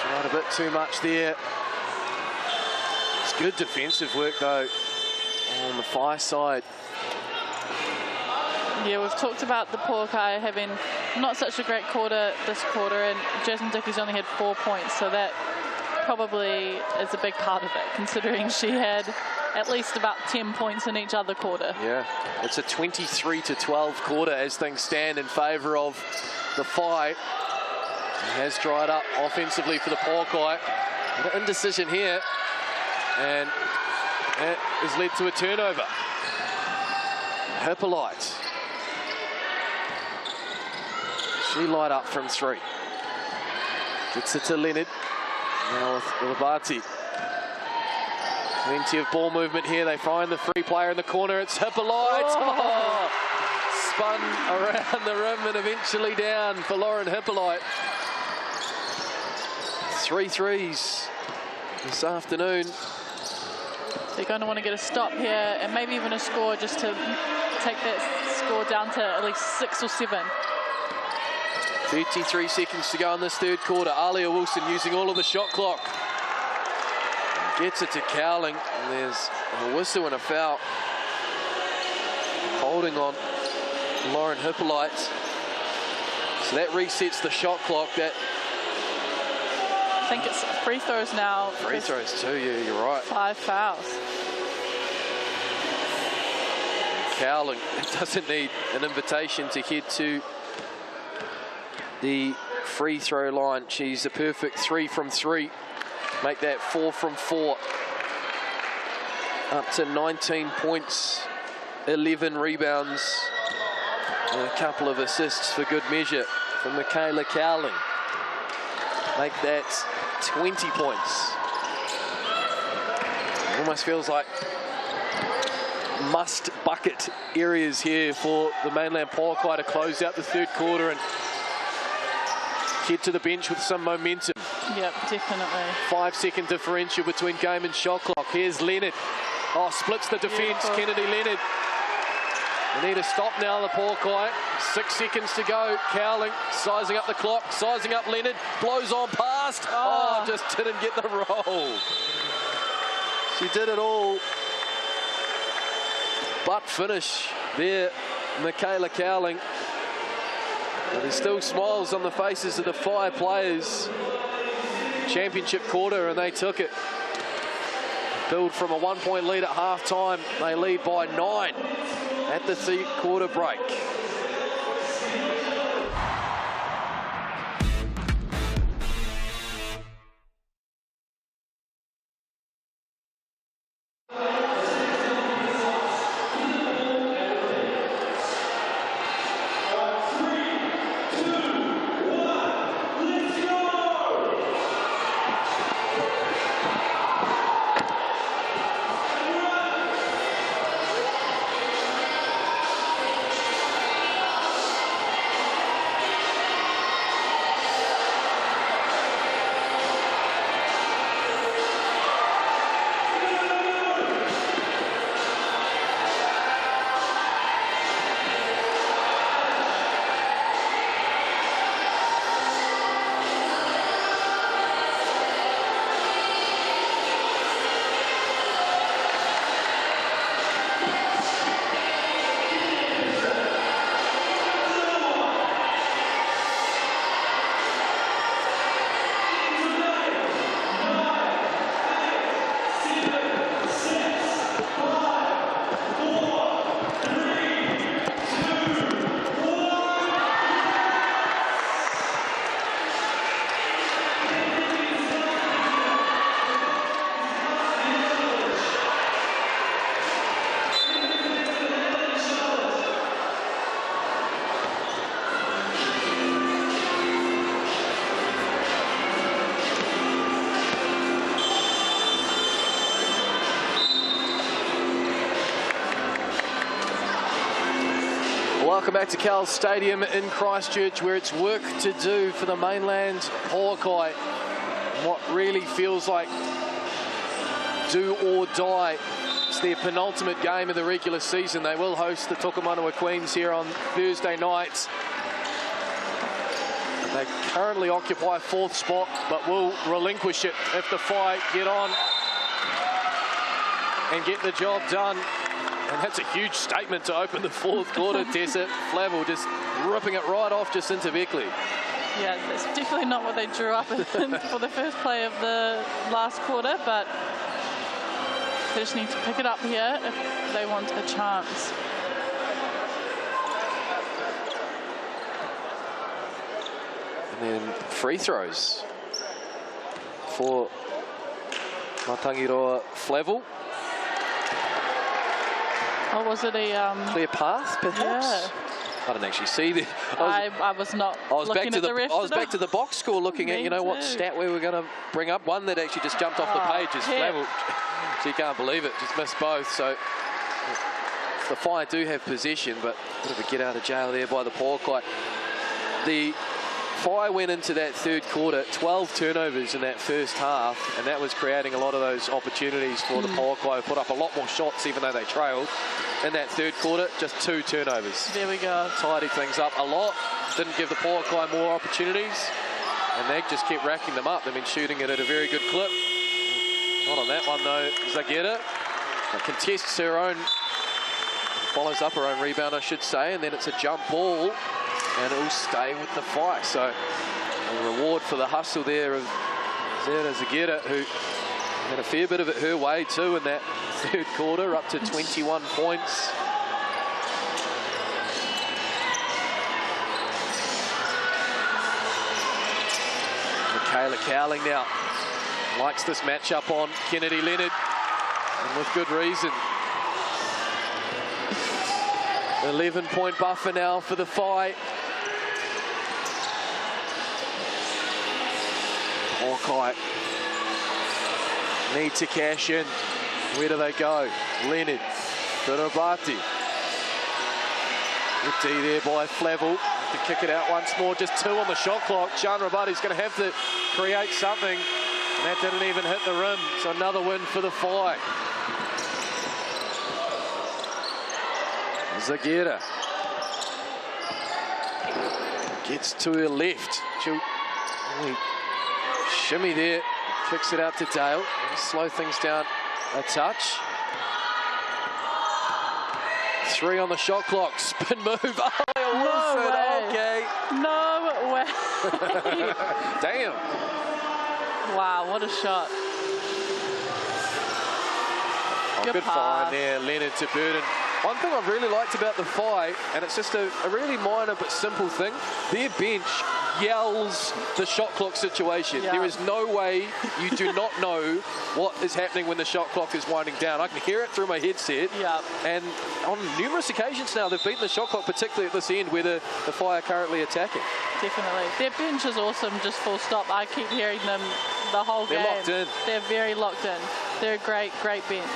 Tried a bit too much there. It's good defensive work though on the Whai side. Yeah, we've talked about the Pouākai having not such a great quarter this quarter, and Jasmine Dickey's only had 4 points, so that probably is a big part of it, considering she had at least about 10 points in each other quarter. Yeah, it's a 23-12 quarter as things stand in favour of the Whai. It has dried up offensively for the Pouākai. An indecision here, and that has led to a turnover. Hippolyte. She light up from 3. Gets it to Leonard. Now with Labati. Plenty of ball movement here. They find the free player in the corner. It's Hippolyte. Oh! Spun around the rim and eventually down for Lauren Hippolyte. 3 threes this afternoon. They're going to want to get a stop here and maybe even a score just to take that score down to at least 6 or 7. 33 seconds to go in this third quarter. Alia Wilson using all of the shot clock. Gets it to Cowling, and there's a whistle and a foul. Holding on Lauren Hippolyte. So that resets the shot clock. That I think it's free throws now. Free throws too, yeah, you're right. 5 fouls. Cowling doesn't need an invitation to head to the free throw line. She's a perfect 3 from 3. Make that 4 from 4. Up to 19 points, 11 rebounds, and a couple of assists for good measure from Michaela Cowling. Make that 20 points. It almost feels like must bucket areas here for the Mainland Pouākai to close out the third quarter and head to the bench with some momentum. Yep, definitely. 5-second differential between game and shot clock. Here's Leonard. Oh, splits the defence. Beautiful. Kennedy Leonard. They need a stop now, the Pouākai. 6 seconds to go. Cowling sizing up the clock, sizing up Leonard. Blows on past. Oh, just didn't get the roll. She did it all but finish there, Michaela Cowling. But there's still smiles on the faces of the Whai players. Championship quarter, and they took it. Build from a 1-point lead at half-time. They lead by 9 at the third quarter break. Welcome back to Cowles Stadium in Christchurch, where it's work to do for the Mainland Pouākai. What really feels like do or die. It's their penultimate game of the regular season. They will host the Tokomanua Queens here on Thursday night. They currently occupy 4th spot, but will relinquish it if the Whai get on and get the job done. And that's a huge statement to open the 4th quarter, Tessa. Flavel just ripping it right off just into Beckley. Yeah, that's definitely not what they drew up for the first play of the last quarter, but they just need to pick it up here if they want a chance. And then free throws for Matangiroa Flavel. Or was it a clear path, perhaps? Yeah. I didn't actually see the. I was not looking at the rest. I was back to the box score, looking at, you know, what stat we were going to bring up. One that actually just jumped off the page is Flavel. So you can't believe it, just missed both. So the Whai do have possession, but a bit of a get out of jail there by the Pouākai. The Whai went into that 3rd quarter, 12 turnovers in that first half, and that was creating a lot of those opportunities for the Pouākai, who put up a lot more shots even though they trailed. In that 3rd quarter, just 2 turnovers. There we go. Tidied things up a lot. Didn't give the Pouākai more opportunities, and they just kept racking them up. They've been shooting it at a very good clip. Not on that one though. Zageta contests her own, follows up her own rebound, I should say, and then it's a jump ball, and it will stay with the Whai. So a reward for the hustle there of Zageta, who had a fair bit of it her way too in that 3rd quarter, up to 21 points. Michaela Cowling now likes this matchup on Kennedy Leonard, and with good reason. 11-point buffer now for the Whai. Pouākai need to cash in. Where do they go? Leonard, Birabati. Good D there by Flavel. To kick it out once more, just 2 on the shot clock. Sean Rabati's going to have to create something, and that didn't even hit the rim. So another win for the Whai. Zageta gets to her left. She'll shimmy there, kicks it out to Dale. Slow things down a touch. 3 on the shot clock. Spin move. Oh, Wilson. No way. Okay. No way. Damn. Wow, what a shot. Good find there, Leonard to Burden. One thing I've really liked about the Whai, and it's just a really minor but simple thing, their bench yells the shot clock situation. Yeah. There is no way you do not know what is happening when the shot clock is winding down. I can hear it through my headset. Yeah. And on numerous occasions now, they've beaten the shot clock, particularly at this end where the Whai are currently attacking. Definitely. Their bench is awesome, just full stop. I keep hearing them the whole game. They're locked in. They're very locked in. They're a great, great bench.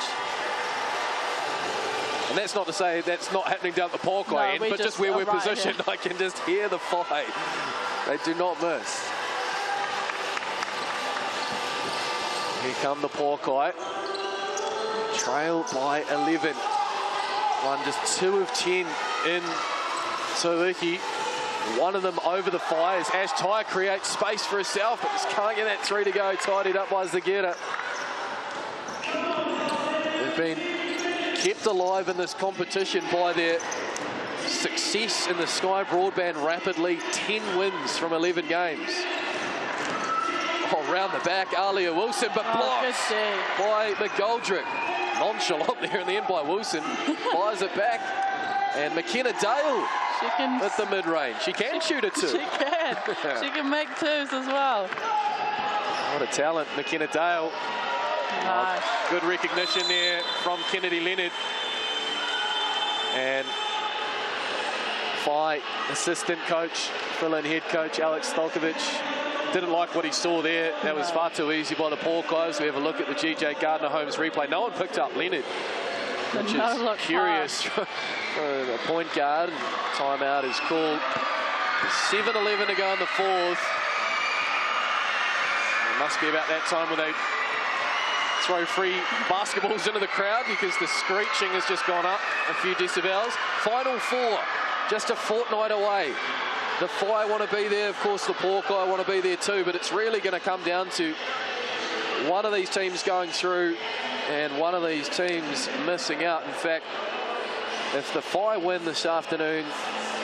And that's not to say that's not happening down at the Pouākai end, but just where we're positioned, here. I can just hear the Whai. They do not miss. Here come the Pouākai. Trail by 11. Won just 2 of 10 in Tauihi. One of them over the Whai as Ash Ty creates space for herself, but just can't get that 3 to go. Tidied up by Zageta. They've been kept alive in this competition by their success in the Sky Broadband Rapid League. 10 wins from 11 games. Oh, round the back, Alia Wilson, but blocked by McGoldrick. Nonchalant there in the end by Wilson. Fires it back. And McKenna Dale at the mid-range. She can shoot it too. She can. She can make 2s as well. What a talent, McKenna Dale. Nice. Good recognition there from Kennedy Leonard. And Whai assistant coach, fill-in head coach Alex Stolkovich didn't like what he saw there. That was far too easy by the Pouākai. So we have a look at the GJ Gardner Holmes replay. No one picked up Leonard. which no is curious. A point guard, and timeout is called. 7:11 to go in the fourth. It must be about that time when they throw free basketballs into the crowd, because the screeching has just gone up a few decibels. Final four, just a fortnight away. The Whai want to be there, of course the Pouākai want to be there too, but it's really going to come down to one of these teams going through and one of these teams missing out. In fact, if the Whai win this afternoon,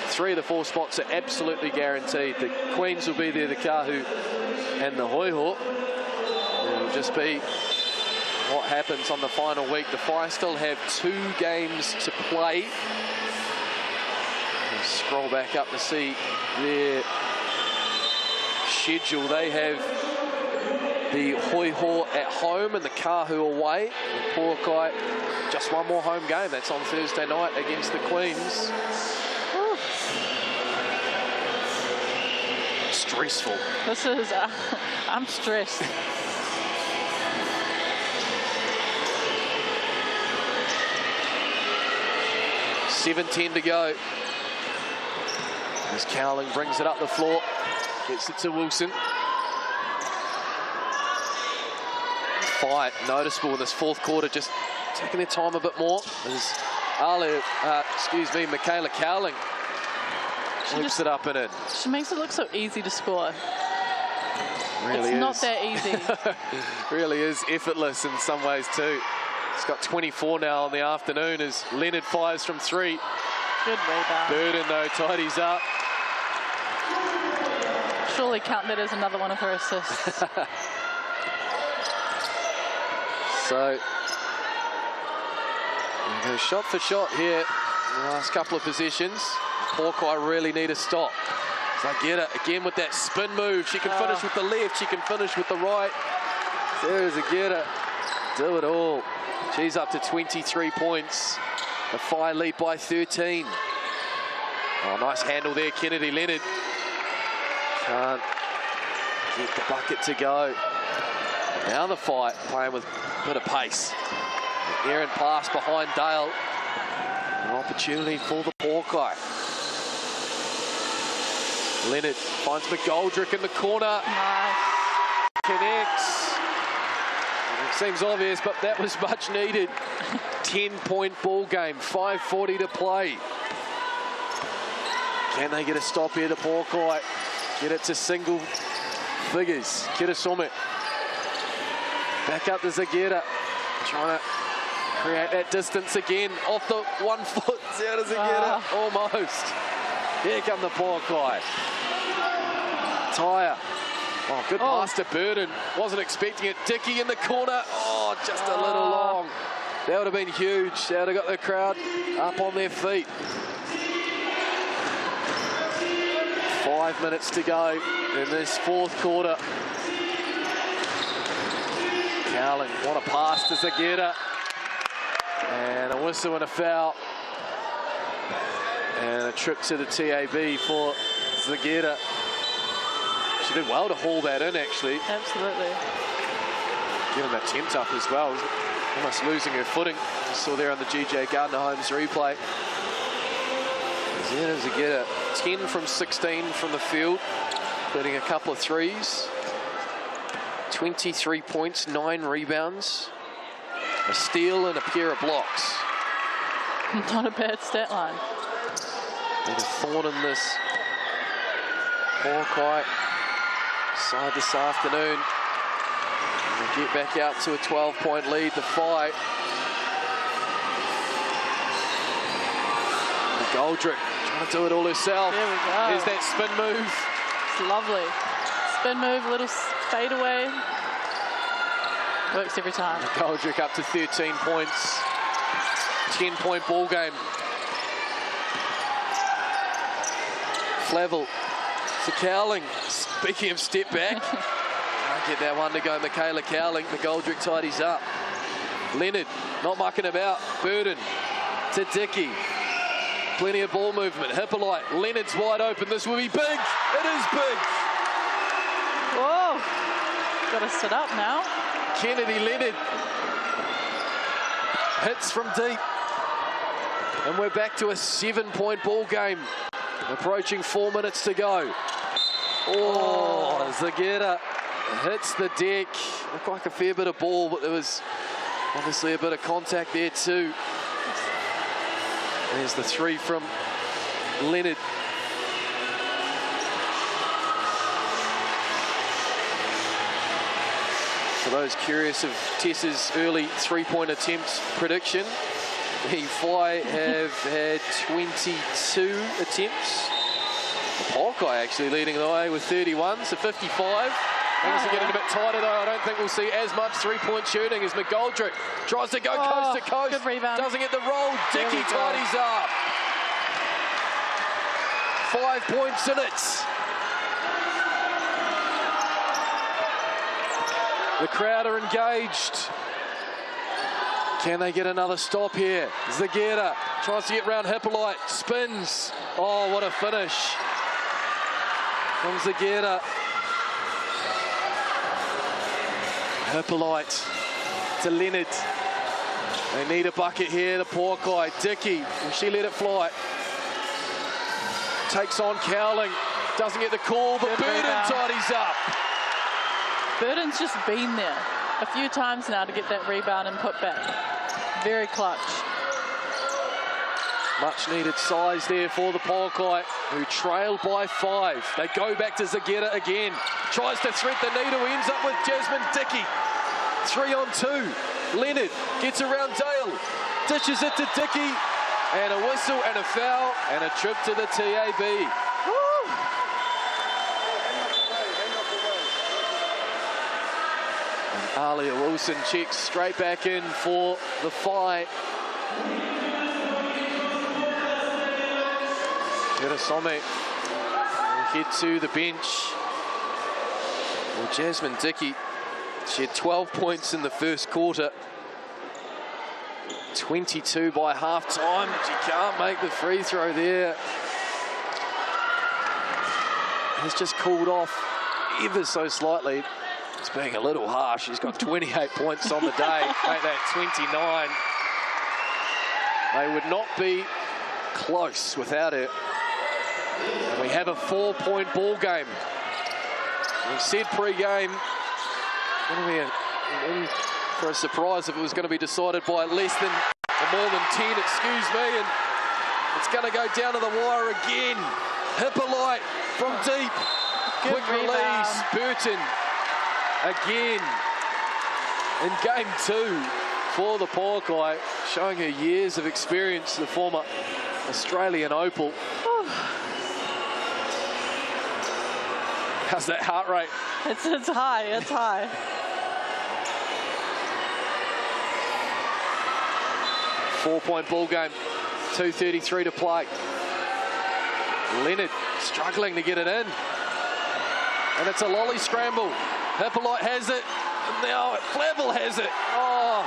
3 of the 4 spots are absolutely guaranteed. The Queens will be there, the Kahu and the Hoiho. It'll just be what happens on the final week. The Whai still have 2 games to play. We'll scroll back up to see their schedule. They have the Hoiho at home and the Kahu away. The Pouākai, just one more home game. That's on Thursday night against the Queens. Whew. Stressful. This is, I'm stressed. $7:10 to go. As Cowling brings it up the floor, gets it to Wilson. Fight noticeable in this fourth quarter, just taking their time a bit more. As Michaela Cowling whips it up and in. She makes it look so easy to score. Really it's is. not that easy. Really is effortless in some ways too. It's got 24 now in the afternoon as Leonard fires from 3. Good rebound. Burden though tidies up. Surely count that as another one of her assists. So, we go shot for shot here in the last couple of possessions. Pouākai really need a stop. So Zagera again with that spin move. She can finish with the left, she can finish with the right. There's Zagera, do it all. She's up to 23 points. The Whai lead by 13. Oh, nice handle there, Kennedy Leonard. Can't get the bucket to go. Now the Whai playing with a bit of pace. Aaron pass behind Dale. An opportunity for the Pouākai. Leonard finds McGoldrick in the corner. Nice. Connects. It seems obvious, but that was much needed. 10-point ball game, 5:40 to play. Can they get a stop here to Pouākai? Get it to single figures. Kirasome. Back up to Zagera. Trying to create that distance again. Off the 1 foot. Out of Zagera. Almost. Here come the Pouākai. Tyre. Oh, good pass to Burden. Wasn't expecting it. Dickey in the corner. Oh, just a little long. That would have been huge. That would have got the crowd up on their feet. 5 minutes to go in this fourth quarter. Cowling, what a pass to Zagera. And a whistle and a foul. And a trip to the TAB for Zagera. She did well to haul that in, actually. Absolutely. Getting that attempt up as well. Almost losing her footing. You saw there on the GJ Gardner Holmes replay. Zagera, 10 from 16 from the field, including a couple of threes. 23 points, 9 rebounds, a steal and a pair of blocks. Not a bad stat line. Been a thorn in this Pouākai side this afternoon. And they get back out to a 12-point lead, the Whai. McGoldrick trying to do it all herself. There we go. Here's that spin move. It's lovely. Spin move, a little fade away. Works every time. McGoldrick up to 13 points. 10-point ball game. Flavel to Cowling. Speaking of step back. Can't get that one to go. Michaela Cowling. McGoldrick tidies up. Leonard not mucking about. Burden to Dickey. Plenty of ball movement. Hippolyte. Leonard's wide open. This will be big. It is big. Whoa. Got to sit up now. Kennedy Leonard hits from deep. And we're back to a 7-point ball game. Approaching 4 minutes to go. Oh, Zagera hits the deck. Looked like a fair bit of ball, but there was obviously a bit of contact there too. There's the three from Leonard. For those curious of Tessa's early three-point attempts prediction, the Whai have had 22 attempps. The Pouākai actually leading the way with 31, so 55. Things are getting a bit tighter though. I don't think we'll see as much three-point shooting as McGoldrick tries to go coast to coast. Good rebound. Doesn't get the roll. Dickey tidies up. 5 points in it. The crowd are engaged. Can they get another stop here? Zagera tries to get round Hippolyte, spins. Oh, what a finish from Zagera. Hippolyte to Leonard. They need a bucket here, the Pouākai. Dickey, will she let it fly? Takes on Cowling, doesn't get the call, but Burden tidies up. Burden's just been there a few times now to get that rebound and put back. Very clutch. Much needed size there for the Pouākai, who trailed by 5. They go back to Zagera again. Tries to thread the needle, ends up with Jasmine Dickey. 3 on 2. Leonard gets around Dale, dishes it to Dickey, and a whistle and a foul and a trip to the TAB. Woo! And Alia Wilson checks straight back in for the Whai. Some will head to the bench. Well, Jasmine Dickey, she had 12 points in the first quarter. 22 by half-time. She can't make the free throw there. Has just cooled off ever so slightly. It's being a little harsh. She's got 28 points on the day. Make that 29. They would not be close without her. And we have a 4-point ball game. We said pre-game, going to be in for a surprise if it was going to be decided by less than or more than 10, excuse me. And it's going to go down to the wire again. Hippolyte from deep. Quick release. Burton again in game 2 for the Pouākai, showing her years of experience, the former Australian Opal. How's that heart rate? It's high, it's high. Four-point ball game, 2:33 to play. Leonard struggling to get it in. And it's a lolly scramble. Hippolyte has it. Now Flavel has it. Oh,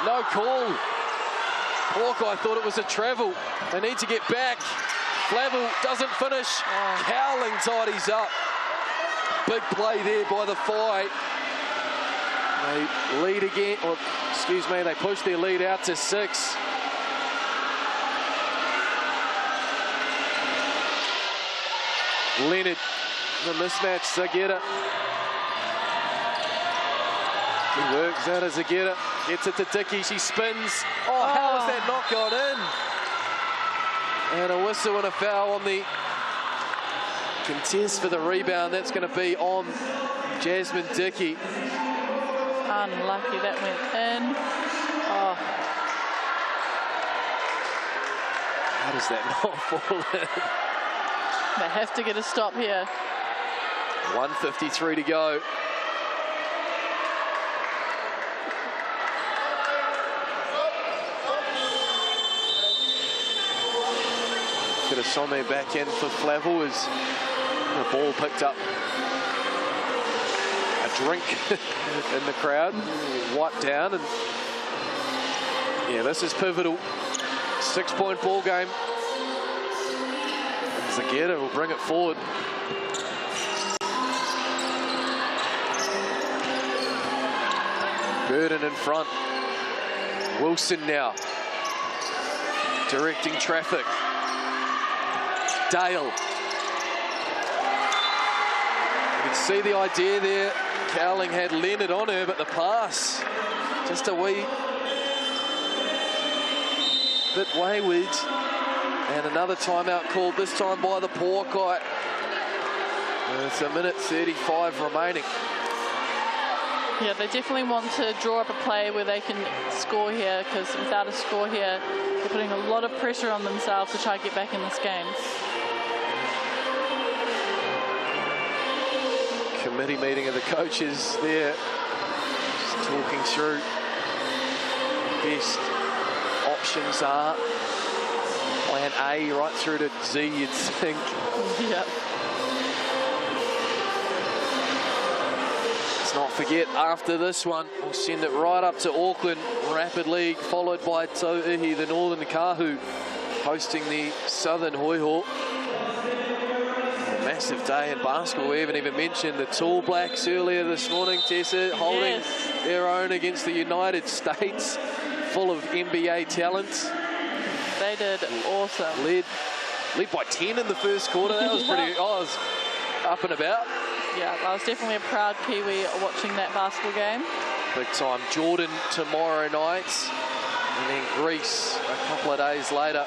no call. Pouākai thought it was a travel. They need to get back. Flavel doesn't finish. Cowling tidies up. Big play there by the Whai. They lead again, or excuse me, they push their lead out to 6. Leonard, the mismatch, Zagera. He works out as Zagera, gets it to Dickey, she spins. Oh, how has that not gone in? And a whistle and a foul on the contest for the rebound. That's going to be on Jasmine Dickey. Unlucky that went in. Oh. How does that not fall in? They have to get a stop here. 1:53 to go. Some back in for Flavel as the ball picked up a drink in the crowd, wiped down, and yeah, this is pivotal. 6-point ball game. And Zagera will bring it forward. Burden in front. Wilson now. directing traffic. Dale. You can see the idea there. Cowling had Leonard on her, but the pass just a wee bit wayward. And another timeout called, this time by the Pouākai. It's a minute 35 remaining. Yeah, they definitely want to draw up a play where they can score here, because without a score here, they're putting a lot of pressure on themselves to try to get back in this game. Committee meeting of the coaches there, just talking through best options are. Plan A right through to Z, you'd think. Yeah. Let's not forget, after this one, we'll send it right up to Auckland, Rapid League, followed by Tauihi, the Northern Kahu, hosting the Southern Hoiho. Massive day in basketball. We haven't even mentioned the Tall Blacks earlier this morning, Tessa, holding their own against the United States, full of NBA talent. They did awesome. Led by 10 in the first quarter. That was pretty, I was up and about. Yeah, I was definitely a proud Kiwi watching that basketball game. Big time. Jordan tomorrow night, and then Greece a couple of days later.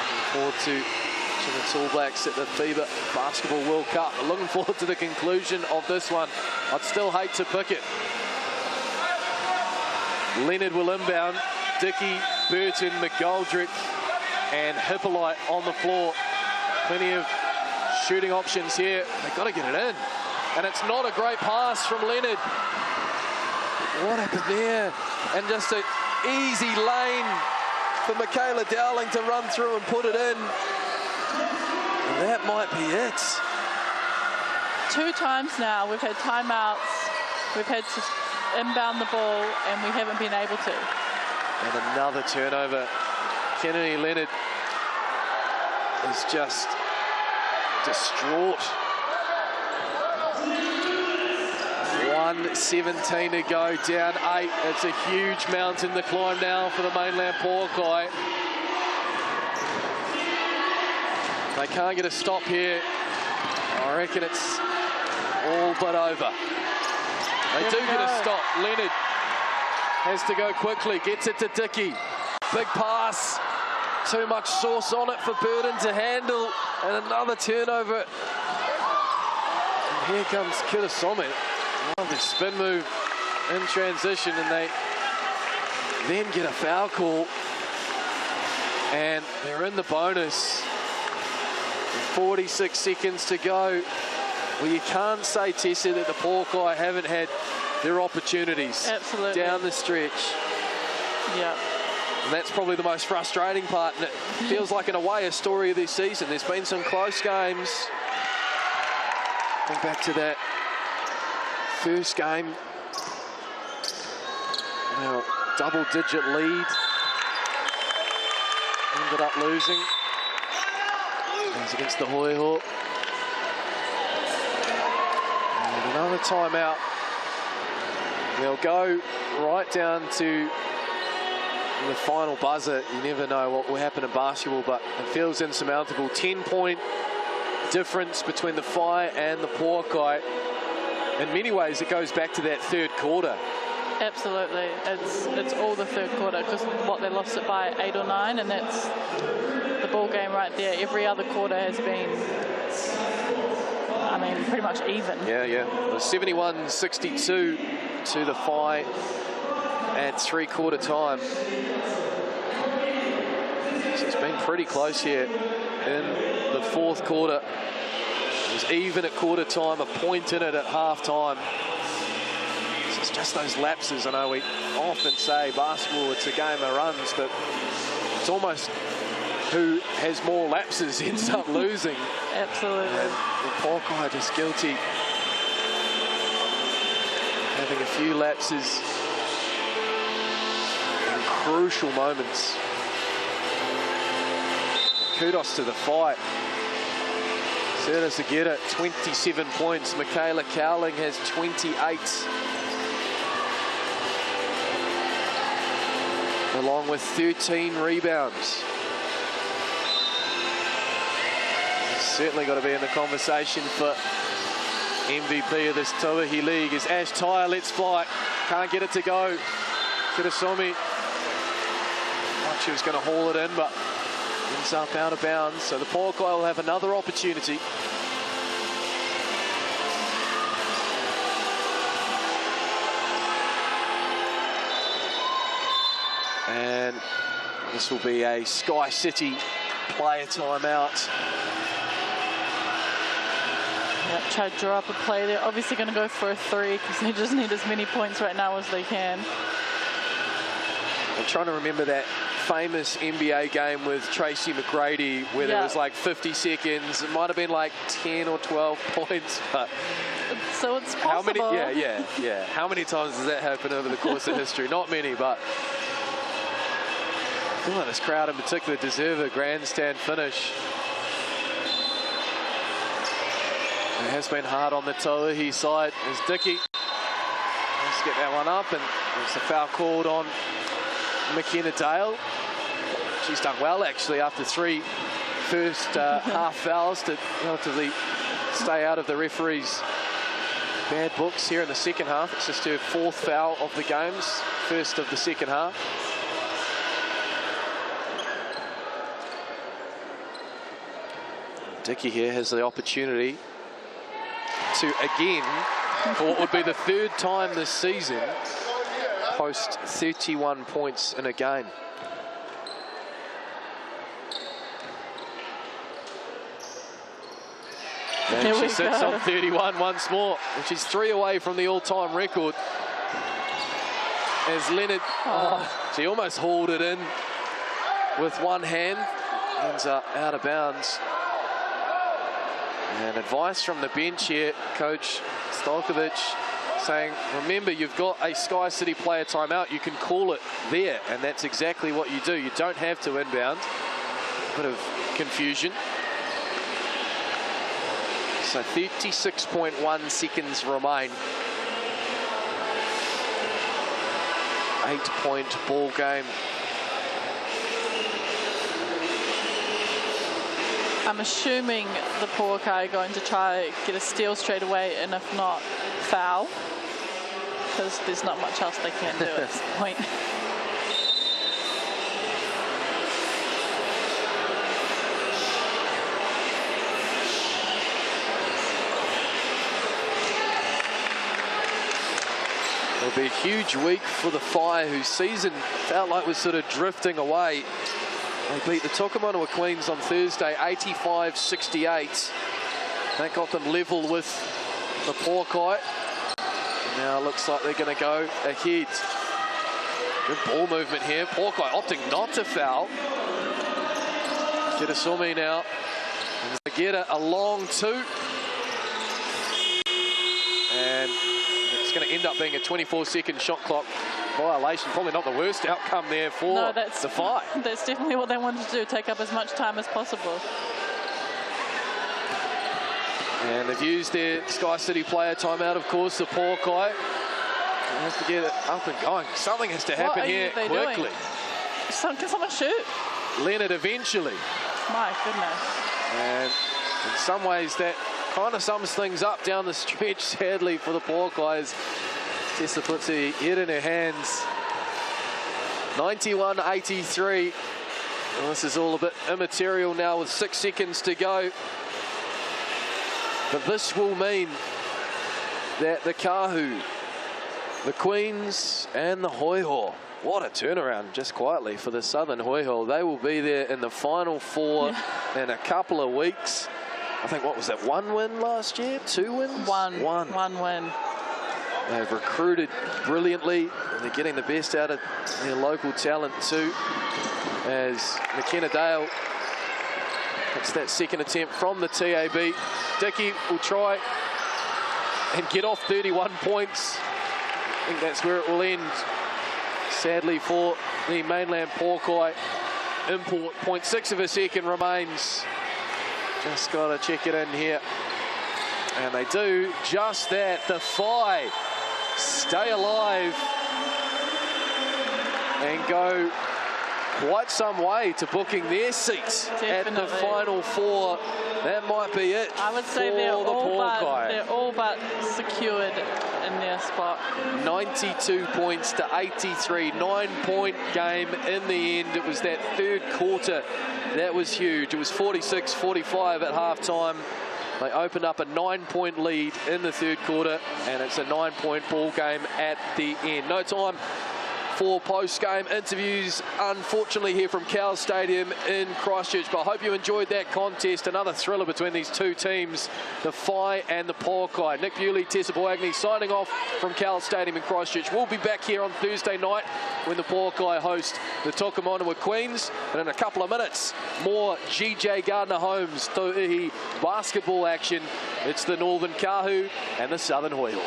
Looking forward to the Tall Blacks at the FIBA Basketball World Cup. Looking forward to the conclusion of this one. I'd still hate to pick it. Leonard will inbound. Dickey, Burton, McGoldrick and Hippolyte on the floor. Plenty of shooting options here. They've got to get it in. And it's not a great pass from Leonard. What happened there? And just an easy lane for Michaela Dowling to run through and put it in. And that might be it. 2 times now we've had timeouts. We've had to inbound the ball and we haven't been able to. And another turnover. Kennedy Leonard is just distraught. 1:17 to go, down 8. It's a huge mountain to climb now for the Mainland Pouākai. They can't get a stop here. I reckon it's all but over. They do get a stop. Leonard has to go quickly, gets it to Dickey. Big pass. Too much sauce on it for Burton to handle. And another turnover. And here comes Kirasome. Lovely spin move in transition, and they then get a foul call. And they're in the bonus. 46 seconds to go. Well, you can't say, Tessa, that the Pouākai haven't had their opportunities. Absolutely. Down the stretch. Yeah. And that's probably the most frustrating part, and it feels like, in a way, a story of this season. There's been some close games. Think back to that first game. Now, double-digit lead. Ended up losing. It was against the Hoiho. And another timeout. They'll go right down to the final buzzer. You never know what will happen in basketball, but it feels insurmountable. 10-point difference between the Whai and the Pouākai. In many ways, it goes back to that third quarter. Absolutely. It's all the third quarter, because they lost it by 8 or 9, and that's the ball game right there. Every other quarter has been, I mean, pretty much even. Yeah. It was 71-62 to the Whai at three-quarter time. So it's been pretty close here in the fourth quarter. It was even at quarter time, a point in it at half time. So it's just those lapses. I know we often say basketball, it's a game of runs, but it's almost who has more lapses ends up losing. Absolutely. And the Pouākai just guilty, having a few lapses in crucial moments. Kudos to the fight. Serta Segura, 27 points. Michaela Cowling has 28. along with 13 rebounds. He's certainly got to be in the conversation for MVP of this Tauihi League. As Ash Tyre lets fly, can't get it to go. Kirasomi, thought she was going to haul it in, but ends up out of bounds. So the Pouakai will have another opportunity. And this will be a Sky City player timeout. Yep, try to draw up a play. They're obviously going to go for a 3 because they just need as many points right now as they can. I'm trying to remember that famous NBA game with Tracy McGrady where there was like 50 seconds. It might have been like 10 or 12 points, but so it's possible. How many? Yeah. How many times does that happen over the course of history? Not many, but I feel like this crowd in particular deserve a grandstand finish. It has been hard on the Tauihi side as Dickey has to get that one up, and there's a foul called on McKenna Dale. She's done well actually after 3 first half fouls to relatively stay out of the referee's bad books here in the second half. It's just her 4th foul of the games, first of the second half. Dickey here has the opportunity to again, for what would be the 3rd time this season, post 31 points in a game. And she sits on 31 once more, and she's 3 away from the all-time record. As Leonard, she almost hauled it in with one hand, ends up out of bounds. And advice from the bench here, Coach Stojkovic, saying, remember, you've got a Sky City player timeout. You can call it there, and that's exactly what you do. You don't have to inbound. A bit of confusion. So 36.1 seconds remain. 8-point ball game. I'm assuming the Pouakai are going to try get a steal straight away, and if not, foul, because there's not much else they can do at this point. It'll be a huge week for the Fire, whose season felt like was sort of drifting away. They beat the Tokomanua Queens on Thursday, 85-68. That got them level with the Pouakai. Now it looks like they're going to go ahead. Good ball movement here. Pouakai opting not to foul. Kirasomi now. And they get a long 2. And it's going to end up being a 24-second shot clock violation. Probably not the worst outcome there for the Fire. That's definitely what they wanted to do, take up as much time as possible. And they've used their Sky City player timeout, of course, the Pouakai. They have to get it up and going. Something has to happen here quickly. Can someone shoot? Leonard eventually. My goodness. And in some ways that kind of sums things up down the stretch, sadly, for the Pouakai. Tessa puts her head in her hands. 91-83. Well, this is all a bit immaterial now with 6 seconds to go. But this will mean that the Kahu, the Queens and the Hoiho, what a turnaround just quietly for the Southern Hoiho. They will be there in the Final 4 in a couple of weeks. I think, what was that, 1 win last year? 2 wins? One win. They've recruited brilliantly, and they're getting the best out of their local talent too. As McKenna Dale hits that second attempt from the TAB. Dickey will try and get off 31 points. I think that's where it will end. Sadly for the Mainland Pouakai import, 0.6 of a second remains. Just got to check it in here. And they do just that. The Phi stay alive and go quite some way to booking their seats at the Final Four. That might be it. I would say they're all but secured in their spot. 92 points to 83, 9-point game in the end. It was that third quarter that was huge. It was 46-45 at halftime. They opened up a 9-point lead in the third quarter, and it's a 9-point ball game at the end. No time for post-game interviews, unfortunately, here from Cowles Stadium in Christchurch. But I hope you enjoyed that contest. Another thriller between these two teams, the Whai and the Pouākai. Nick Bewley, Tessa Boagni signing off from Cowles Stadium in Christchurch. We'll be back here on Thursday night when the Pouākai host the Tokomonawa Queens. And in a couple of minutes, more GJ Gardner-Holmes Tauihi basketball action. It's the Northern Kahu and the Southern Hoiho.